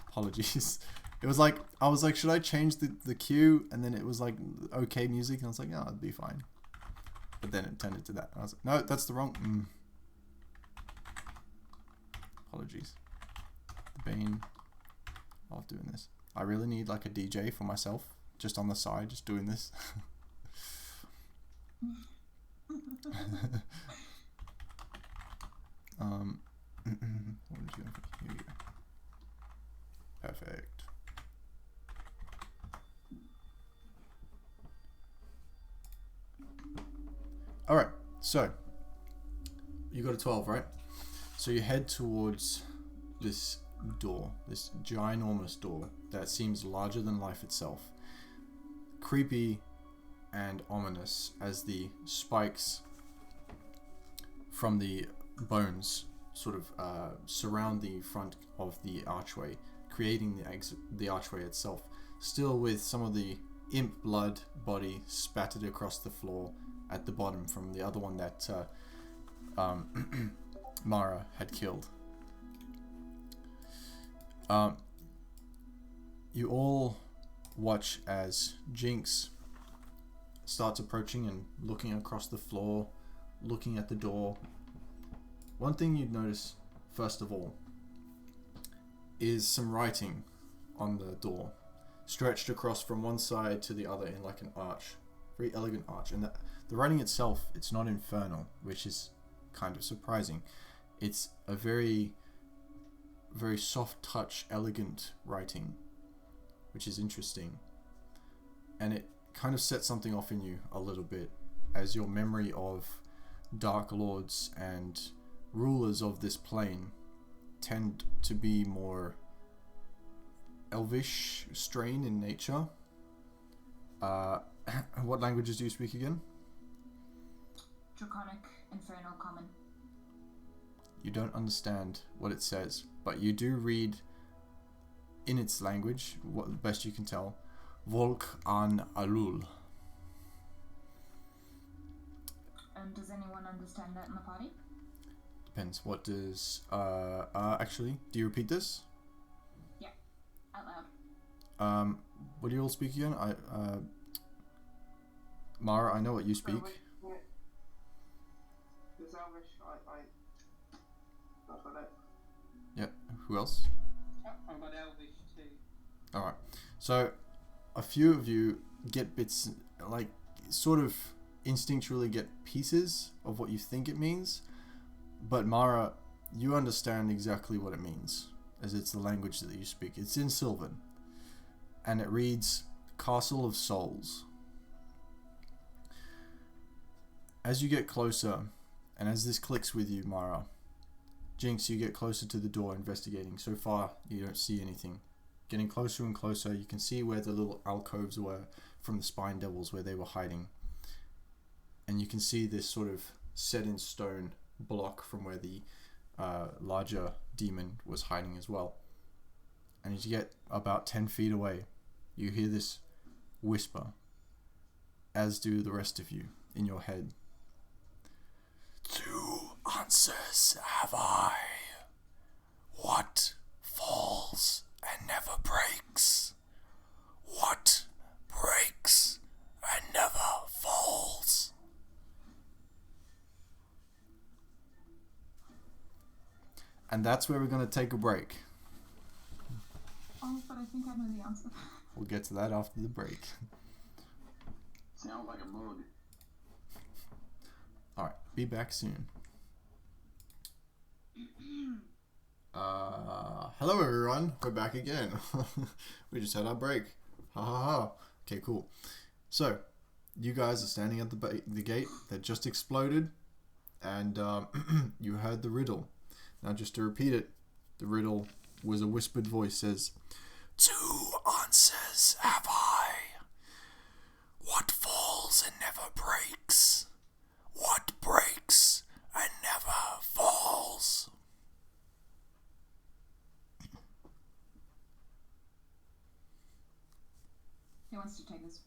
Apologies. It was like, I was like, should I change the cue? And then it was like, okay music. And I was like, no, it'd be fine. But then it turned into that. I was like, no, that's the wrong. Apologies. The bane of doing this. I really need like a DJ for myself. Just on the side, just doing this. What did you have? Here we go. Perfect. Alright, so you got a 12, right? So you head towards this door, this ginormous door that seems larger than life itself. Creepy and ominous as the spikes from the bones sort of surround the front of the archway, creating the archway itself, still with some of the imp blood body spattered across the floor at the bottom from the other one that Mara had killed. You all watch as Jinx starts approaching and looking across the floor, looking at the door. One thing you'd notice, first of all, is some writing on the door, stretched across from one side to the other in like an arch, very elegant arch. And the writing itself, it's not infernal, which is kind of surprising. It's a very, very soft touch, elegant writing, which is interesting. And it kind of sets something off in you a little bit, as your memory of Dark Lords and rulers of this plane tend to be more elvish strain in nature. What languages do you speak again? Draconic, Infernal, Common. You don't understand what it says, but you do read in its language, what best you can tell, Volk an Alul. Does anyone understand that in the party? Depends. What does actually, do you repeat this? Yeah, out loud. What do you all speak again? Mara, I know what you speak. There's Elvish. I've got it. Yeah. Who else? I've got Elvish too. All right. So, a few of you get bits, like, sort of instinctually get pieces of what you think it means, but Mara, you understand exactly what it means, as it's the language that you speak. It's in Sylvan, and it reads, Castle of Souls. As you get closer, and as this clicks with you, Mara, Jinx, you get closer to the door investigating. So far, you don't see anything. Getting closer and closer, you can see where the little alcoves were from the Spine Devils, where they were hiding. And you can see this sort of set in stone block from where the larger demon was hiding as well. And as you get about 10 feet away, you hear this whisper, as do the rest of you in your head. 2 answers have I. What falls and never breaks? What breaks and never falls? And that's where we're going to take a break. Oh, but I think I know the answer. We'll get to that after the break. Sounds like a mug. Alright, be back soon. Hello everyone, we're back again. We just had our break. Ha ha ha. Okay, cool. So, you guys are standing at the gate that just exploded, and you heard the riddle. Now, just to repeat it, the riddle was a whispered voice, says, 2 answers have I. What falls and never breaks? What breaks and never falls? Who wants to take this?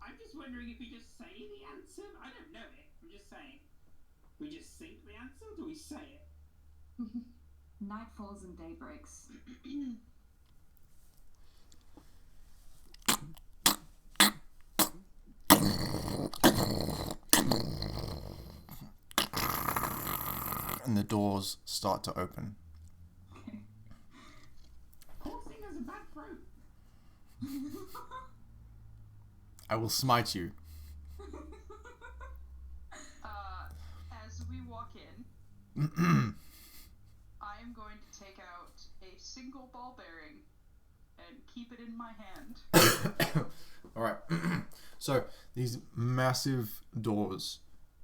I'm just wondering if we just say the answer. I don't know it. I'm just saying. We just think the answer, or do we say it? Night falls and day breaks. And the doors start to open. Poor thing has a bad throat. I will smite you. As we walk in, I am going to take out a single ball bearing and keep it in my hand. Alright, so these massive doors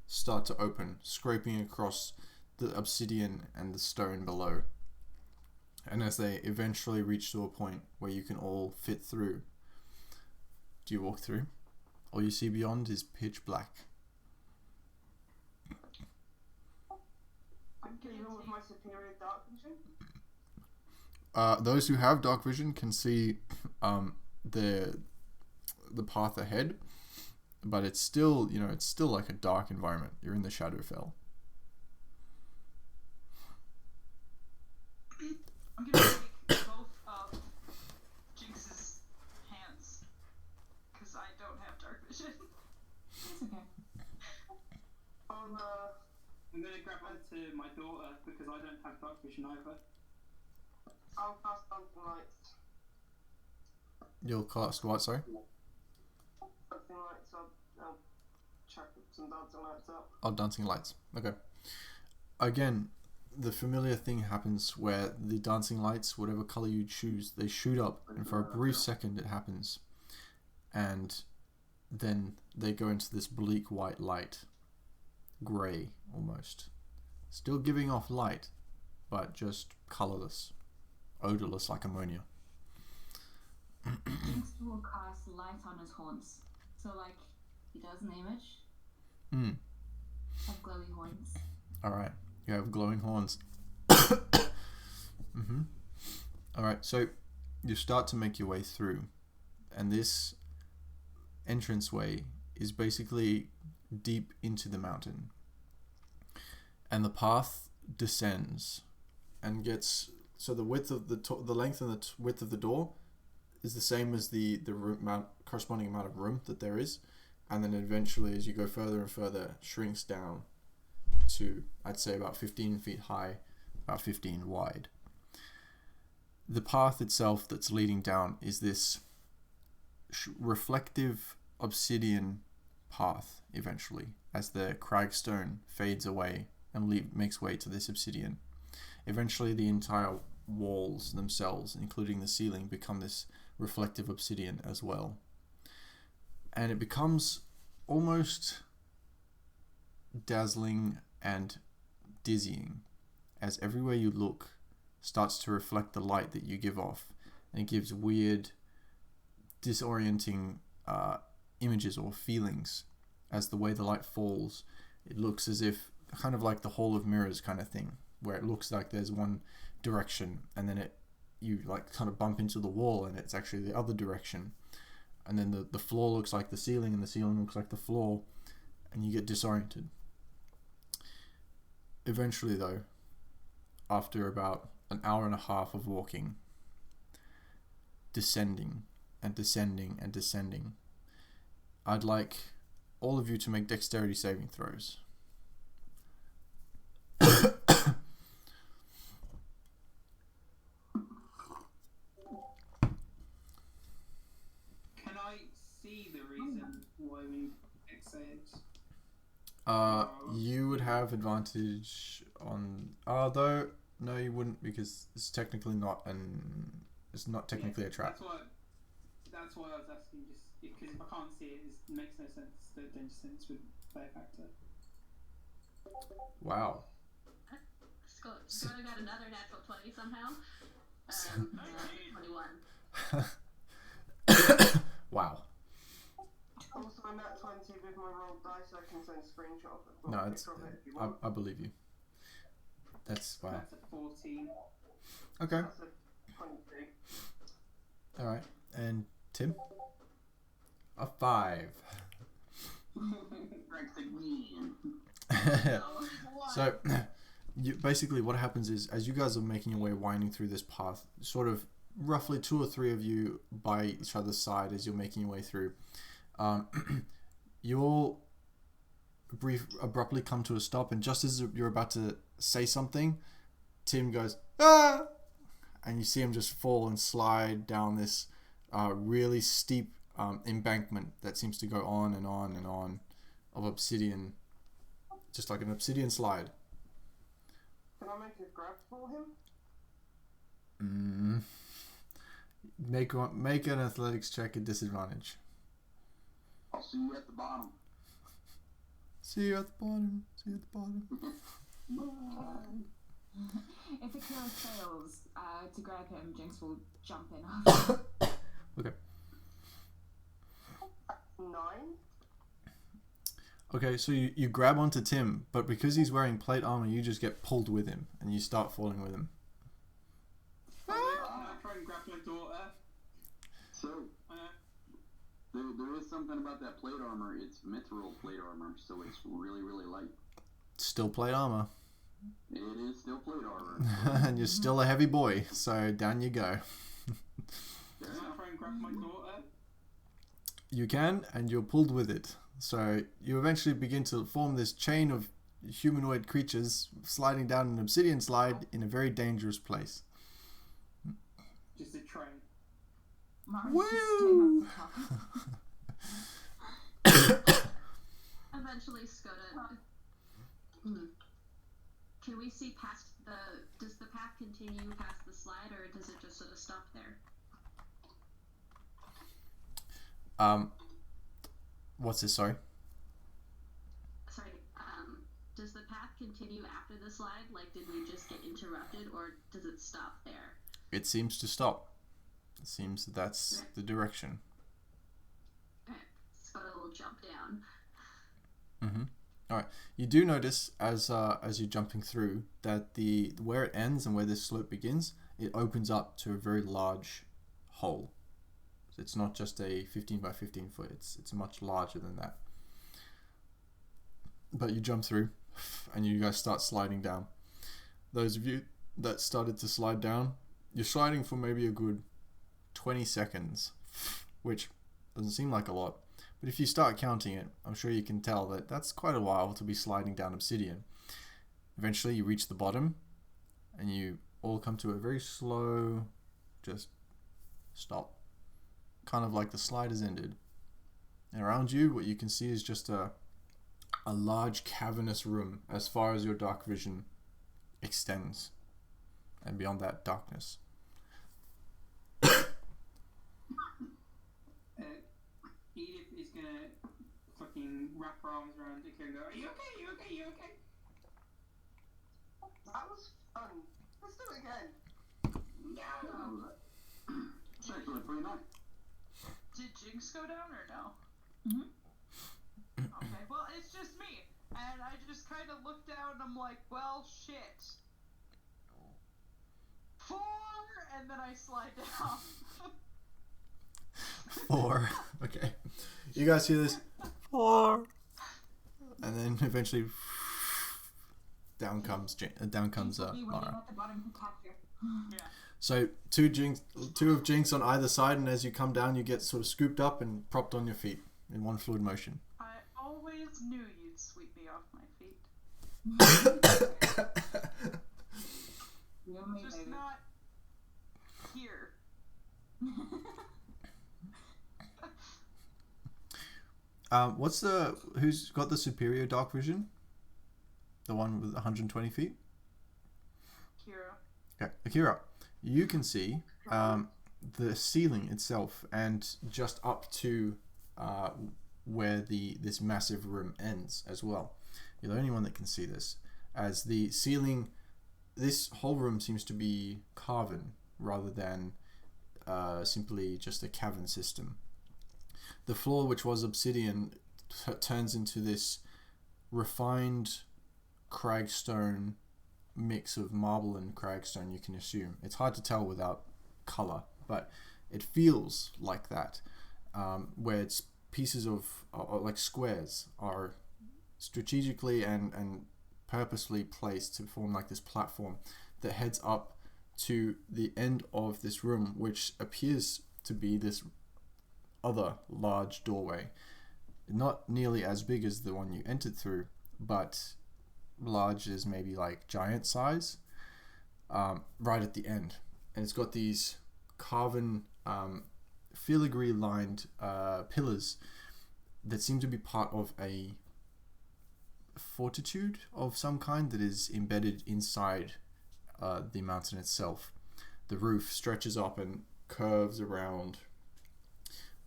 start to open, scraping across the obsidian and the stone below. And as they eventually reach to a point where you can all fit through, do you walk through? All you see beyond is pitch black. Even with my superior dark vision. Those who have dark vision can see the path ahead, but it's still, it's still like a dark environment. You're in the Shadowfell. I'm going to take both of Jinx's hands, because I don't have dark vision. It's okay. I'm going to grab onto my daughter because I don't have dark vision either. I'll cast Dancing Lights. You'll cast what, sorry? Dancing Lights, I'll chuck some Dancing Lights up. Oh, dancing lights. Okay. Again, the familiar thing happens where the dancing lights, whatever color you choose, they shoot up, and for a brief second it happens. And then they go into this bleak white light. Grey, almost. Still giving off light, but just colorless. Odorless like ammonia. Jinx will cast light on his horns. So, like, he does an image of glowy horns. Alright, you have glowing horns. Alright, so you start to make your way through, and this entranceway is basically deep into the mountain, and the path descends and gets, so the width of the length and the width of the door is the same as the corresponding amount of room that there is, and then eventually as you go further and further shrinks down to, I'd say, about 15 feet high, about 15 wide. The path itself that's leading down is this reflective obsidian path eventually, as the cragstone fades away and makes way to this obsidian. Eventually the entire walls themselves, including the ceiling, become this reflective obsidian as well. And it becomes almost dazzling and dizzying, as everywhere you look starts to reflect the light that you give off, and it gives weird, disorienting images or feelings as the way the light falls. It looks as if kind of like the Hall of Mirrors kind of thing, where it looks like there's one direction and then you like kind of bump into the wall and it's actually the other direction, and then the floor looks like the ceiling and the ceiling looks like the floor, and you get disoriented. Eventually though, after about an hour and a half of walking, descending and descending and descending, I'd like all of you to make dexterity saving throws. Can I see the reason why we exit? You would have advantage on... Though, no, you wouldn't, because it's technically not it's not technically a trap. That's why I was asking, just because if I can't see it, it makes no sense. The danger sense would play a factor. Wow. Scott got another natural 20 somehow. 21. Wow. Also, I'm at 20 with my rolled dice, I can send a screenshot of it. No, it's... I believe you. That's... Wow. That's a 14. Okay. That's a 22. Alright. And Tim? A 5. So, basically what happens is, as you guys are making your way winding through this path, sort of roughly 2 or 3 of you by each other's side as you're making your way through, you all abruptly come to a stop, and just as you're about to say something, Tim goes, "Ah!" and you see him just fall and slide down this really steep embankment that seems to go on and on and on of obsidian, just like an obsidian slide. Can I make a grab for him? Make an athletics check at disadvantage. I'll see you at the bottom. See you at the bottom. See you at the bottom. If Akira fails to grab him, Jinx will jump in after. Okay. 9. Okay, so you grab onto Tim, but because he's wearing plate armor, you just get pulled with him, and you start falling with him. Can I try and grab my daughter? So, there is something about that plate armor. It's mithril plate armor, so it's really, really light. Still plate armor. It is still plate armor. And you're still a heavy boy, so down you go. Can I try and grab my daughter? You can, and you're pulled with it. So you eventually begin to form this chain of humanoid creatures sliding down an obsidian slide in a very dangerous place. Just a train. Woo! Eventually, Skoda. Can we see past the... Does the path continue past the slide, or does it just sort of stop there? What's this, sorry? Sorry, does the path continue after the slide? Like, did we just get interrupted, or does it stop there? It seems to stop. It seems that's the direction. Skoda will jump down. Mm-hmm. All right. You do notice as you're jumping through that where it ends and where this slope begins, it opens up to a very large hole. So it's not just a 15 by 15 foot. It's much larger than that. But you jump through, and you guys start sliding down. Those of you that started to slide down, you're sliding for maybe a good 20 seconds, which doesn't seem like a lot. But if you start counting it, I'm sure you can tell that that's quite a while to be sliding down obsidian. Eventually you reach the bottom, and you all come to a very slow, just stop. Kind of like the slide has ended. And around you, what you can see is just a large cavernous room as far as your dark vision extends. And beyond that, darkness. Edith is gonna fucking and wrap her arms around Ikea and go, are you okay? You okay? You okay? That was fun. Let's do it again. No! It's actually pretty nice. Did Jinx go down or no? Mhm. Okay, well, it's just me. And I just kind of look down and I'm like, well, shit. 4, and then I slide down. 4. Okay. You guys hear this? 4. And then eventually down comes Mara. At the bottom to capture. Yeah. So two of Jinx on either side, and as you come down, you get sort of scooped up and propped on your feet in one fluid motion. I always knew you'd sweep me off my feet. You and me, Just baby. not here. Who's got the superior dark vision? The one with 120 feet? Kira. Okay, Akira, you can see the ceiling itself, and just up to where this massive room ends as well. You're the only one that can see this, as the ceiling, this whole room seems to be carven rather than simply just a cavern system. The floor, which was obsidian, turns into this refined cragstone mix of marble and cragstone, you can assume. It's hard to tell without color, but it feels like that, where it's pieces of like squares are strategically and purposely placed to form like this platform that heads up to the end of this room, which appears to be this other large doorway, not nearly as big as the one you entered through, but large as maybe like giant size, right at the end. And it's got these carven filigree lined pillars that seem to be part of a fortitude of some kind that is embedded inside the mountain itself. The roof stretches up and curves around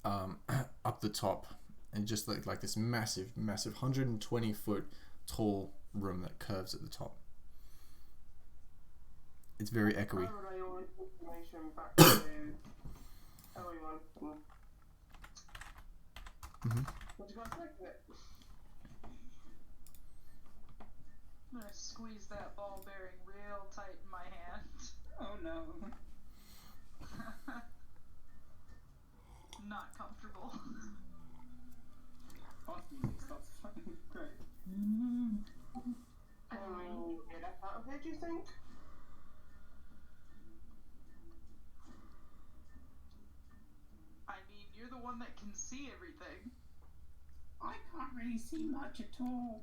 up the top, and just like this massive 120 foot tall room that curves at the top. It's very echoey. How would I all this information back to everyone? Mm-hmm. What do you guys think of it? I'm gonna squeeze that ball bearing real tight in my hand. Oh no. Not comfortable. Boss music starts fucking great. Can we get up out of here, do you think? I mean, you're the one that can see everything. I can't really see much at all.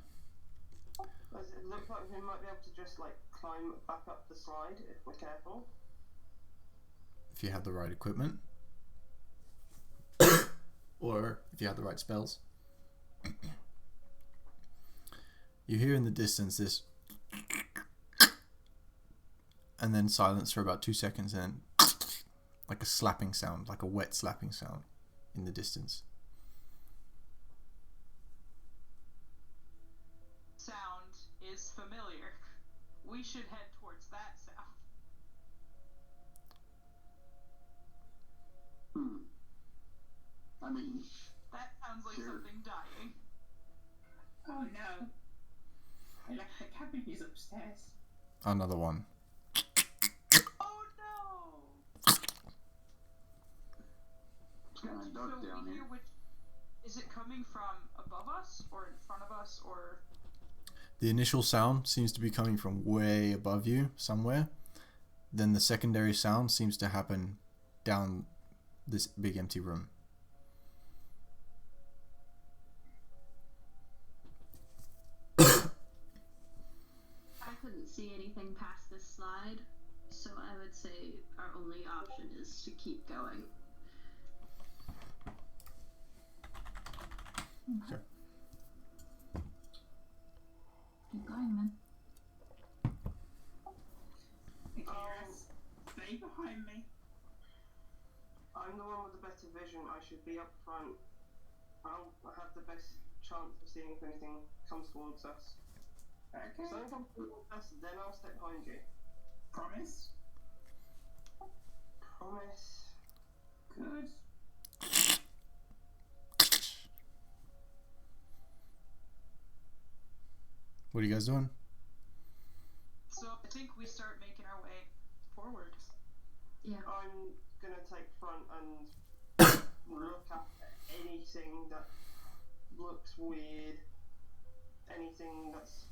Does it look like we might be able to just like climb back up the slide if we're careful? If you have the right equipment, or if you have the right spells. You hear in the distance this, and then silence for about 2 seconds, and like a slapping sound, like a wet slapping sound in the distance. Sound is familiar. We should head towards that sound. I mean, That sounds like Sure. something dying. Oh no. I left the cabbages upstairs. Another one. Oh no! it's kind of So dark down we here. hear which. Is it coming from above us, or in front of us, or. The initial sound seems to be coming from way above you somewhere. Then the secondary sound seems to happen down this big empty room. I couldn't see anything past this slide, so I would say our only option is to keep going. Okay. Keep going, man. Akiras, stay behind me. I'm the one with the better vision. I should be up front. I'll have the best chance of seeing if anything comes towards us. Okay. If something comes towards us, then I'll step behind you. Promise? Promise. Good. What are you guys doing? So I think we start making our way forward. Yeah. I'm gonna take front and look at anything that looks weird, anything that's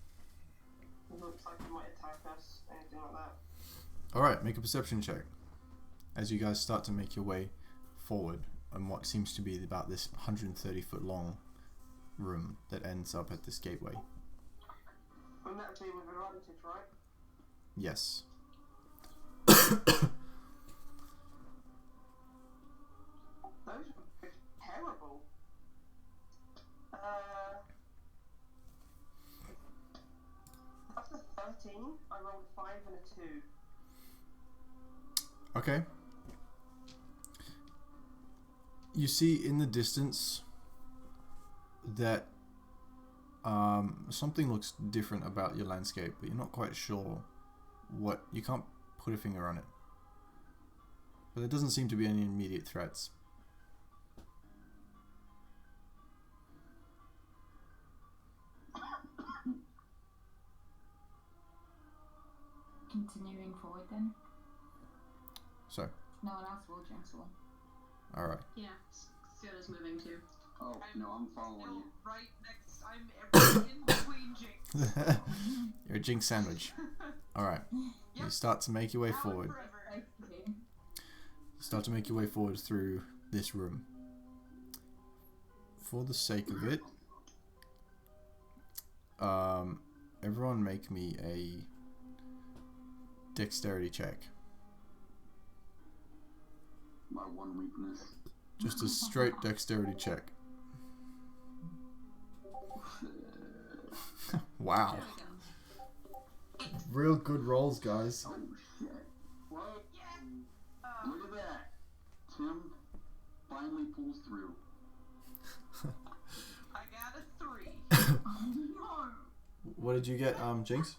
looks like it might attack us, anything like that. Alright, make a perception check as you guys start to make your way forward on what seems to be about this 130 foot long room that ends up at this gateway. And that would be with advantage, right? Yes. Those were terrible. After 13, I rolled a 5 and a 2. Okay. You see in the distance that something looks different about your landscape, but you're not quite sure what. You can't put a finger on it. But there doesn't seem to be any immediate threats. Continuing forward then. So, No one else will, Jinx will. alright. Yeah. Sciota's moving too. Oh, no, I'm following Still you. right next. I'm every in between Jinx. You're a Jinx sandwich. Alright. You Yep. start to make your way Now and forward. forever. Okay. You start to make your way forward through this room. For the sake of it, everyone make me a dexterity check. My one weakness. Just a straight dexterity check. Wow. There we go. Real good rolls, guys. Oh shit. What? Yeah. Look at that. Tim finally pulls through. I got a 3. No. What did you get, Jinx?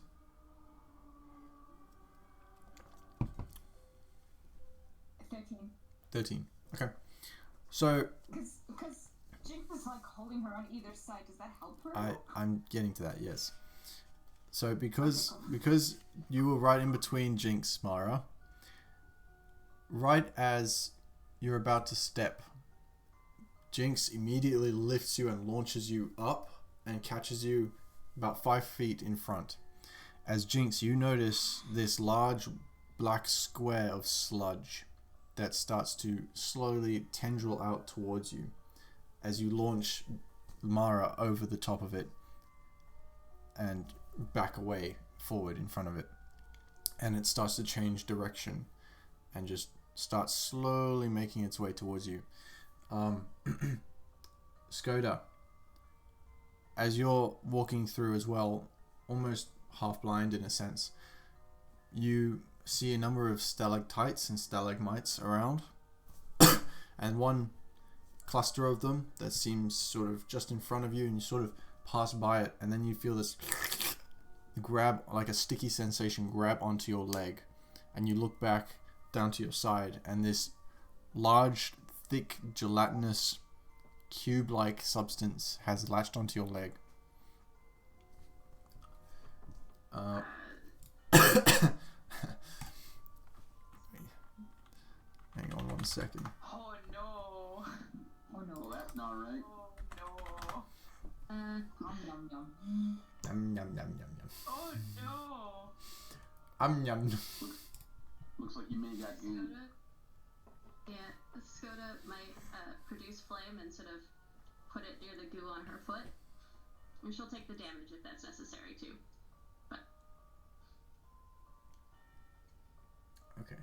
13. 13. Okay. So, Because Jinx is like holding her on either side. Does that help her? I'm getting to that, yes. So because you were right in between Jinx, Mara, right as you're about to step, Jinx immediately lifts you and launches you up and catches you about 5 feet in front. As Jinx, you notice this large black square of sludge that starts to slowly tendril out towards you as you launch Mara over the top of it and back away forward in front of it, and it starts to change direction and just starts slowly making its way towards you. Skoda, as you're walking through as well, almost half blind in a sense, you see a number of stalactites and stalagmites around and one cluster of them that seems sort of just in front of you, and you sort of pass by it, and then you feel this grab, like a sticky sensation, grab onto your leg, and you look back down to your side, and this large, thick, gelatinous, cube-like substance has latched onto your leg. Hang on 1 second. Oh no. Oh Well, no. that's not right. Oh no. Yum yum yum. Yum yum yum yum yum. Oh no. Yum. Looks like you may got game. Skoda might produce flame and sort of put it near the goo on her foot. And she'll take the damage if that's necessary too. But Okay.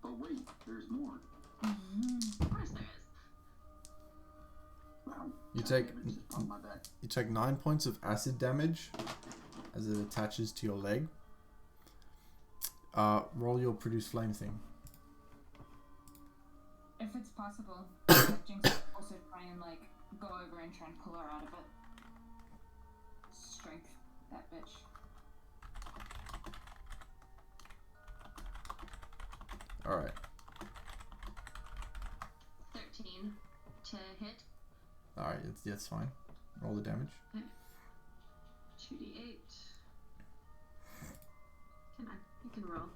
But wait, there's more. of course there is. Wow. You that take- damage is on my back. You take 9 points of acid damage as it attaches to your leg. Roll your produce flame thing. If it's possible, Jinx will also try and like over and try and pull her out of it. Strength, that bitch. Alright. 13 to hit. Alright, that's fine. Roll the damage. 2d8. Come on, you can roll.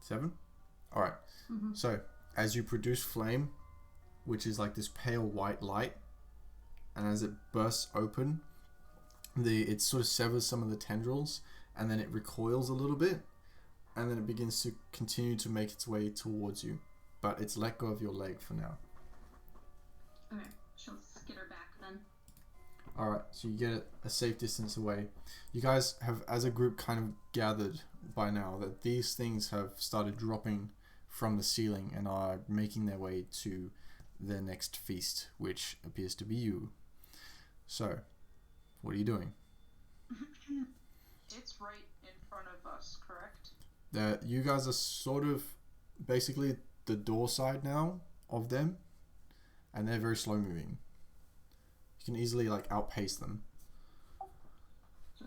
Seven. Alright. Mm-hmm. So, as you produce flame, which is like this pale white light, and as it bursts open, it sort of severs some of the tendrils, and then it recoils a little bit, and then it begins to continue to make its way towards you. But it's let go of your leg for now. Okay, she'll skitter back then. Alright, so you get it a safe distance away. You guys have, as a group, kind of gathered by now that these things have started dropping from the ceiling and are making their way to their next feast, which appears to be you. So, what are you doing? It's right in front of us, correct? You guys are sort of basically the door side now of them, and they're very slow moving. You can easily like outpace them. I say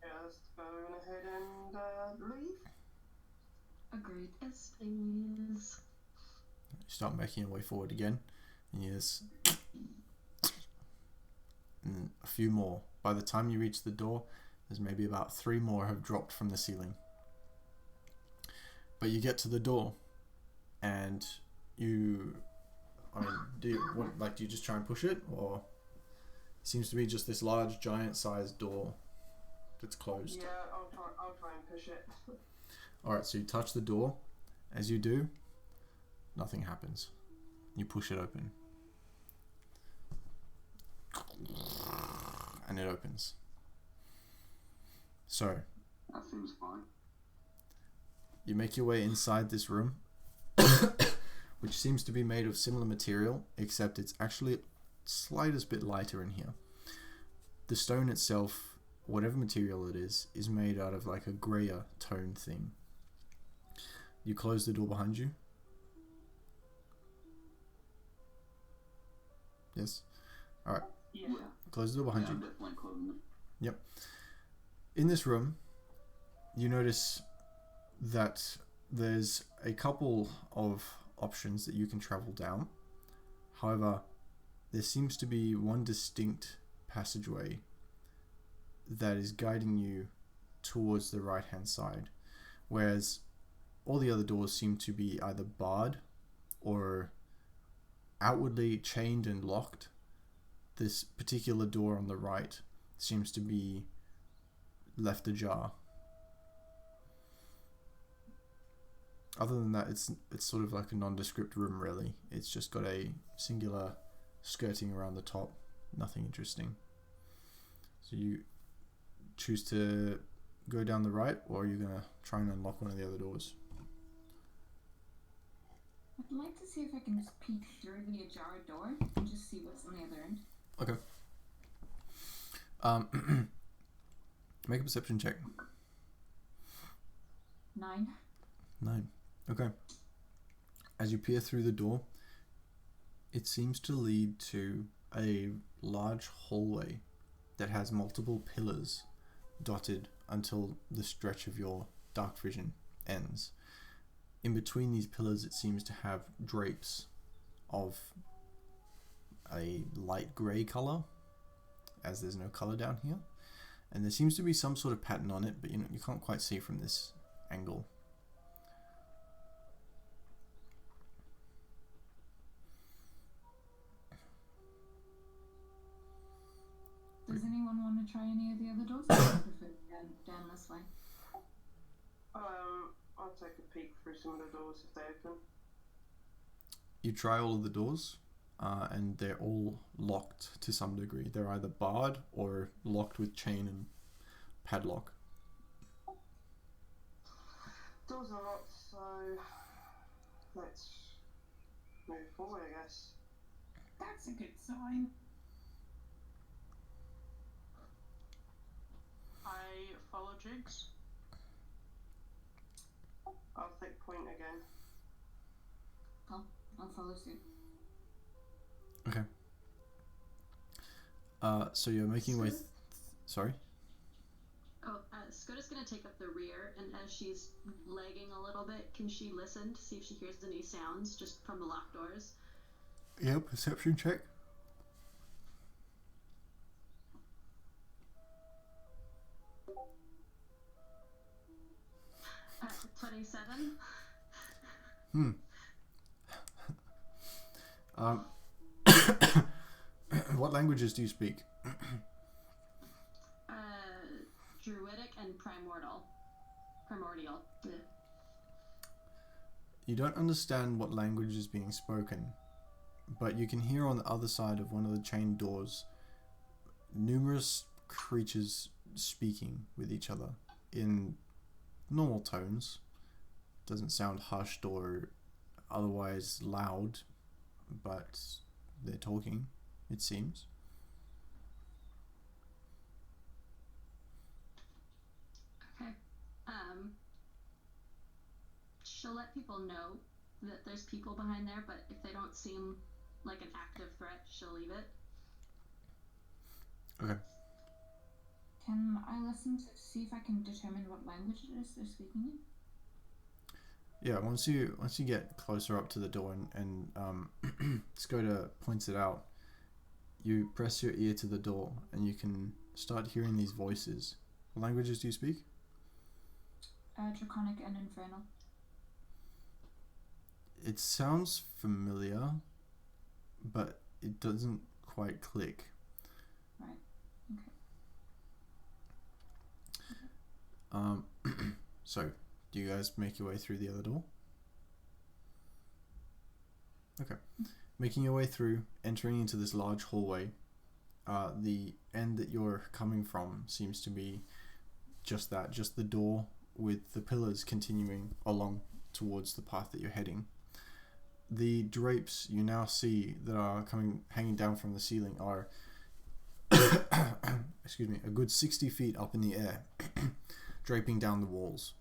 just go ahead and leave. Agreed. Yes, please. You start making your way forward again, and yes, and then a few more. By the time you reach the door, there's maybe about 3 more have dropped from the ceiling. But you get to the door, and you, do you just try and push it, or it seems to be just this large, giant-sized door that's closed? Yeah, I'll try and push it. Alright, so you touch the door. As you do, nothing happens. You push it open. And it opens. So, That seems fine. you make your way inside this room, which seems to be made of similar material, except it's actually slightest bit lighter in here. The stone itself, whatever material it is made out of like a grayer tone thing. You close the door behind you. Yes? Alright. Yeah. Close the door behind I'm you. definitely closing it. Yep. In this room, you notice that there's a couple of options that you can travel down. However, there seems to be one distinct passageway that is guiding you towards the right hand side, whereas all the other doors seem to be either barred or outwardly chained and locked. This particular door on the right seems to be left ajar. Other than that, it's sort of like a nondescript room, really. It's just got a singular skirting around the top. Nothing interesting. So you choose to go down the right, or are you going to try and unlock one of the other doors? I'd like to see if I can just peek through the ajar door and just see what's on the other end. Okay. Make a perception check. 9. 9. Okay. As you peer through the door, it seems to lead to a large hallway that has multiple pillars dotted until the stretch of your dark vision ends. In between these pillars, it seems to have drapes of a light grey colour, as there's no colour down here. And there seems to be some sort of pattern on it, but you can't quite see from this angle. Does anyone want to try any of the other doors? I prefer down this way. I'll take a peek through some of the doors if they open. You try all of the doors, and they're all locked to some degree. They're either barred or locked with chain and padlock. Doors are locked, so let's move forward, I guess. That's a good sign. follow Jinx. I'll take point again. I'll follow suit. Okay. So you're making your way. Sorry. Oh, Skoda's gonna take up the rear, and as she's lagging a little bit, can she listen to see if she hears any sounds just from the locked doors? Yeah, perception check. 27. What languages do you speak? Druidic and primordial. Yeah. You don't understand what language is being spoken, but you can hear on the other side of one of the chained doors numerous creatures speaking with each other in normal tones. Doesn't sound hushed or otherwise loud, but they're talking, it seems. Okay. She'll let people know that there's people behind there, but if they don't seem like an active threat, she'll leave it. Okay. Can I listen to see if I can determine what language it is they're speaking in? Yeah, once you get closer up to the door and Skoda points it out, you press your ear to the door and you can start hearing these voices. What languages do you speak? Draconic and Infernal. It sounds familiar, but it doesn't quite click. Right. Okay. So, do you guys make your way through the other door? Okay. Making your way through, entering into this large hallway, the end that you're coming from seems to be just that, just the door with the pillars continuing along towards the path that you're heading. The drapes you now see that are hanging down from the ceiling are excuse me, a good 60 feet up in the air, draping down the walls.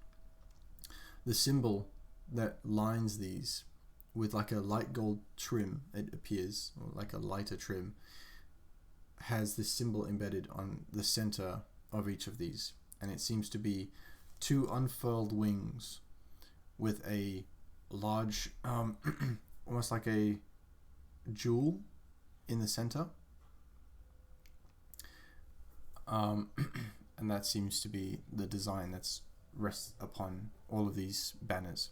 The symbol that lines these with like a light gold trim, it appears, or like a lighter trim, has this symbol embedded on the center of each of these, and it seems to be two unfurled wings with a large almost like a jewel in the center, and that seems to be the design that's rests upon all of these banners.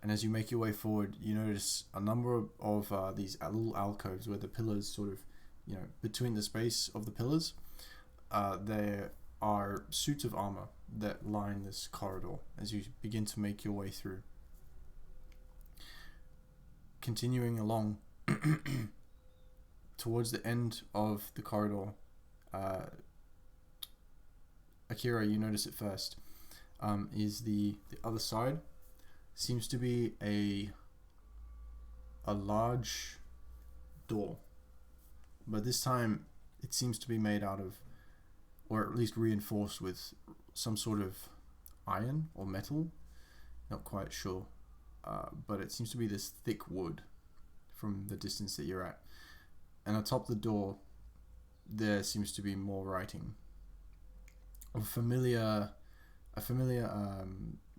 And as you make your way forward, you notice a number of these little alcoves where the pillars sort of, between the space of the pillars, there are suits of armor that line this corridor as you begin to make your way through. Continuing along towards the end of the corridor, Akira, you notice it first, is the other side seems to be a large door, but this time it seems to be made out of, or at least reinforced with, some sort of iron or metal, not quite sure, but it seems to be this thick wood from the distance that you're at. And atop the door there seems to be more writing, a familiar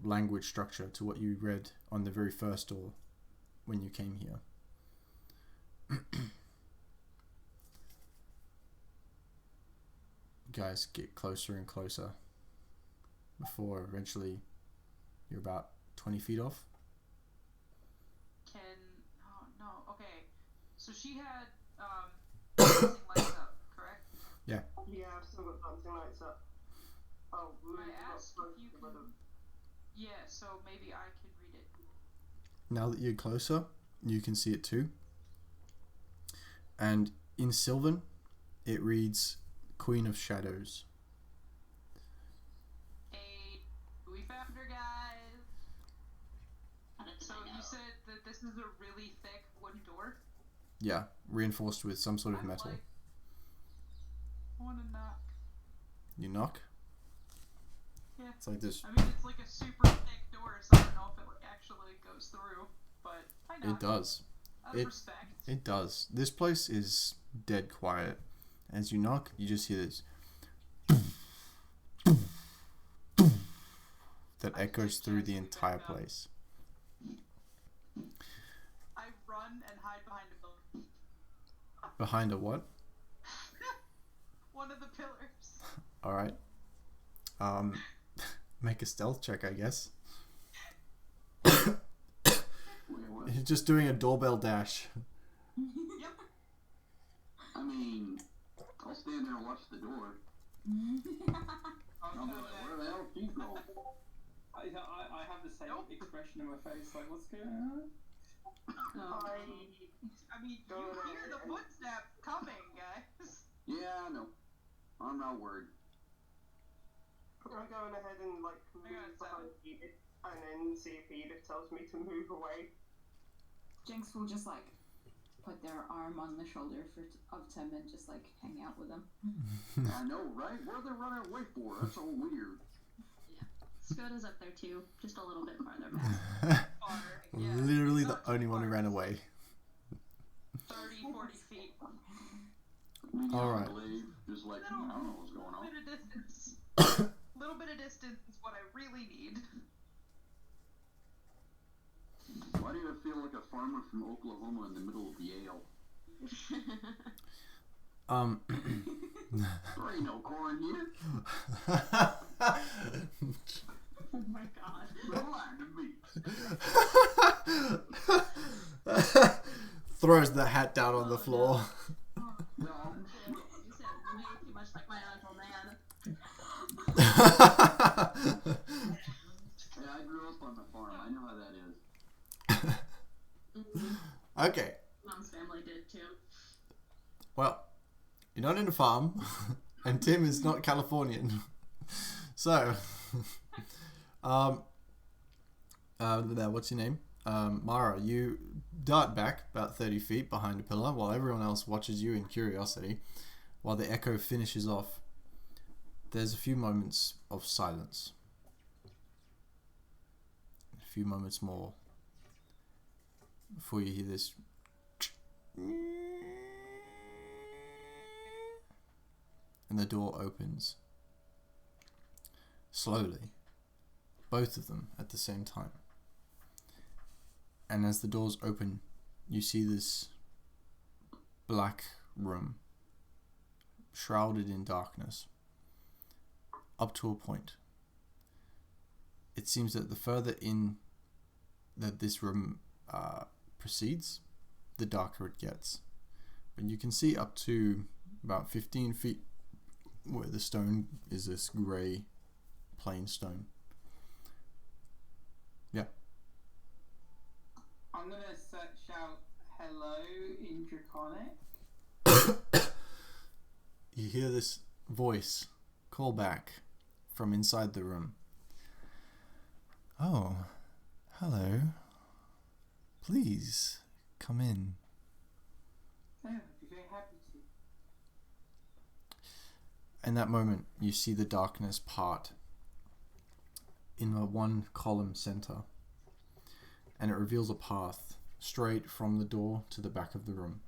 language structure to what you read on the very first door when you came here. Guys get closer and closer before eventually you're about 20 feet off. Oh no, okay. So she had dancing lights up, correct? Yeah. Yeah, I've still got dancing lights up. Oh, I asked if you can... Yeah, so maybe I can read it. Now that you're closer, you can see it too. And in Sylvan, it reads Queen of Shadows. Hey, we found her, guys! So you said that this is a really thick wooden door? Yeah, reinforced with some sort of metal. I wanna knock. You knock? Yeah. It's like this. I mean, it's like a super thick door, so I don't know if it like actually goes through, but I know. It does. Out of respect. It does. This place is dead quiet. As you knock, you just hear this that echoes through the entire place. I run and hide behind a pillar. Behind a what? One of the pillars. Alright. Make a stealth check, I guess. You're just doing a doorbell dash. Yep. I mean, I'll stand there and watch the door. I'll be like, where the hell did he go? I have the same expression in my face, like, what's going on? I mean, you hear the footsteps coming, guys. Yeah, I know. I'm not worried. I'm going ahead and like move behind Edith and then see if Edith tells me to move away. Jinx will just like put their arm on the shoulder of Tim and just like hang out with him. I know, right? What are they running away for? That's so weird. Skoda's up there too, just a little bit farther back. Literally the only one who ran away. 30, 40 feet. Alright. Just like, I don't know what's going on. Little bit of distance. Little bit of distance is what I really need. Why do you feel like a farmer from Oklahoma in the middle of Yale? There ain't no corn here. Oh my god. Throws the hat down on the floor. No. You said way too much like my uncle, man. Hey, I grew up on the farm. I know how that is. Okay. Mom's family did too. Well, you're not in a farm, and Tim is not Californian. So, what's your name? Mara, you dart back about 30 feet behind a pillar while everyone else watches you in curiosity. While the echo finishes off, there's a few moments of silence. A few moments more before you hear this. And the door opens. Slowly. Both of them at the same time. And as the doors open, you see this black room, shrouded in darkness, up to a point. It seems that the further in that this room proceeds, the darker it gets. But you can see up to about 15 feet where the stone is this grey plain stone. Yeah. I'm gonna shout hello in Draconic. You hear this voice call back from inside the room. Oh, hello. Please, come in. Oh, I'd be very happy to. In that moment, you see the darkness part in the one column center, and it reveals a path straight from the door to the back of the room.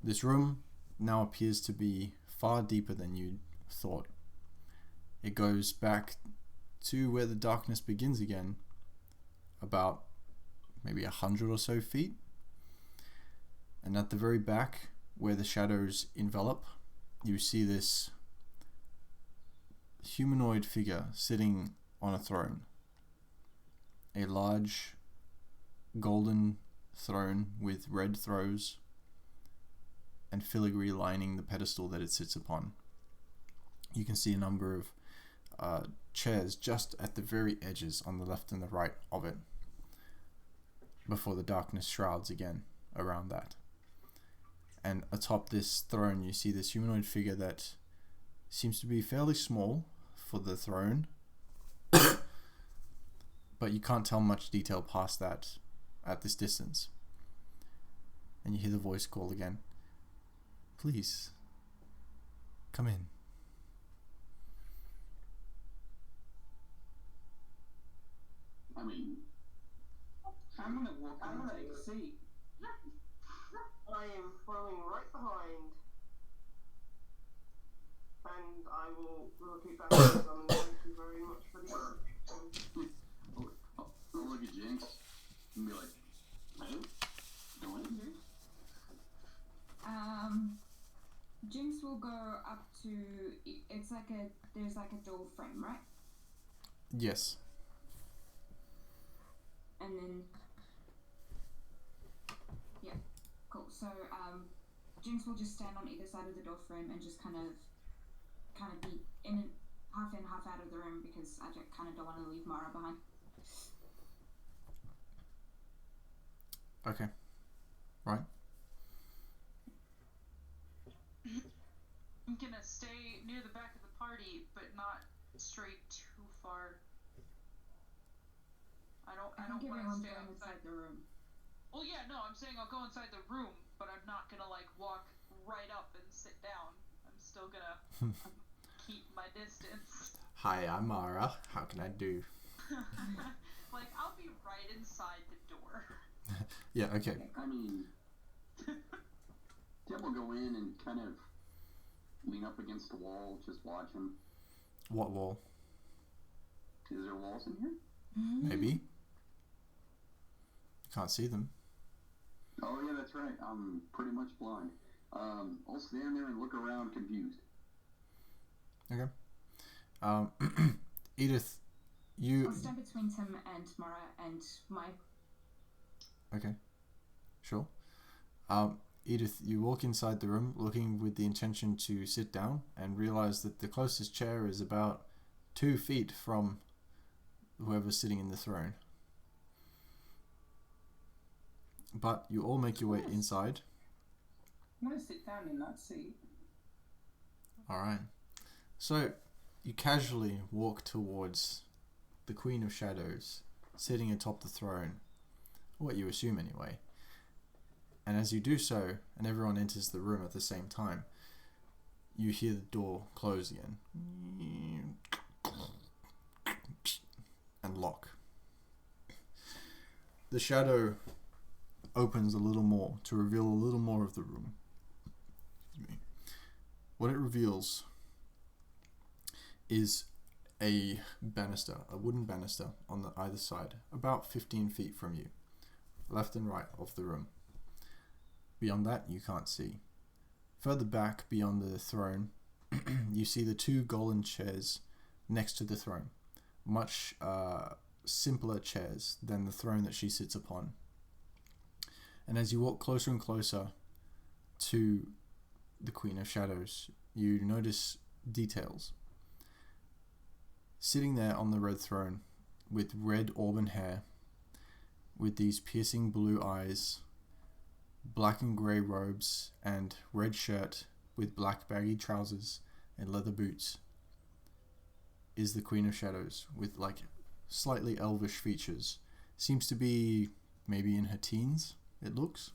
This room now appears to be far deeper than you thought. It goes back to where the darkness begins again, about maybe 100 or so feet. And at the very back, where the shadows envelop, you see this humanoid figure sitting on a throne. A large golden throne with red throws and filigree lining the pedestal that it sits upon. You can see a number of chairs just at the very edges on the left and the right of it before the darkness shrouds again around that. And atop this throne you see this humanoid figure that seems to be fairly small for the throne, but you can't tell much detail past that at this distance. And you hear the voice call again. Please, come in. I mean, I'm gonna walk in and take a seat. I am following right behind. And I will repeat back to them. Thank you very much for the introduction. I'll look at Jinx and be like, "Hey, go in here." Jinx will go up to. It's like there's like a door frame, right? Yes. And then. Yeah, cool. So Jinx will just stand on either side of the door frame and just kind of be in, half out of the room because I kind of don't want to leave Mara behind. Okay. Right. I'm gonna stay near the back of the party, but not stray too far. I don't want to stay outside the room. Well, yeah, no, I'm saying I'll go inside the room, but I'm not gonna like walk right up and sit down. I'm still gonna keep my distance. Hi, I'm Mara. How can I do? Like, I'll be right inside the door. Yeah, okay. I mean, Tim will go in and kind of lean up against the wall, just watch him. What wall? Is there walls in here? Maybe. Can't see them. Oh yeah, that's right. I'm pretty much blind. I'll stand there and look around confused. Okay. Edith, I'll stand between Tim and Mara and my. Okay. Sure. Edith, you walk inside the room looking with the intention to sit down and realize that the closest chair is about 2 feet from whoever's sitting in the throne. But you all make your way inside. I'm gonna sit down in that seat. Alright. So, you casually walk towards the Queen of Shadows, sitting atop the throne. What you assume anyway. And as you do so, and everyone enters the room at the same time, you hear the door close again. And lock. The shadow opens a little more to reveal a little more of the room. Excuse me. What it reveals is a banister, a wooden banister on the either side, about 15 feet from you, left and right of the room. Beyond that, you can't see. Further back, beyond the throne, you see the 2 golden chairs next to the throne. Much simpler chairs than the throne that she sits upon. And as you walk closer and closer to the Queen of Shadows, you notice details. Sitting there on the red throne, with red auburn hair, with these piercing blue eyes, black and grey robes, and red shirt with black baggy trousers and leather boots, is the Queen of Shadows, with like slightly elvish features. Seems to be maybe in her teens, it looks.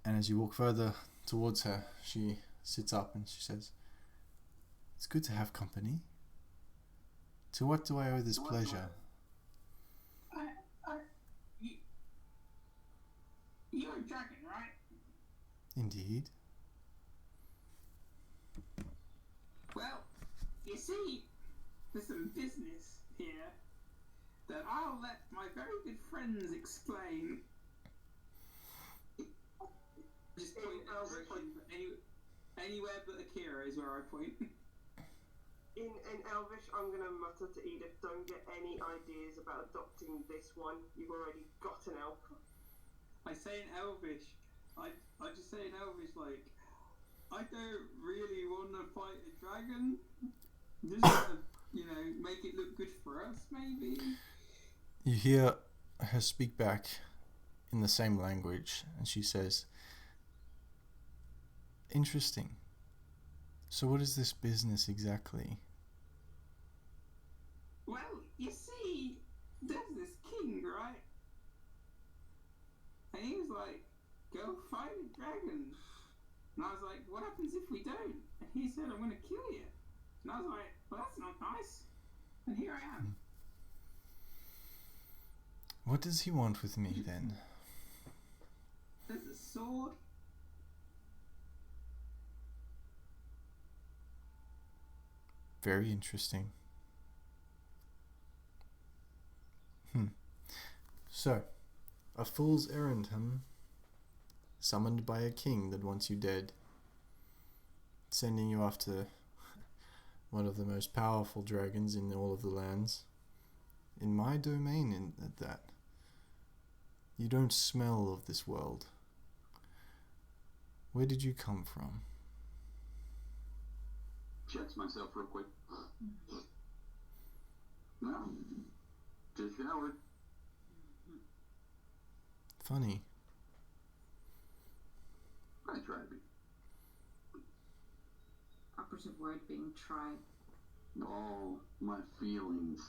And as you walk further towards her, she sits up and she says, "It's good to have company. To what do I owe this pleasure?" You're a dragon, right? Indeed. Well, you see, there's some business here that I'll let my very good friends explain. Just point anywhere but Akira is where I point. In Elvish, I'm going to mutter to Edith, don't get any ideas about adopting this one. You've already got an elf. I say in Elvish, I just say in Elvish, like, I don't really want to fight a dragon. Just want to, make it look good for us, maybe. You hear her speak back in the same language, and she says, "Interesting. So what is this business exactly?" Well, you see, there's this king, right? And he was like, "Go fight a dragon." And I was like, "What happens if we don't?" And he said, "I'm going to kill you." And I was like, "Well, that's not nice." And here I am. What does he want with me then? There's a sword. Very interesting. So, a fool's errand, Summoned by a king that wants you dead. Sending you after one of the most powerful dragons in all of the lands. In my domain, at that. You don't smell of this world. Where did you come from? Checks myself real quick. No. Just showered. Funny. I try to be. Operative word being try. Oh, my feelings.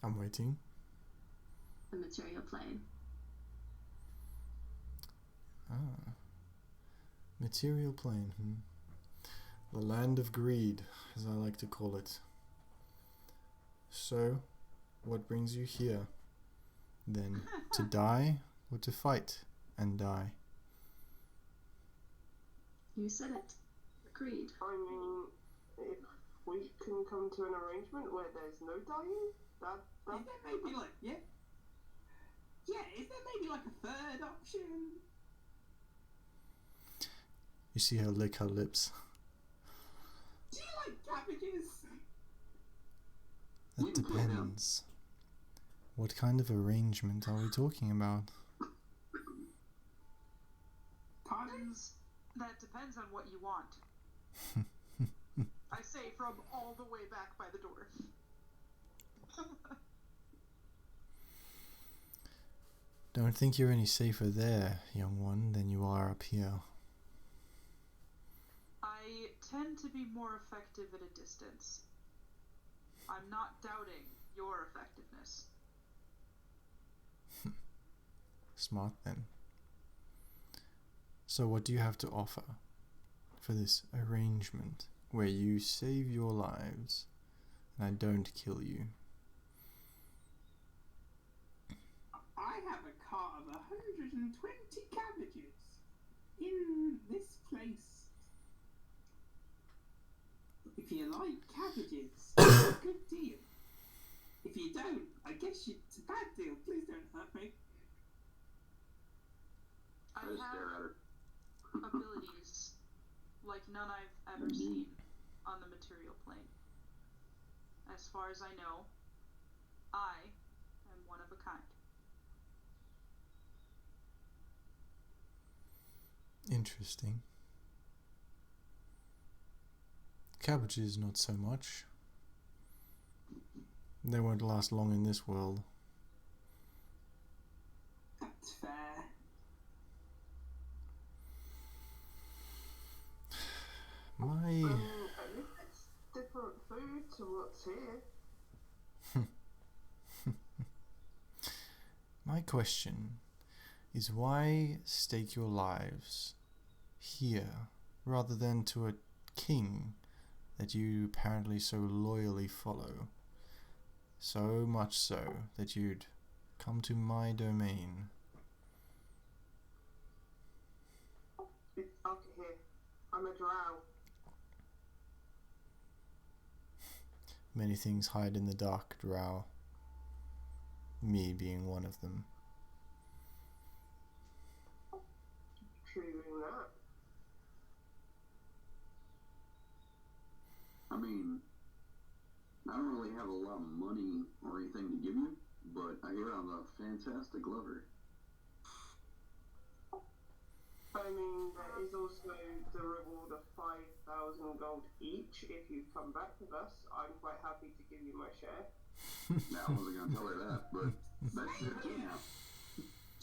I'm waiting. The material plane. Ah. Material plane, The land of greed, as I like to call it. So, what brings you here? Then, to die or to fight and die? You said it. Agreed. I mean, if we can come to an arrangement where there's no dying, that Is there maybe like is there maybe like a third option? You see her lick her lips. Do you like cabbages? That depends. What kind of arrangement are we talking about? Pardon? That depends on what you want. I say from all the way back by the door. Don't think you're any safer there, young one, than you are up here. I tend to be more effective at a distance. I'm not doubting your effectiveness. Smart then. So what do you have to offer for this arrangement where you save your lives and I don't kill you? I have a cart of 120 cabbages in this place. If you like cabbages, it's a good deal. If you don't, I guess it's a bad deal. Please don't hurt me. I I just stare at have her. abilities like none I've ever seen on the material plane. As far as I know, I am one of a kind. Interesting. Cabbages, not so much. They won't last long in this world. That's fair. My... at least it's different food to what's here. My question is why stake your lives here rather than to a king that you apparently so loyally follow? So much so that you'd come to my domain. Okay, here. I'm a drow. Many things hide in the dark, drow. Me being one of them. True that. I mean, I don't really have a lot of money or anything to give you, but I hear I'm a fantastic lover. I mean, there is also the reward of 5,000 gold each if you come back with us. I'm quite happy to give you my share. Now, I wasn't going to tell her that, but that's it too now.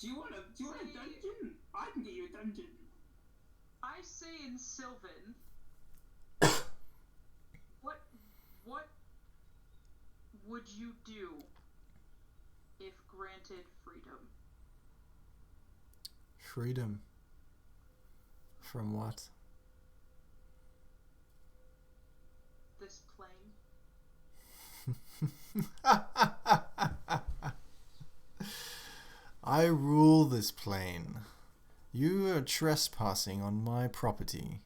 Do you want a dungeon? I can get you a dungeon. I say in Sylvan, what would you do if granted freedom? Freedom. From what? This plane? I rule this plane. You are trespassing on my property.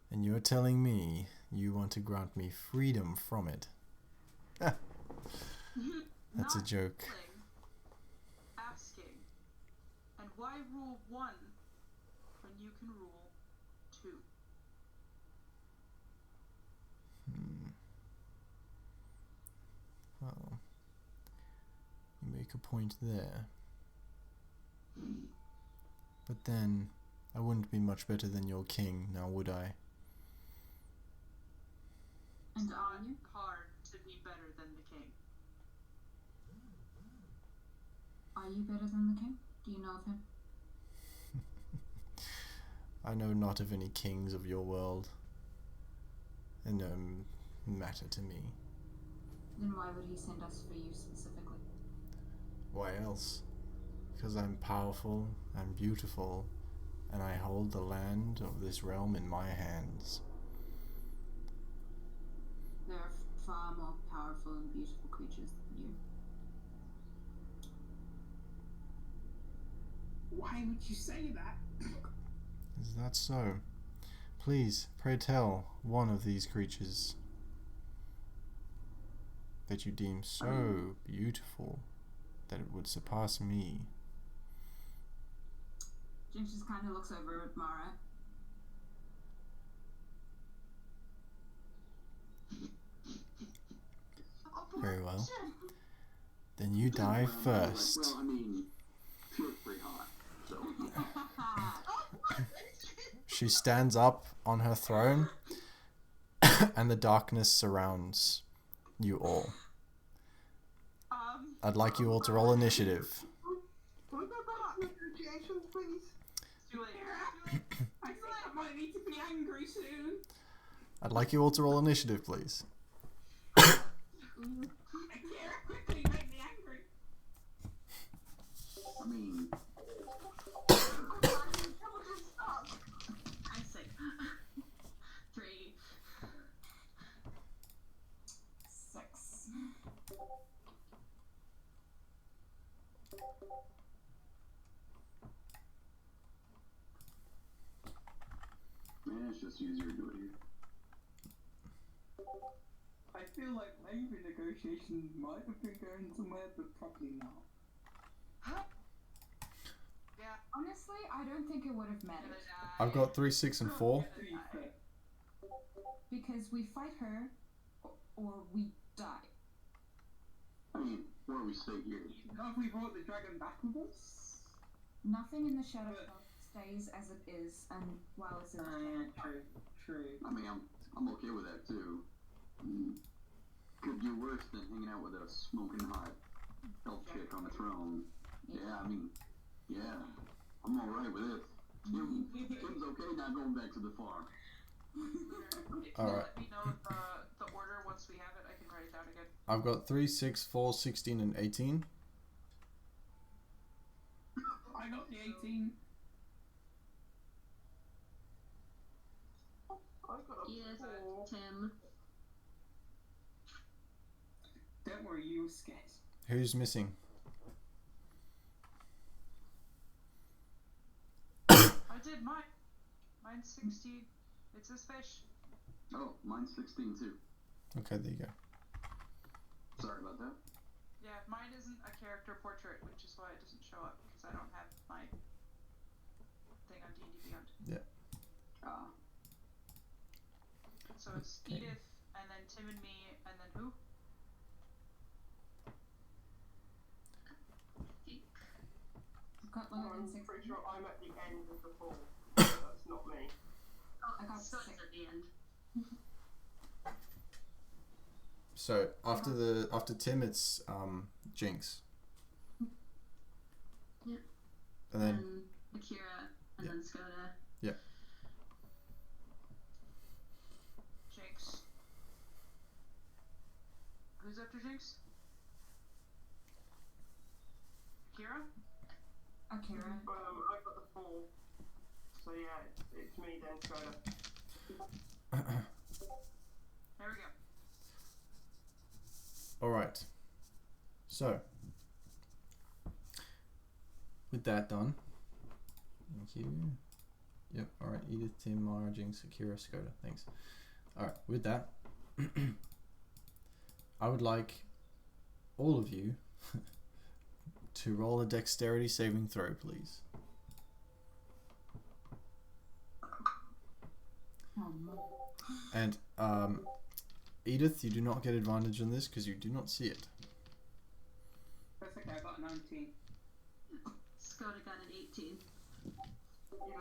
And you're telling me you want to grant me freedom from it. That's a joke. Asking. And why rule 1 when you can rule 2? Well, you make a point there. But then, I wouldn't be much better than your king, now would I? And It's are not you? hard to be better than the king. Are you better than the king? Do you know of him? I know not of any kings of your world. And no matter to me. Then why would he send us for you specifically? Why else? Because I'm powerful, I'm beautiful, and I hold the land of this realm in my hands. There are far more powerful and beautiful creatures than you. Why would you say that? Is that so? Please, pray tell one of these creatures that you deem so beautiful that it would surpass me. Jinx just kind of looks over at Mara. Very well. Then you die first. Well, I mean, feels pretty hot, so. She stands up on her throne, and the darkness surrounds you all. I'd like you all to roll initiative. Can we go back to negotiations, please? Too late. I think I might need to be angry soon. I'd like you all to roll initiative, please. Akira, quickly make me angry. I mean, I say 3. 6. man, it's just easier to do it here. I feel like maybe negotiations might have been going somewhere, but probably not. Yeah. Honestly, I don't think it would have Gonna mattered. die. I've got 3, 6, and 4. To be fair. Because we fight her, or we die. I mean, or we stay here. Not if we brought the dragon back with us. Nothing in the Shadowfell stays as it is, and while it's in the Shadowfell. True. I mean, I'm okay with that too. Could do worse than hanging out with a smoking hot elf chick on the throne. Yeah, I mean, yeah, I'm alright with it. Tim's okay not going back to the farm. If you Alright. let me know the order once we have it, I can write it down again. I've got 3, 6, 4, 16, and 18. I got the 18. I've got a Yes, 4. Tim. Don't worry, you were scared. Who's missing? I did mine. Mine's 16. It's this fish. Oh, mine's 16 too. Okay, there you go. Sorry about that. Yeah, mine isn't a character portrait, which is why it doesn't show up, because I don't have my thing on D&D Beyond. Ah, So it's Okay. Edith, and then Tim and me, and then who? I've got lower than I'm 6. pretty sure I'm at the end of the fall. So that's not me. I got So 6. it's at the end. So after Tim, it's Jinx. Yeah. And then Akira, and Yeah. then Skoda. Jinx. Who's after Jinx? Kira? Akira. I got the 4. So yeah, it's me then, Skoda. There we go. Alright. So, with that done, thank you. Yep, alright, Edith, Tim, Mara, Jinx, Akira, Skoda, thanks. Alright, with that, I would like all of you to roll a dexterity saving throw, please. And Edith, you do not get advantage on this because you do not see it. That's okay, I got a 19. Skoda got an 18. 11.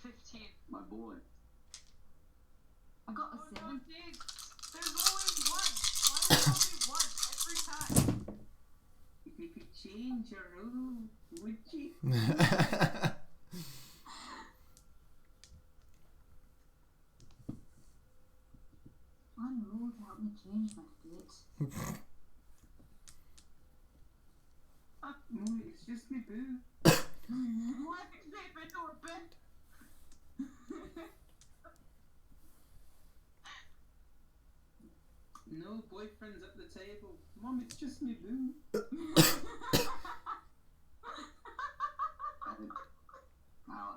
15. My boy. I got a Oh no, 7. Diggs! There's always one! Why is there only one every time? If you could change your rule, would you? One rule to help me change my fate. No, it's just me boo. Why did they bend over bed? No boyfriends at the table. Mom, it's just me boo. I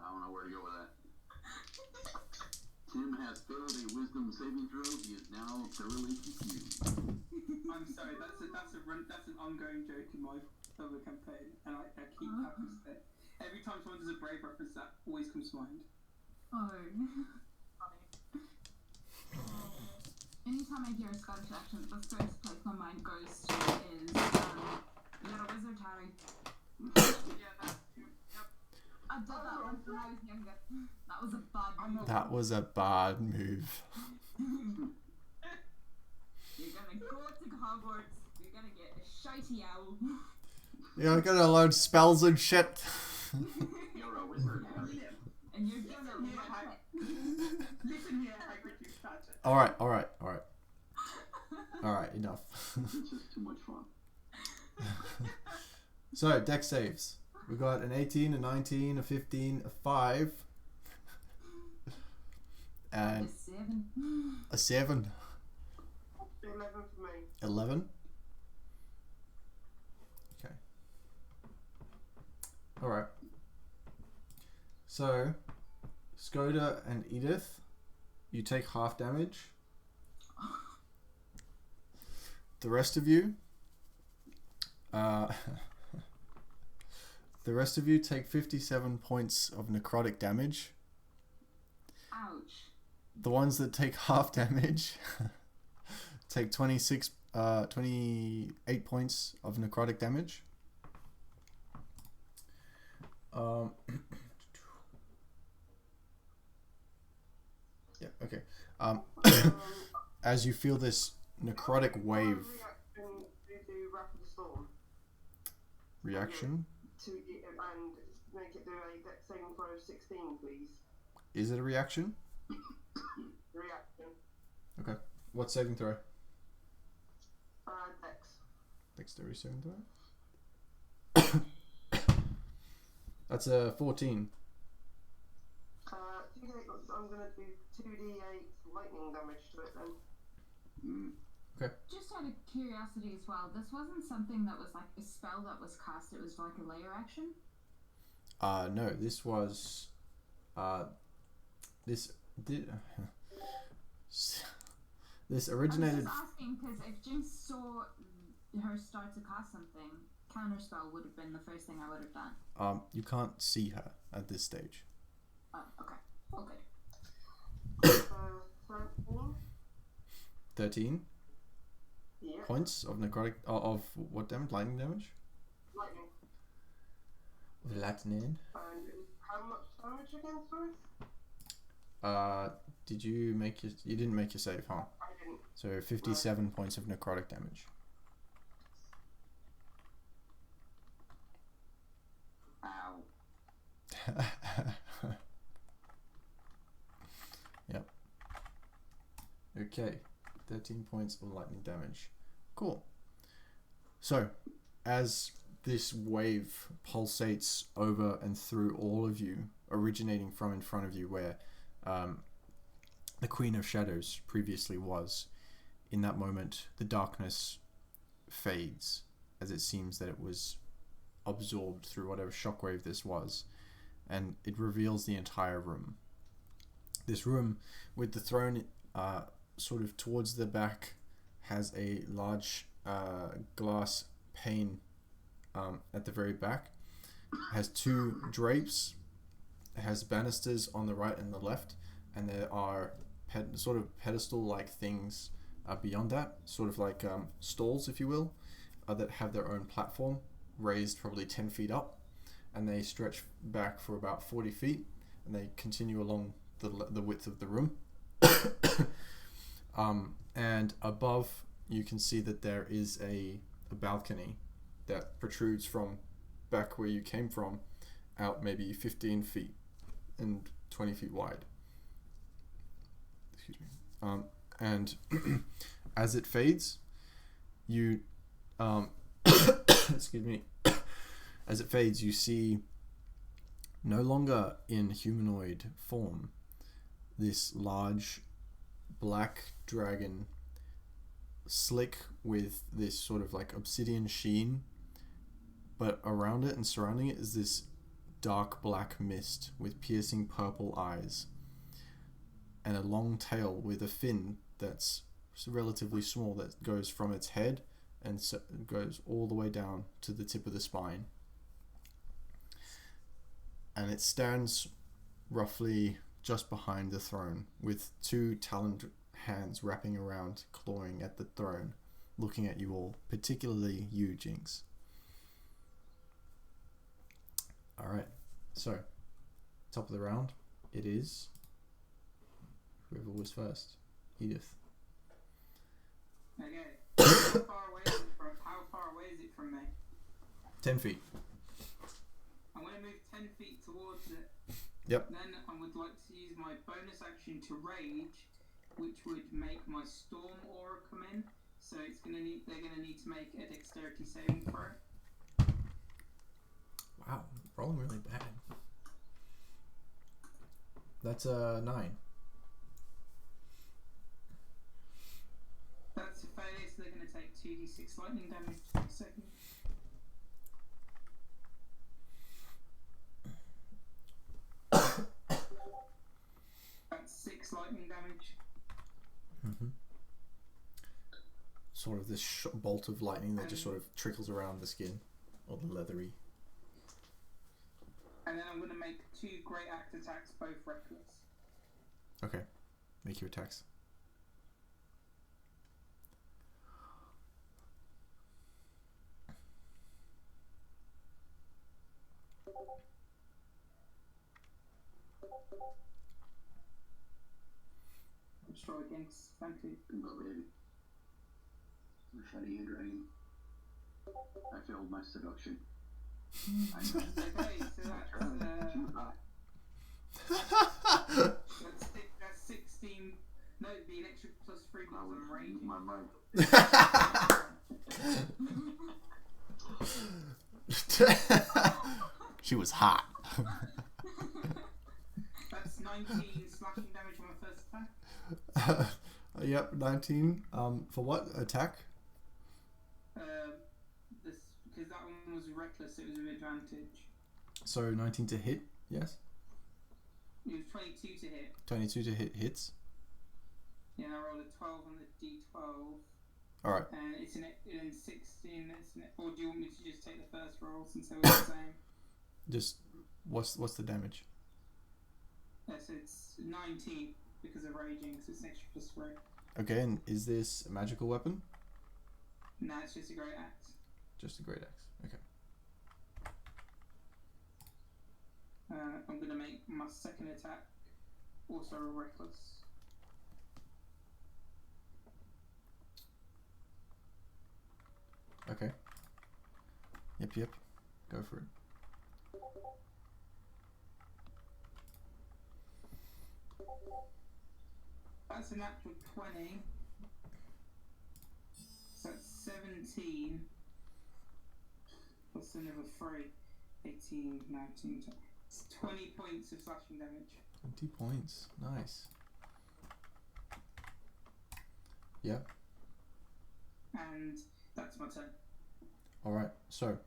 don't know where to go with that. Tim has failed a wisdom saving throw. He is now thoroughly confused. I'm sorry, that's an ongoing joke in my other campaign, and I keep having to say it. Every time someone does a Brave reference, that always comes to mind. Oh. Anytime I hear a Scottish accent, the first place my mind goes to is Little Wizard Harry. Yeah, that's true. Yep. I did that once when I was younger. That was a bad move. That was a bad move. You're gonna go to Hogwarts, you're gonna get a shitey owl. You're gonna learn spells and shit. You're a wizard, Harry. And you're gonna Listen here, love it. Listen here, Hagrid, you badger. Alright, enough. It's just too much fun. So, dex saves. We got an 18, a 19, a 15, a 5, and A 7. a 7. 11 for me. 11. Okay. Alright. So, Skoda and Edith, you take half damage. The rest of you, take 57 points of necrotic damage. Ouch. The ones that take half damage take 28 points of necrotic damage. Yeah, okay. As you feel this necrotic wave Reaction to Wrath of the Storm. reaction, And make it do a dex saving throw of 16, please. is it a reaction? Reaction. Okay. What saving throw? Dex. Dexterity saving throw? That's a 14. 2d8, I'm going to do 2d8 lightning damage to it then. Just out of curiosity as well, this wasn't something that was like a spell that was cast, it was like a layer action? No, this was this originated. I was just asking because if Jinx saw her start to cast something, counterspell would have been the first thing I would have done. You can't see her at this stage. Oh, okay. Oh, good. 13. 13 Yeah. points of necrotic of what damage? Lightning damage? Lightning. Lightning. And it was how much damage again, sorry? Did you make your? You didn't make your save, huh? I didn't. So 57 points of necrotic damage. Ow. Yep. Okay. 13 points of lightning damage. Cool. So, as this wave pulsates over and through all of you, originating from in front of you, where the Queen of Shadows previously was. In that moment, the darkness fades, as it seems that it was absorbed through whatever shockwave this was, and it reveals the entire room. This room, with the throne sort of towards the back, has a large glass pane at the very back. It has 2 drapes. It has banisters on the right and the left, and there are sort of pedestal-like things beyond that, sort of like stalls, if you will, that have their own platform, raised probably 10 feet up, and they stretch back for about 40 feet, and they continue along the width of the room. And above, you can see that there is a balcony that protrudes from back where you came from out maybe 15 feet and 20 feet wide. Excuse me. And as it fades, you excuse me. As it fades, you see, no longer in humanoid form, this large black dragon, slick with this sort of like obsidian sheen, but around it and surrounding it is this dark black mist with piercing purple eyes, and a long tail with a fin that's relatively small that goes from its head and so goes all the way down to the tip of the spine. And it stands roughly just behind the throne, with 2 taloned hands wrapping around, clawing at the throne, looking at you all, particularly you, Jinx. Alright, so, top of the round, it is whoever was first. Edith. Okay. How far away is it from me? 10 feet. I'm going to move 10 feet towards it. Yep. Then I would like to use my bonus action to rage, which would make my storm aura come in. So they're going to need to make a dexterity saving throw. Wow, rolling really bad. That's a 9. That's a failure, so they're going to take 2d6 lightning damage in a second. That's 6 lightning damage. Mm-hmm. Sort of this bolt of lightning that just sort of trickles around the skin, or the leathery. And then I'm going to make 2 great act attacks, both reckless. Okay, make your attacks. Destroy against Fancy. Go, baby. Machete and dragon. I failed my seduction. I know. Okay, so that's 16. No, it'd be an extra plus 3 because I'm raging. My mind. She was hot. That's 19 slashing damage on my first attack. Yep, 19. For what attack? Because that one was reckless, it was with advantage. So 19 to hit, yes? It was 22 to hit. 22 to hit hits. Yeah, I rolled a 12 on the d12. Alright. And it's in 16. Or do you want me to just take the first roll since they were the same? Just what's the damage? Yes, it's 19 because of raging, so it's an extra plus 3. Okay, and is this a magical weapon? No, it's just a great axe. Just a great axe. Okay. I'm going to make my second attack also reckless. Okay. Yep. Go for it. That's a natural 20. So that's 17. Plus another 3. 18, 19, 20. It's 20 points of slashing damage. 20 points. Nice. Yeah. And that's my turn. All right. So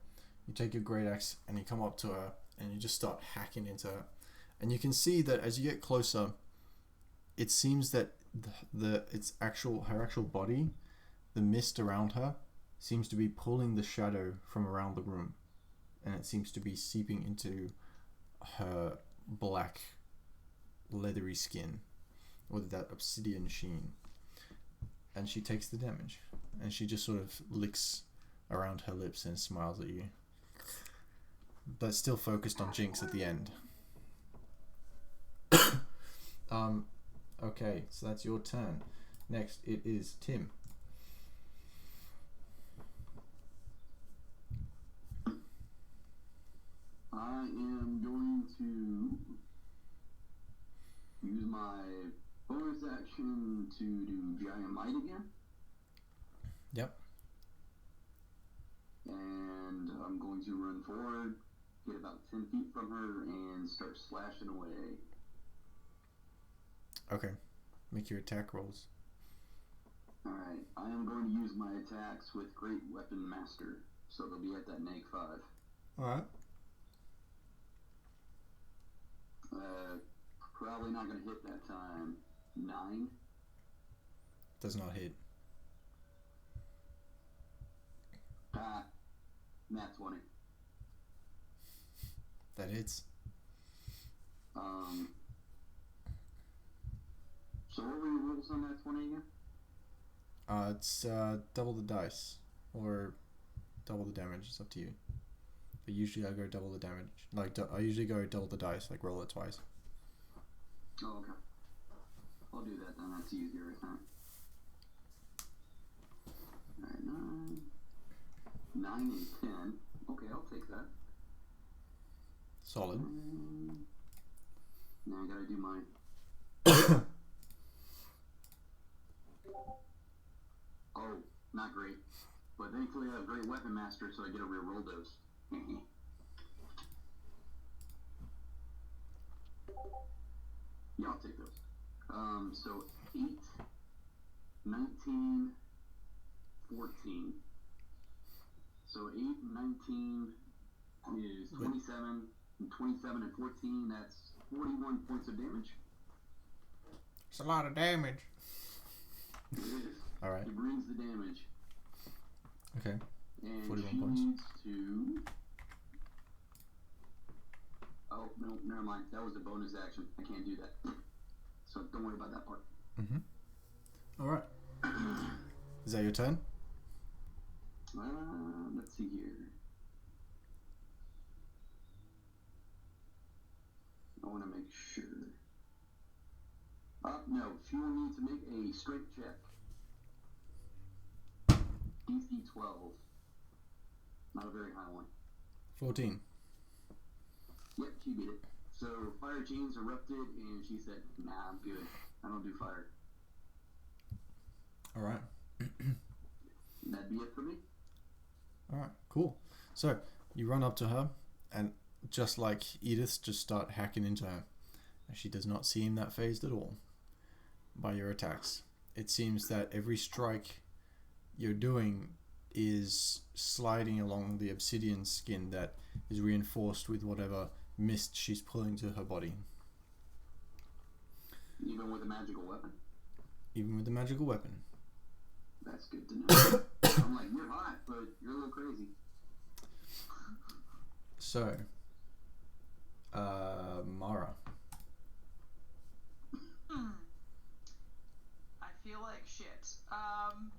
you take your great axe and you come up to her and you just start hacking into her, and you can see that as you get closer, it seems that her actual body, the mist around her, seems to be pulling the shadow from around the room, and it seems to be seeping into her black leathery skin with that obsidian sheen. And she takes the damage, and she just sort of licks around her lips and smiles at you, but still focused on Jinx at the end. Okay, so that's your turn. Next it is Tim. I am going to use my bonus action to do Giant Might again. Yep. And I'm going to run forward, get about 10 feet from her, and start slashing away. Okay. Make your attack rolls. Alright, I am going to use my attacks with Great Weapon Master, so they'll be at that neg 5. Alright. Probably not going to hit that time. 9. Does not hit. Nat 20. That hits. So what were your rules on that 20 again? It's double the dice, or double the damage. It's up to you. But usually I go double the damage. I usually go double the dice, like roll it twice. Oh, okay. I'll do that then. That's easier, I think. Alright, 9 and 10. Okay, I'll take that. Solid. Now I gotta do mine. Oh, not great. But thankfully I have Great Weapon Master, so I get a reroll dose. Yeah, I'll take those. So 8, 19, 14. So 8 and 19 is 27, and 27 and 14, that's 41 points of damage. It's a lot of damage. It is. Alright. He brings the damage. Okay. And 41 she points. needs to... Oh, no, never mind. That was a bonus action. I can't do that. So don't worry about that part. Alright. Is that your turn? Let's see here. I want to make sure. No, she will need to make a strength check. DC 12. Not a very high one. 14. Yep, she beat it. So fire chains erupted, and she said, "Nah, I'm good. I don't do fire." Alright. That'd be it for me. Alright, cool. So, you run up to her, and just like Edith, just start hacking into her. And she does not seem that phased at all by your attacks. It seems that every strike you're doing is sliding along the obsidian skin that is reinforced with whatever mist she's pulling to her body. Even with a magical weapon? Even with the magical weapon. That's good to know. I'm like, you're hot, but you're a little crazy. So, Mara. I feel like shit. I'm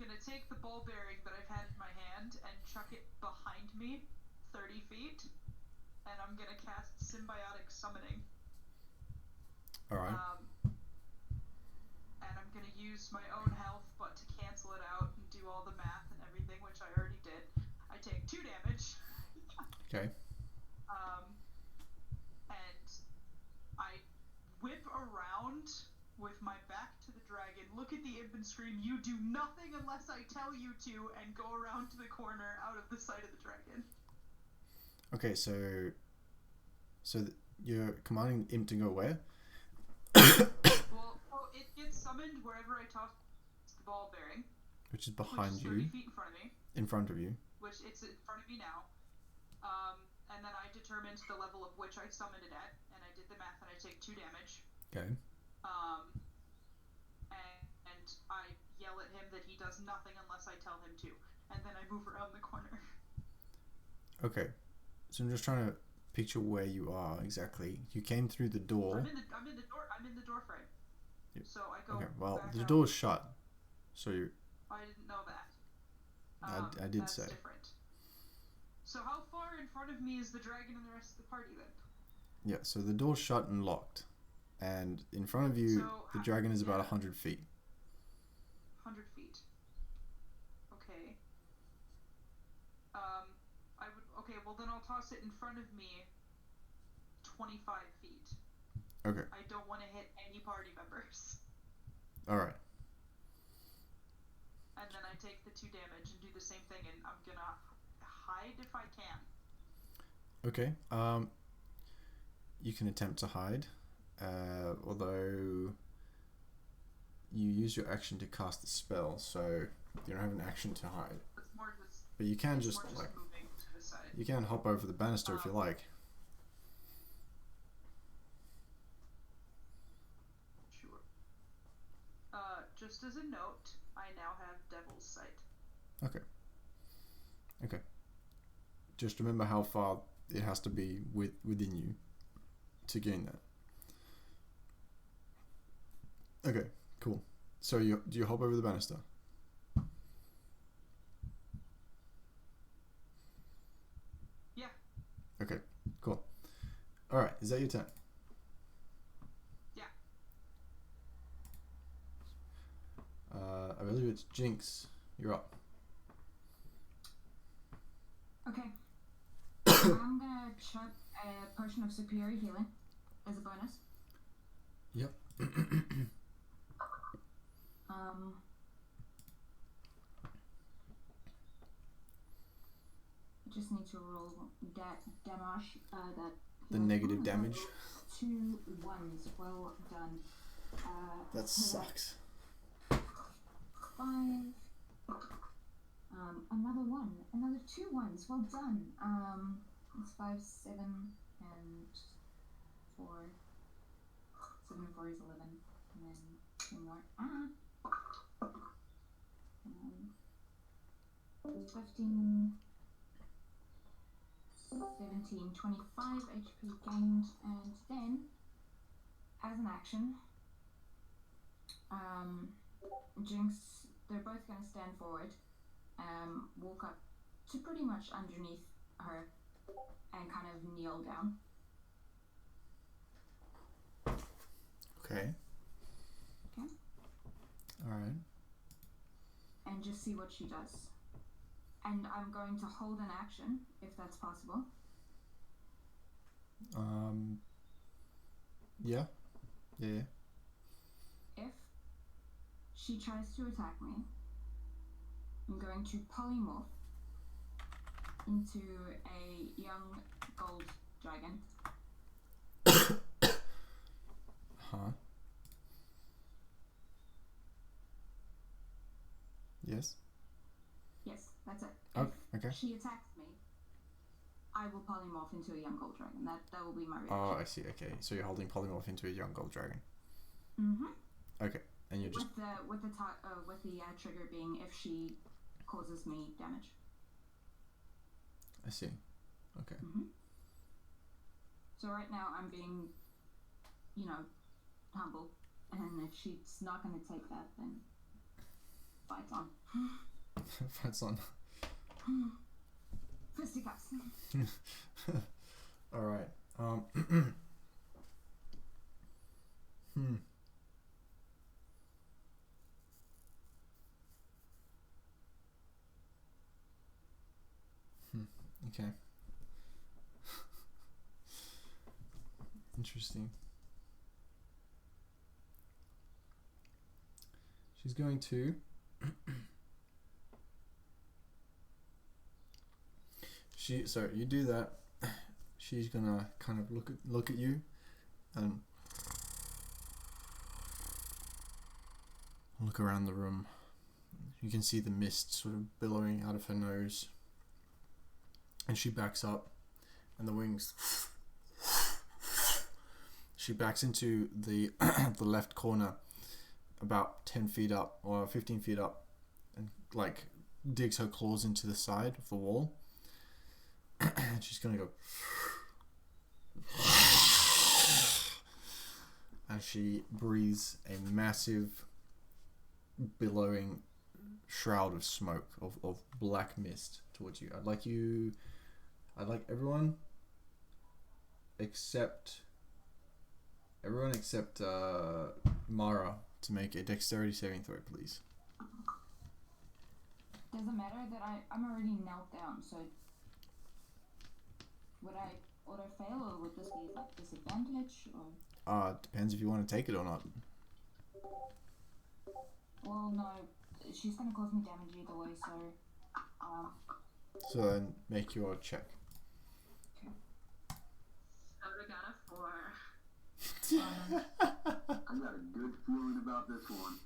gonna take the ball bearing that I've had in my hand and chuck it behind me 30 feet, and I'm gonna cast Symbiotic Summoning. Alright. And I'm gonna use my own health, but to cancel it out and do all the math and everything, which I already did, I take 2 damage. Okay. And I whip around with my back to the dragon, look at the imp and scream, "You do nothing unless I tell you to," and go around to the corner out of the sight of the dragon. Okay, so you're commanding him to go where? Well, it gets summoned wherever I toss ball bearing. Which is behind which is you. 30 feet in front of me. In front of you. Which it's in front of me now. And then I determined the level of which I summoned it at, and I did the math, and I take 2 damage. Okay. And I yell at him that he does nothing unless I tell him to, and then I move around the corner. Okay. So I'm just trying to picture where you are exactly. You came through the door. I'm in the door frame. Yep. So I go. Okay. Well, back the out. door's shut. So you. I didn't know that. I did that's say. Different. So how far in front of me is the dragon and the rest of the party then? Yeah. So the door's shut and locked, and in front of you, the dragon is about 100 feet. 100 feet. Okay. Okay, well then I'll toss it in front of me 25 feet. Okay. I don't want to hit any party members. Alright. And then I take the 2 damage and do the same thing, and I'm gonna hide if I can. Okay. You can attempt to hide. Although you use your action to cast the spell, so you don't have an action to hide. It's more just, But you can it's just more like moving to the side. you can hop over the banister if you like. Sure. Just as a note, I now have Devil's Sight. Okay. Okay. Just remember how far it has to be within you to gain that. Okay, cool. So do you hop over the banister? Yeah. Okay, cool. Alright, is that your turn? Yeah. I believe it's Jinx. You're up. Okay. I'm gonna chuck a potion of superior healing as a bonus. Yep. I just need to roll damage. The negative damage. 2 1s. Well done. That sucks. 5. Another 1. Another 2 1s. Well done. It's 5, 7, and 4. 7 and 4 is 11. And then 2 more. 15, 17, 25 HP gained, and then, as an action, Jinx, they're both going to stand forward, walk up to pretty much underneath her, and kind of kneel down. Okay. Okay. Alright. And just see what she does. And I'm going to hold an action, if that's possible. Yeah. Yeah. If she tries to attack me, I'm going to polymorph into a young gold dragon. Huh? Yes? Yes, that's it. Oh, If okay. she attacks me, I will polymorph into a young gold dragon. That will be my reaction. Oh, I see. Okay, so you're holding polymorph into a young gold dragon. Mm-hmm. Okay, and you're just with the trigger being if she causes me damage. I see. Okay. Mm-hmm. So right now I'm being, humble, and if she's not going to take that, then fight on. Fights on. Fisticuffs. All right. Okay. Interesting. She's going to so you do that. She's gonna kind of look at you and look around the room You can see the mist sort of billowing out of her nose. And she backs up, and the wings... She backs into the the left corner, about 10 feet up, or 15 feet up, and like digs her claws into the side of the wall. And she's gonna go... And she breathes a massive, billowing shroud of smoke, of black mist towards you. I'd like everyone except Mara to make a dexterity saving throw, please. Does it matter that I'm already knelt down, so would I auto fail, or would this be like disadvantage, or? Depends if you want to take it or not. Well, no, she's gonna cause me damage either way, so So then make your check. okay. I would have got a 4. I got a good feeling about this one.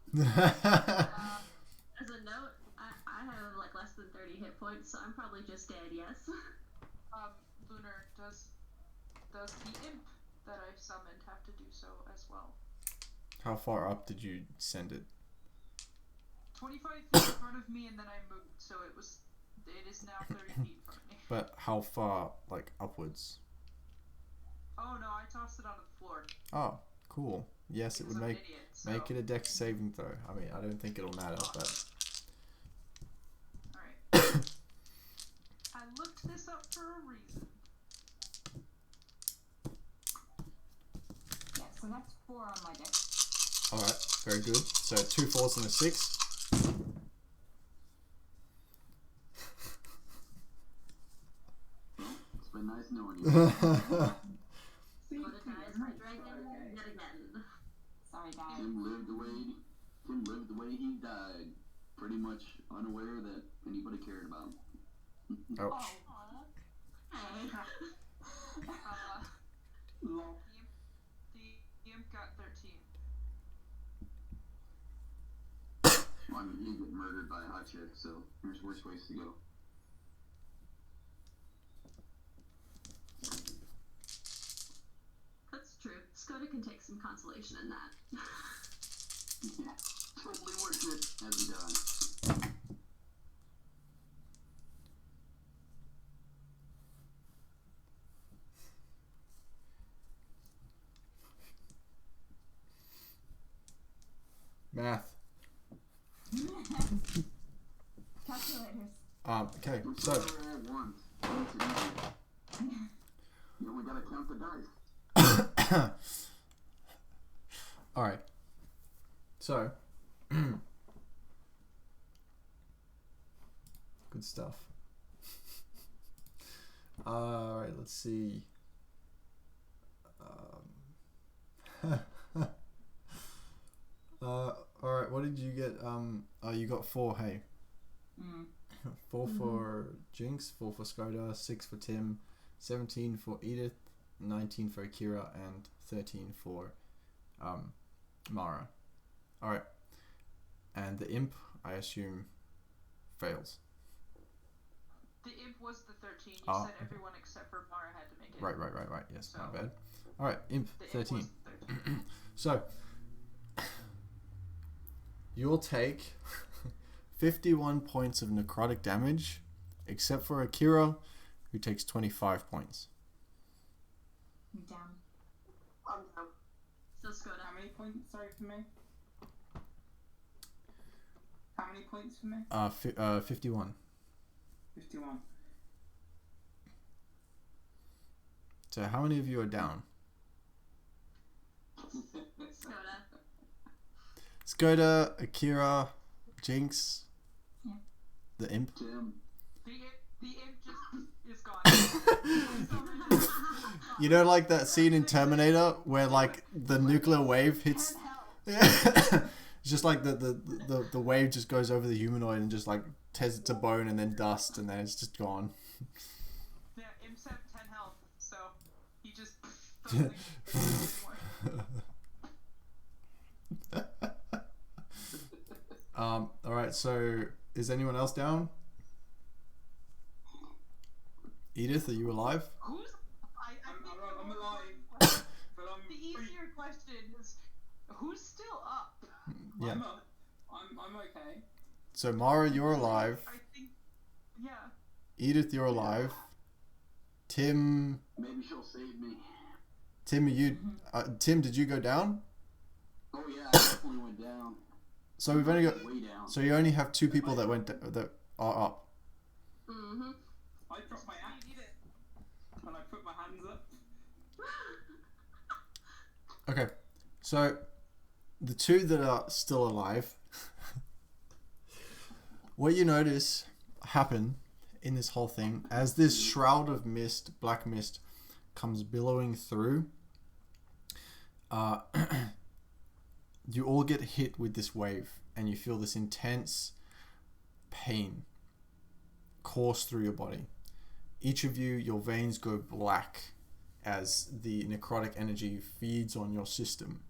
As a note, I have like less than 30 hit points, so I'm probably just dead, yes. Lunar, does the imp that I've summoned have to do so as well? How far up did you send it? 25 feet in front of me, and then I moved, so it is now 30 feet in front of me. But how far, like, upwards? Oh no, I tossed it onto the floor. Oh, cool. Yes, it Because would I'm make an idiot, so. make it a dex saving throw. I mean, I don't think it'll matter, but... Alright. I looked this up for a reason. Yeah, so that's 4 on my deck. Alright, very good. So 2 4s and a 6. It's been nice knowing you. Mordecai is my dragon yet again. Sorry, guys. Tim lived the way he died, pretty much unaware that anybody cared about him. Ouch. Hey. The imp got 13. Well, I mean, he get murdered by a hot chick, so there's worse ways to go. That's true. Skoda can take some consolation in that. Yeah, totally worth it as he dies. Math. Calculators. Okay, so... Once. Once it easy. You only gotta count the dice. Alright. So... Good stuff. Alright, let's see. Alright, what did you get? Oh, you got 4, hey. 4 for Jinx, 4 for Skoda, 6 for Tim, 17 for Edith, 19 for Akira, and 13 for Mara. Alright. And the imp, I assume, fails. The imp was the 13. You Oh, said okay. everyone except for Mara had to make it. Right. Yes, So, my bad. Alright, imp, The imp 13. was the 13. So, you'll take 51 points of necrotic damage, except for Akira, who takes 25 points. I'm down. I'm down. So Skoda. How many points, sorry, for me? How many points for me? 51. 51. So how many of you are down? Skoda. Skoda, Akira, Jinx, Yeah. the imp. Tim. The imp just is gone. You know, like that scene in Terminator where like the nuclear wave hits. Yeah. It's just like the wave just goes over the humanoid and just like tears it to bone and then dust and then it's just gone. Yeah, imps have 10 health, so he just doesn't anymore. Alright, so is anyone else down? Edith, are you alive? Who's? I think I'm alive, but I'm the easier question is, who's still up? Yeah. I'm okay. So Mara, you're alive. I think, yeah. Edith, you're alive. Tim, Maybe she'll save me. Tim, are you? Tim, did you go down? Oh yeah, I definitely went down. So we've only got. Way down. So you only have 2 people that that are up. Mm-hmm. I dropped my axe and I put my hands up. Okay, so the 2 that are still alive. What you notice happen in this whole thing as this shroud of mist, black mist, comes billowing through. You all get hit with this wave, and you feel this intense pain course through your body. Each of you, your veins go black as the necrotic energy feeds on your system,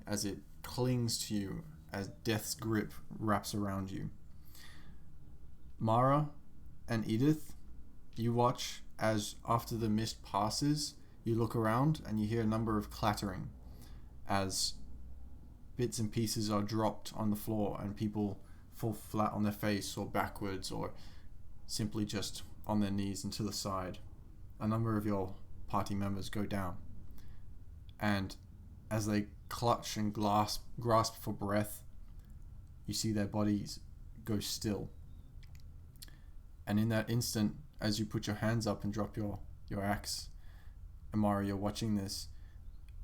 as it clings to you, as death's grip wraps around you. Mara and Edith, you watch as after the mist passes, you look around and you hear a number of clattering as bits and pieces are dropped on the floor and people fall flat on their face or backwards or simply just on their knees and to the side. A number of your party members go down, and as they clutch and grasp for breath, you see their bodies go still. And in that instant, as you put your hands up and drop your axe, Amara, you're watching this,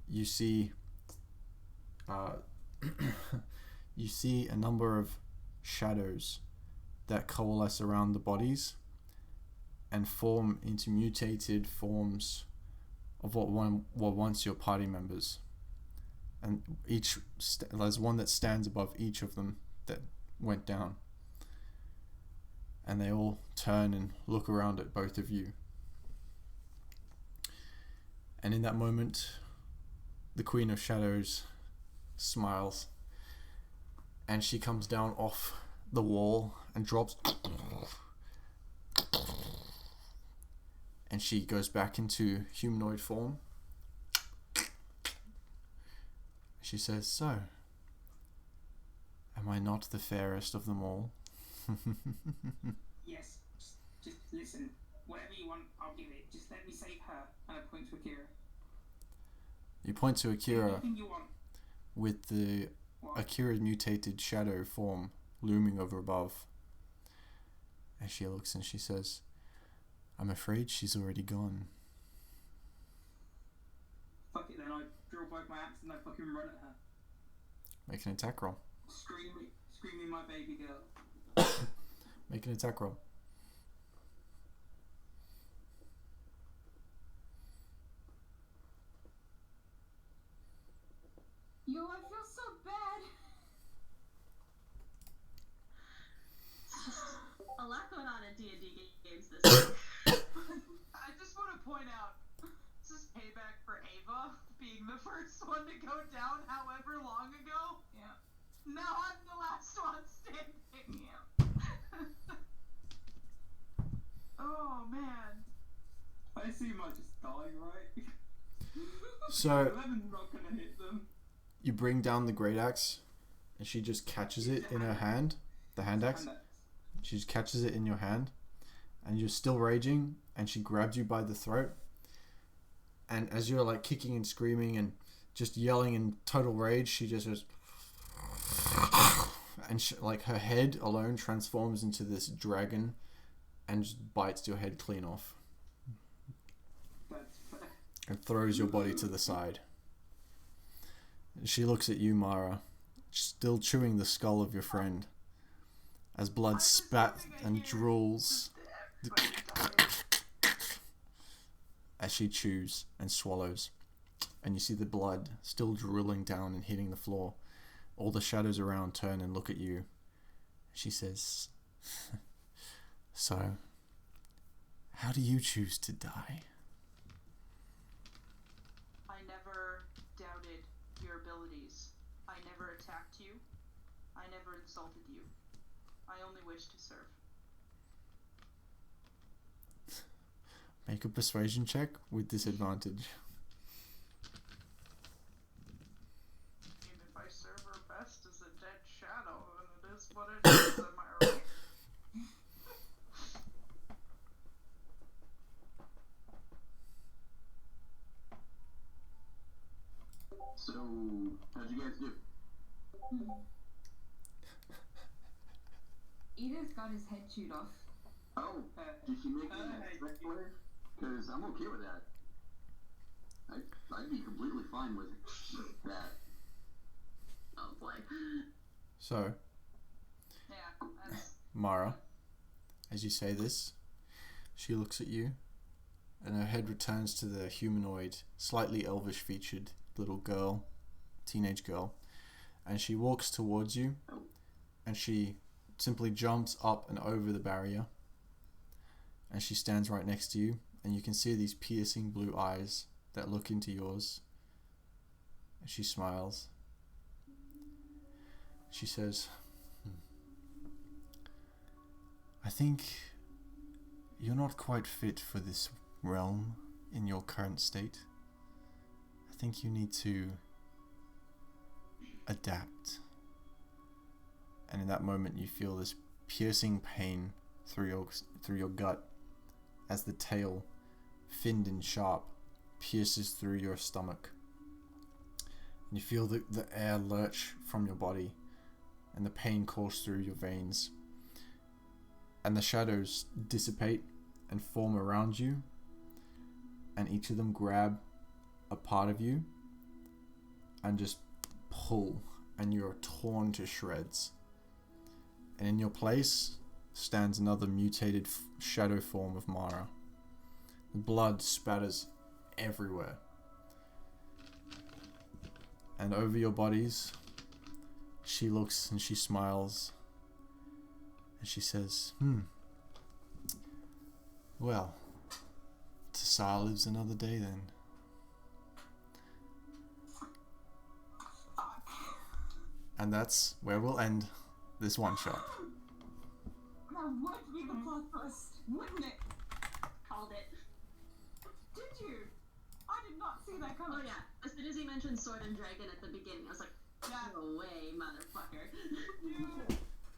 you see you see a number of shadows that coalesce around the bodies and form into mutated forms of what were once your party members. And there's one that stands above each of them that went down. And they all turn and look around at both of you. And in that moment, the Queen of Shadows smiles, and she comes down off the wall and drops, and she goes back into humanoid form. She says, "So, am I not the fairest of them all?" Yes, just listen. Whatever you want, I'll give it. Just let me save her. And I point to Akira. You point to Akira Anything you want. with the Akira's mutated shadow form looming over above. And she looks and she says, "I'm afraid she's already gone." Fuck it then, I draw both my axe and I fucking run at her. Make an attack roll. Screaming my baby girl. Make an attack roll. Yo, I feel so bad. A lot going on in D&D games this week. I just want to point out, this is payback for Ava being the first one to go down however long ago. Yeah. Now I'm the last one standing. Yeah. Oh man. I assume I just die, right? So 11's not gonna hit them. you bring down the great axe, and she just catches it in her hand. The hand axe. She just catches it in your hand, and you're still raging, and she grabs you by the throat. And as you're like kicking and screaming and just yelling in total rage, she just goes, and like her head alone transforms into this dragon, and just bites your head clean off, That's fair. and throws your body to the side. And she looks at you, Mara, still chewing the skull of your friend, as blood spat and drools as she chews and swallows. And you see the blood still drooling down and hitting the floor. All the shadows around turn and look at you. She says, "So, how do you choose to die?" I never doubted your abilities. I never attacked you. I never insulted you. I only wish to serve. Make a persuasion check with disadvantage. And if I serve her best as a dead shadow, then it is what it is, am I right? So, how'd you guys do? Edith got his head chewed off. Oh, did she make me a trick for her? Because I'm okay with that. I'd be completely fine with that. Oh boy. So, Yeah, that's... Mara, as you say this, she looks at you, and her head returns to the humanoid, slightly elvish-featured little girl, teenage girl, and she walks towards you, and she simply jumps up and over the barrier, and she stands right next to you, and you can see these piercing blue eyes that look into yours, and she smiles. She says, I think you're not quite fit for this realm in your current state. I think you need to adapt. And in that moment you feel this piercing pain through your gut as the tail, finned and sharp, pierces through your stomach. And you feel the air lurch from your body, and the pain course through your veins. And the shadows dissipate and form around you, and each of them grab a part of you and just pull, and you're torn to shreds. And in your place stands another mutated shadow form of Mara. The blood spatters everywhere. And over your bodies, she looks and she smiles. And she says, well, Tassar lives another day then. And that's where we'll end this one shot. That would be the plot twist, wouldn't it? Called it. Did you? I did not see that coming. Oh yeah, as soon as he mentioned Sword and Dragon at the beginning, I was like, no way, motherfucker.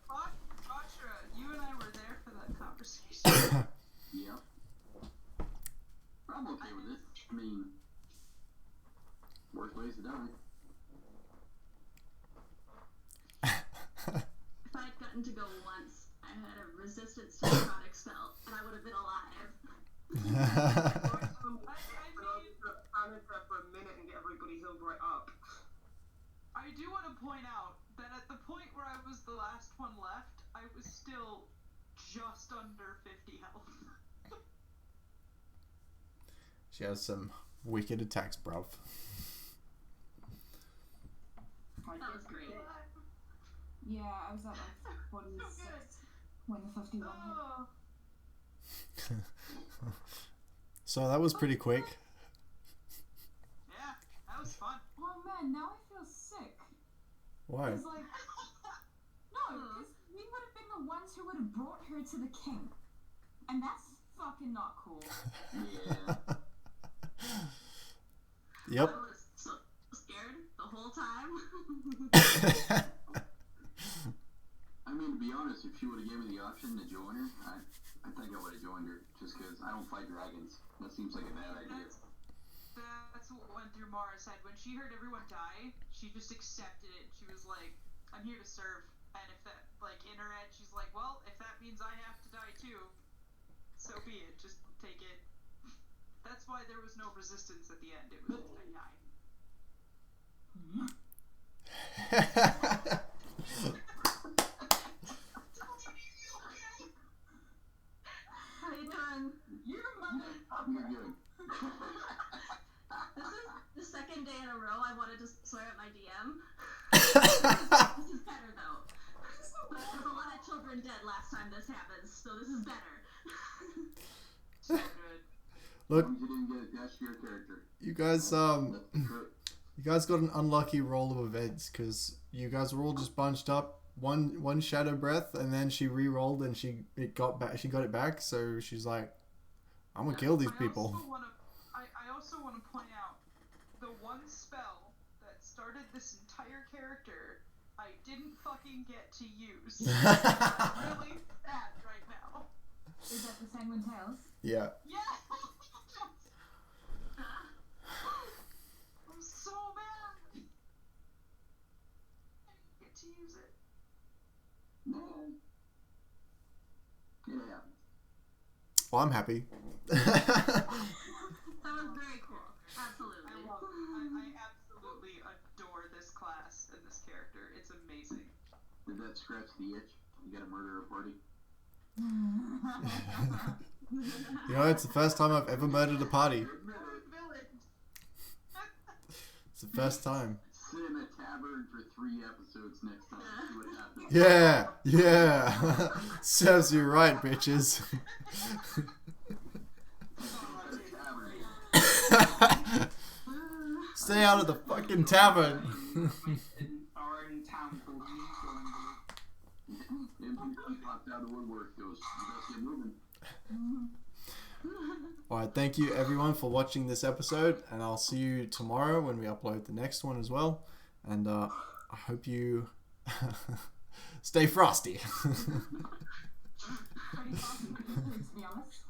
Batra, you and I were there for that conversation. Yep. I'm okay with it. I mean, worst ways to die. If I had gotten to go once, I had a resistance to necrotic spell, and I would have been alive. I'm in prep for a minute and get everybody healed right up. I do want to point out that at the point where I was the last one left, I was still just under 50 health. She has some wicked attacks, bruv. That was great. Yeah, I was at like 46 when the 51 hit. So that was pretty quick. Yeah, that was fun. Oh man, now I feel sick. Why? It's like, no, because we would have been the ones who would have brought her to the king. And that's fucking not cool. Yeah. Yep. I was so scared the whole time. I mean, to be honest, if she would have given me the option to join her, I think I would have joined her, just because I don't fight dragons. That seems like a bad idea. That's what went through Mara's head. When she heard everyone die, she just accepted it. She was like, I'm here to serve. And if that, like, in her head, she's like, well, if that means I have to die too, so be it. Just take it. That's why there was no resistance at the end. It was, I died. How you doing? You're a motherfucker. You're good. This is the second day in a row I wanted to swear at my DM. This is better though. But there was a lot of children dead last time this happened, so this is better. So good. Look, As long as you didn't get attached to your character. you guys, That's you guys got an unlucky roll of events because you guys were all just bunched up one shadow breath, and then she re-rolled and she got it back. So she's like, I'm gonna kill these people. I also want to point out the one spell that started this entire character I didn't fucking get to use. I'm really sad right now. Is that the Sanguine Tales? Yeah. Yeah! I'm so mad! I didn't get to use it. No. Yeah. Well, I'm happy. That was very cool. Absolutely. I absolutely adore this class and this character. It's amazing. Did that scratch the itch? You got a murderer party? You know, it's the first time I've ever murdered a party. It's the first time. Sit in a tavern for 3 episodes next time. See what happens. Yeah, yeah. Serves you right, bitches. Stay out of the fucking tavern. In our own town called MVP popped out of the woodwork, goes, you guys get moving. Alright, thank you everyone for watching this episode, and I'll see you tomorrow when we upload the next one as well. And I hope you stay frosty. Pretty fast, to be honest.